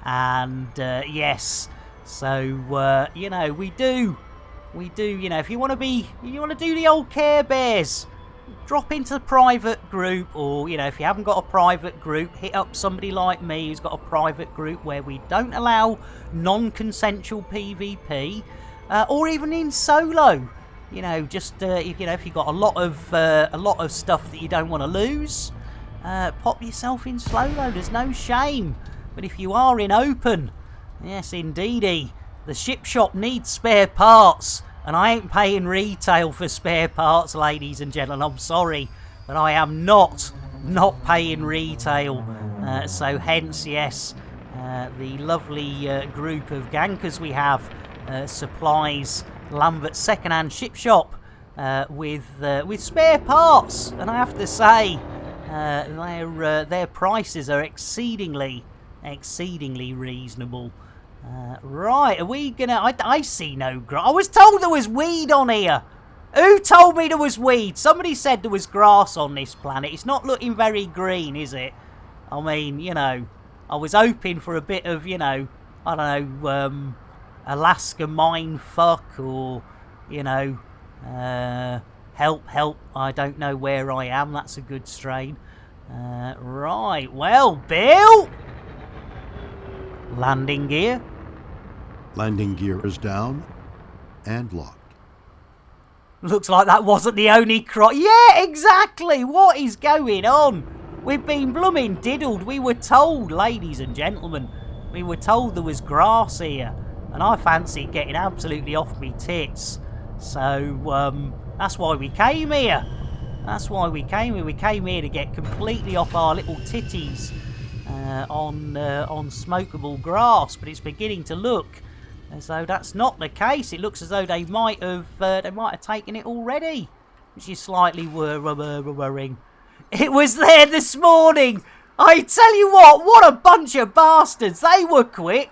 And yes, so we do, if you want to do the old Care Bears, drop into the private group, or, if you haven't got a private group, hit up somebody like me who's got a private group where we don't allow non-consensual PvP, or even in solo. you know, just if you've got a lot of stuff that you don't want to lose, pop yourself in slow low. There's no shame. But if you are in open, yes, indeedy, the ship shop needs spare parts, and I ain't paying retail for spare parts, ladies and gentlemen. I'm sorry, but I am not paying retail. So hence, yes, the lovely group of gankers we have supplies Lambert's second-hand ship shop with spare parts, and I have to say their prices are exceedingly reasonable. Right, are we gonna? I see no grass. I was told there was weed on here. Who told me there was weed? Somebody said there was grass on this planet. It's not looking very green, is it? I mean, you know, I was hoping for a bit of, you know, I don't know, Alaska mine fuck, or, you know, help, I don't know where I am. That's a good strain. Right, well, Bill! Landing gear. Landing gear is down and locked. Looks like that wasn't the only Yeah, exactly! What is going on? We've been blooming diddled. We were told, ladies and gentlemen, we were told there was grass here. And I fancied getting absolutely off me tits. So, that's why we came here. That's why we came here. We came here to get completely off our little titties on smokable grass. But it's beginning to look as though that's not the case. It looks as though they might have taken it already, which is slightly worrying. It was there this morning. I tell you what a bunch of bastards. They were quick.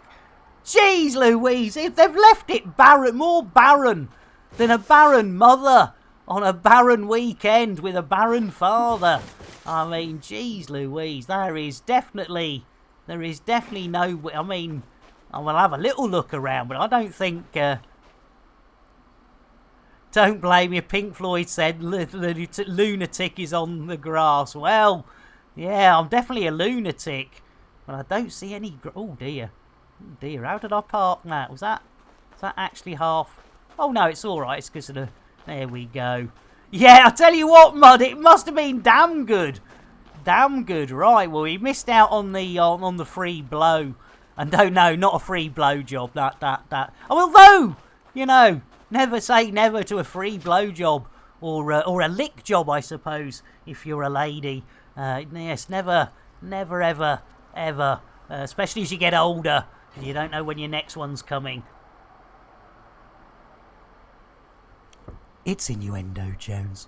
Jeez Louise, if they've left it more barren than a barren mother on a barren weekend with a barren father. I mean, jeez Louise, there is definitely no, I mean, I will have a little look around, but I don't think, don't blame you, Pink Floyd said, lunatic is on the grass. Well, yeah, I'm definitely a lunatic, but I don't see any, oh dear, how did I park that? Was that actually half? Oh no, it's alright, it's because of the, there we go. Yeah, I tell you what, Mud, it must have been damn good. Damn good, right, well, we missed out on the free blow. And no, not a free blow job, that. Although, you know, never say never to a free blow job, or a lick job, I suppose, if you're a lady. Yes, never, ever, especially as you get older, and you don't know when your next one's coming. It's innuendo, Jones.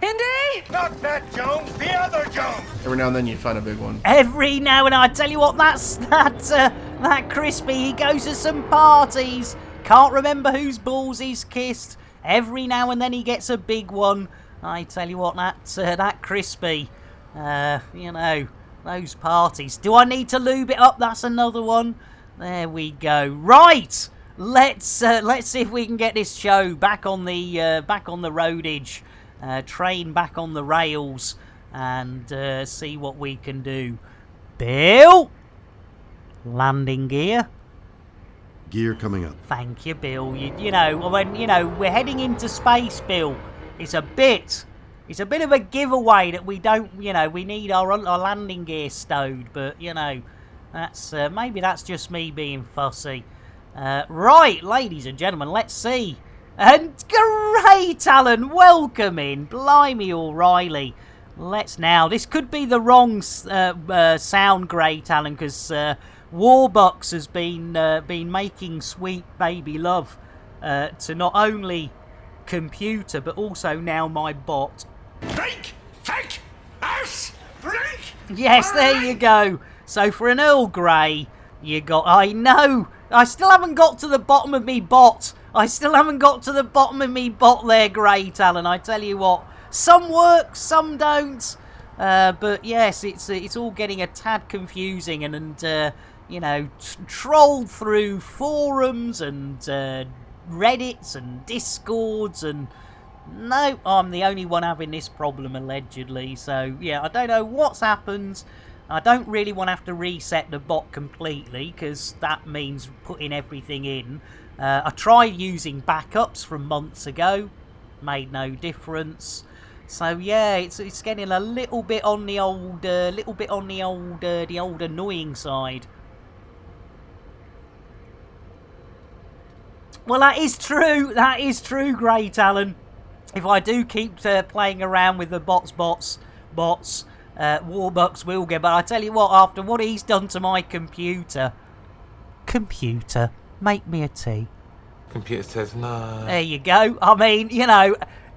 Indy! Not that Jones, the other Jones! Every now and then you find a big one. Every now and I tell you what, that Crispy, he goes to some parties. Can't remember whose balls he's kissed. Every now and then he gets a big one. I tell you what, that Crispy, you know, those parties. Do I need to lube it up? That's another one. There we go. Right, let's see if we can get this show back on the roadage. Train back on the rails and see what we can do. Bill, landing gear. Gear coming up. Thank you, Bill. You know, when we're heading into space, Bill. It's a bit of a giveaway that we don't, we need our landing gear stowed. But that's maybe that's just me being fussy. Right, ladies and gentlemen, let's see. And great, Alan, welcome in. Blimey, O'Reilly. Let's now. This could be the wrong sound, great, Alan, because Warbucks has been making sweet baby love to not only computer but also now my bot. Drink, take, ass, drink. Yes, there you go. So for an Earl Grey, you got. I know. I still haven't got to the bottom of me bot. I still haven't got to the bottom of me bot there, great, Alan. I tell you what, some work, some don't. But yes, it's all getting a tad confusing, and trolled through forums and Reddits and Discords, and no, I'm the only one having this problem allegedly. So yeah, I don't know what's happened. I don't really want to have to reset the bot completely, because that means putting everything in. I tried using backups from months ago. made no difference. So yeah, it's getting a little bit on the old, the old annoying side. Well, that is true. That is true, Great Alan. If I do keep playing around with the bots, Warbucks will get. But I tell you what, after what he's done to my computer, make me a tea. Computer says no. There you go. I mean, you know,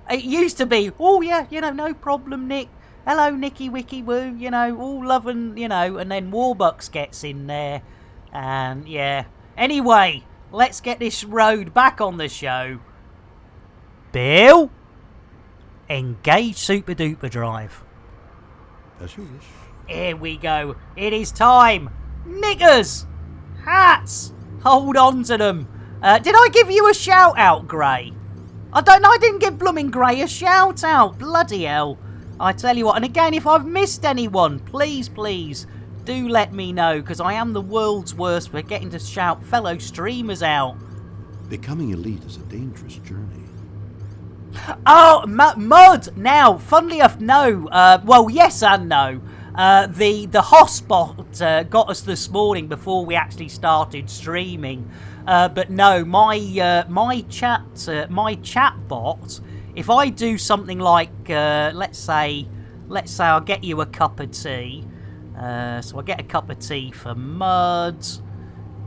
it used to be, oh yeah, you know, no problem, Nick. Hello, Nicky Wicky Woo. You know, all loving, you know, and then Warbucks gets in there, and yeah. Anyway, let's get this road back on the show. Bill, engage Super Duper Drive. As you wish. Here we go. It is time. Niggers, hats, hold on to them. Did I give you a shout out, Gray? I don't know. I didn't give blooming Gray a shout out. Bloody hell. I tell you what. And again, if I've missed anyone, please, do let me know, because I am the world's worst for getting to shout fellow streamers out. Becoming elite is a dangerous journey. Oh, Mud! Now, funnily enough, no. Well, yes and no. The hotspot got us this morning before we actually started streaming. But no, my chat bot. If I do something like, let's say I'll get you a cup of tea. So I get a cup of tea for Mud.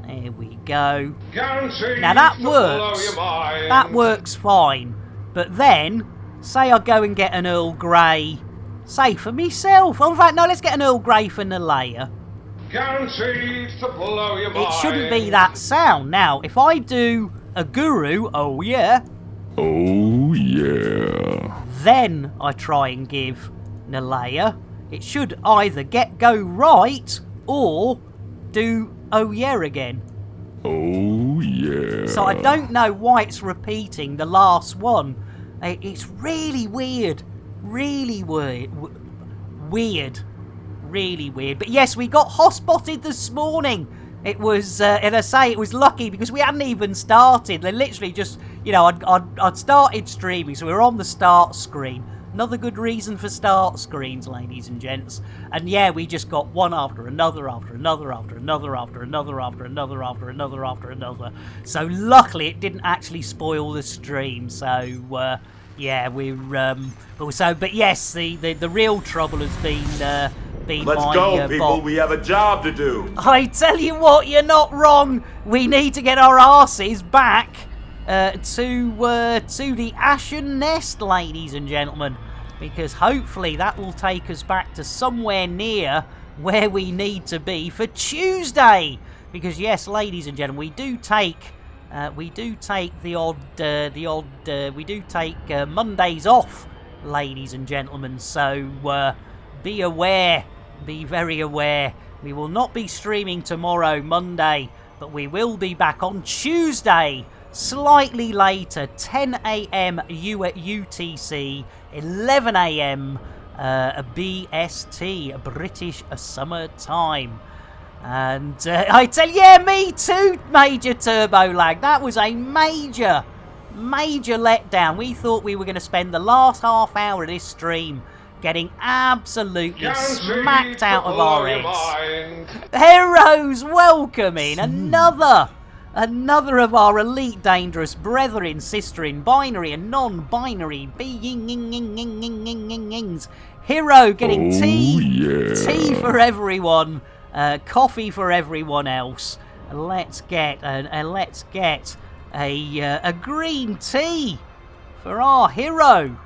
There we go. Now that works. That works fine. But then, say I go and get an Earl Grey, say for myself. Oh, in fact, no, let's get an Earl Grey for Nalea. Guaranteed to blow your mind. It shouldn't be that sound. Now, if I do a guru, oh yeah. Oh yeah. Then I try and give Nalea. It should either go right or do oh yeah again. Oh yeah. So I don't know why it's repeating the last one. It's really weird. Really weird. Really weird. But yes, we got hotspotted this morning. It was, and I say it was lucky because we hadn't even started. They literally just, you know, I'd started streaming, so we were on the start screen. Another good reason for start screens, ladies and gents. And yeah, we just got one after another, after another, after another, after another, after another, after another, after another. So luckily, it didn't actually spoil the stream. So yeah, we're but yes, the real trouble has been Let's my go, people. bot. We have a job to do. I tell you what, you're not wrong. We need to get our asses back to the Ashen Nest, ladies and gentlemen, because hopefully that will take us back to somewhere near where we need to be for Tuesday. Because yes, ladies and gentlemen, we do take Mondays off, ladies and gentlemen. So be aware, be very aware. We will not be streaming tomorrow, Monday, but we will be back on Tuesday, slightly later, 10 a.m. UTC, 11 a.m. BST, British Summer Time. And I tell you, yeah, me too, Major Turbo Lag. That was a major letdown. We thought we were going to spend the last half hour of this stream getting absolutely smacked out of our heads. Heroes, welcome in another of our elite dangerous brethren, sisterin, binary and non-binary beings. Hero getting tea for everyone, coffee for everyone else. Let's get a green tea for our hero.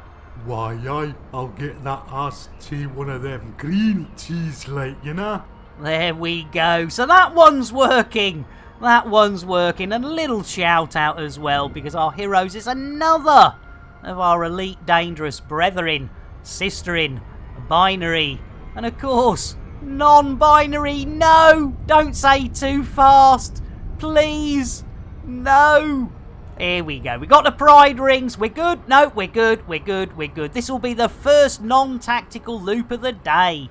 Why, aye, I'll get that iced tea, one of them green teas, like, you know? There we go. So that one's working. That one's working. And a little shout out as well, because our heroes is another of our elite dangerous brethren, sisterin, binary, and of course, non-binary. No! Don't say too fast. Please. No. Here we go. We got the pride rings. We're good. No, we're good. We're good. We're good. This will be the first non-tactical loop of the day.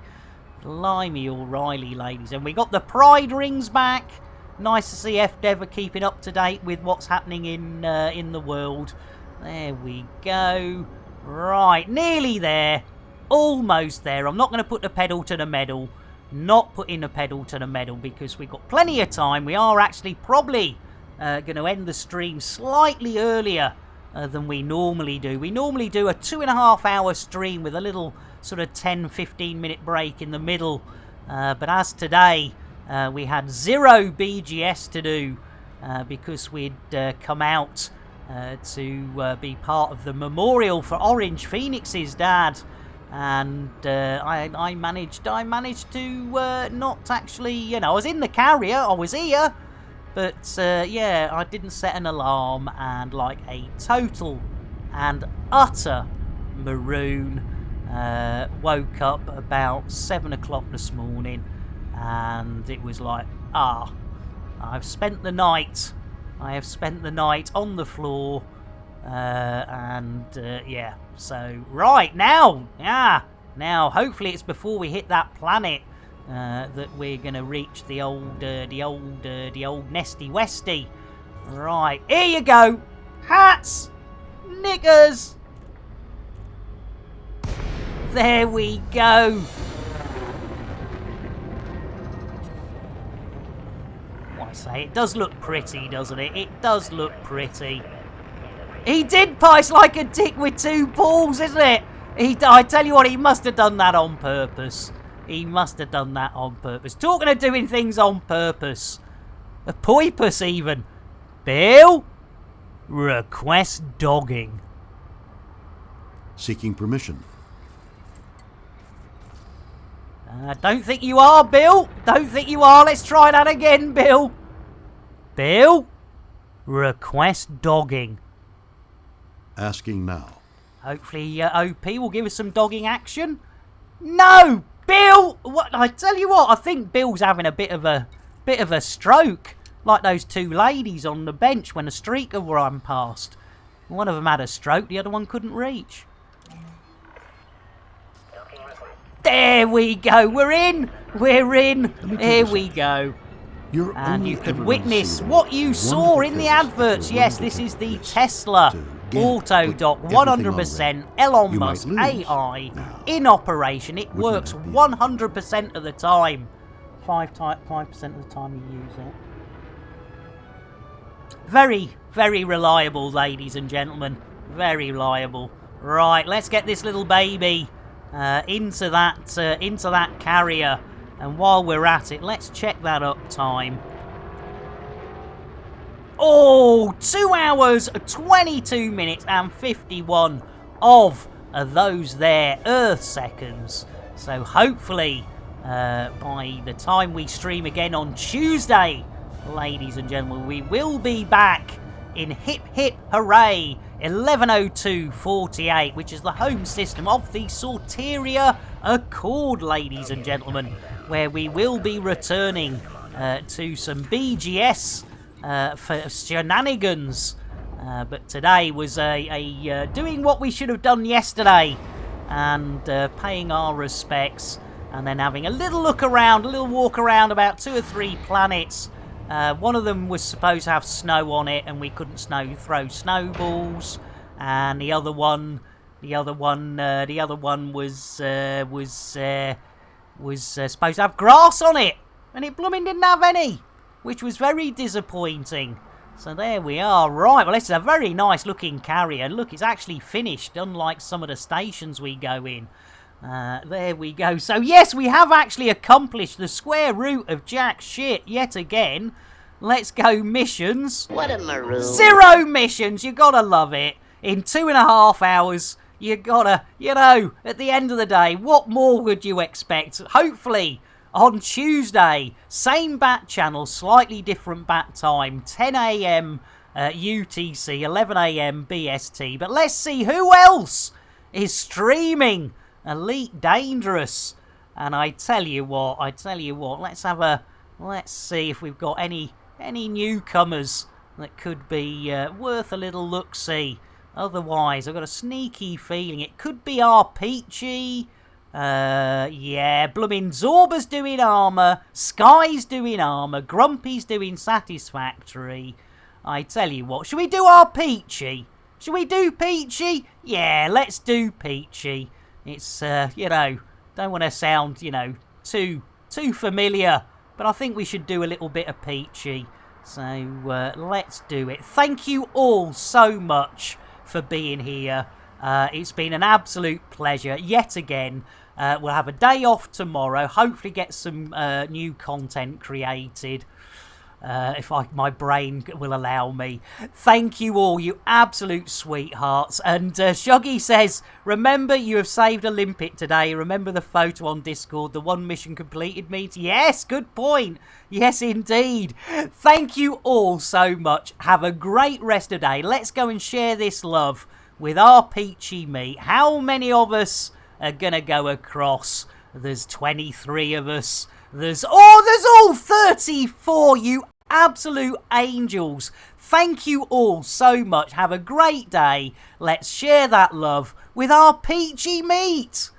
Blimey O'Reilly, ladies. And we got the pride rings back. Nice to see FDev are keeping up to date with what's happening in the world. There we go. Right, nearly there. Almost there. I'm not going to put the pedal to the metal. Not putting the pedal to the metal because we've got plenty of time. We are actually probably going to end the stream slightly earlier than we normally do. We normally do a 2.5 hour stream with a little sort of 10-15 minute break in the middle. But as today, we had 0 BGS to do because we'd come out to be part of the memorial for Orange Phoenix's dad. And I managed to not actually, I was in the carrier, I was here, but yeah, I didn't set an alarm, and like a total and utter maroon, woke up about 7 o'clock this morning, and it was like, I have spent the night on the floor, and yeah, so right now, hopefully it's before we hit that planet that we're gonna reach the old nesty westy. Right, here you go, hats, knickers. There we go. What I say, it does look pretty, doesn't it? It does look pretty. He did pice like a dick with 2 balls, isn't it? I tell you what, he must have done that on purpose. He must have done that on purpose. Talking of doing things on purpose. A poipus even. Bill? Request dogging. Seeking permission. Don't think you are, Bill. Don't think you are. Let's try that again, Bill. Bill? Request dogging. Asking now. Hopefully OP will give us some dogging action. No! Bill! What? I tell you what, I think Bill's having a bit of a stroke. Like those 2 ladies on the bench when a streaker ran past. One of them had a stroke, the other one couldn't reach. There we go. We're in. We're in. Here we go. And you can witness what you saw in the adverts. Yes, this is the Tesla Autodoc 100% Elon Musk AI in operation. It works 100% of the time. 5% of the time you use it. Very, very reliable, ladies and gentlemen. Very reliable. Right, let's get this little baby into that carrier. And while we're at it, let's check that up time. Oh, 2 hours, 22 minutes and 51 of those there Earth seconds. So hopefully by the time we stream again on Tuesday, ladies and gentlemen, we will be back in hip hip hooray 110248, which is the home system of the Sorteria Accord, ladies and gentlemen, where we will be returning to some BGS for shenanigans. But today was a doing what we should have done yesterday and paying our respects, and then having a little look around, a little walk around about 2 or 3 planets. One of them was supposed to have snow on it, and we couldn't throw snowballs. And the other one was supposed to have grass on it, and it blooming didn't have any, which was very disappointing. So there we are. Right, well, this is a very nice looking carrier. Look, it's actually finished, unlike some of the stations we go in. There we go. So yes, we have actually accomplished the square root of jack shit yet again. Let's go missions. What a maroon. 0 missions. You gotta love it. In 2.5 hours, you gotta, at the end of the day, what more would you expect? Hopefully, on Tuesday, same bat channel, slightly different bat time, 10 a.m. UTC, 11 a.m. BST. But let's see who else is streaming Elite Dangerous. And I tell you what, let's see if we've got any newcomers that could be worth a little look-see. Otherwise, I've got a sneaky feeling it could be our Peachy. Yeah, bloomin' Zorba's doing armour, Sky's doing armour, Grumpy's doing satisfactory. I tell you what, should we do our Peachy? Should we do Peachy? Yeah, let's do Peachy. It's, you know, don't want to sound, you know, too familiar, but I think we should do a little bit of Peachy. So, let's do it. Thank you all so much for being here. It's been an absolute pleasure yet again. We'll have a day off tomorrow. Hopefully get some new content created. If my brain will allow me. Thank you all, you absolute sweethearts. And Shuggy says, remember you have saved a limpet today. Remember the photo on Discord, the one mission completed means. Yes, good point. Yes, indeed. Thank you all so much. Have a great rest of the day. Let's go and share this love with our peachy meat. How many of us are going to go across? There's 23 of us. There's all 34, you absolute angels. Thank you all so much. Have a great day. Let's share that love with our peachy meat.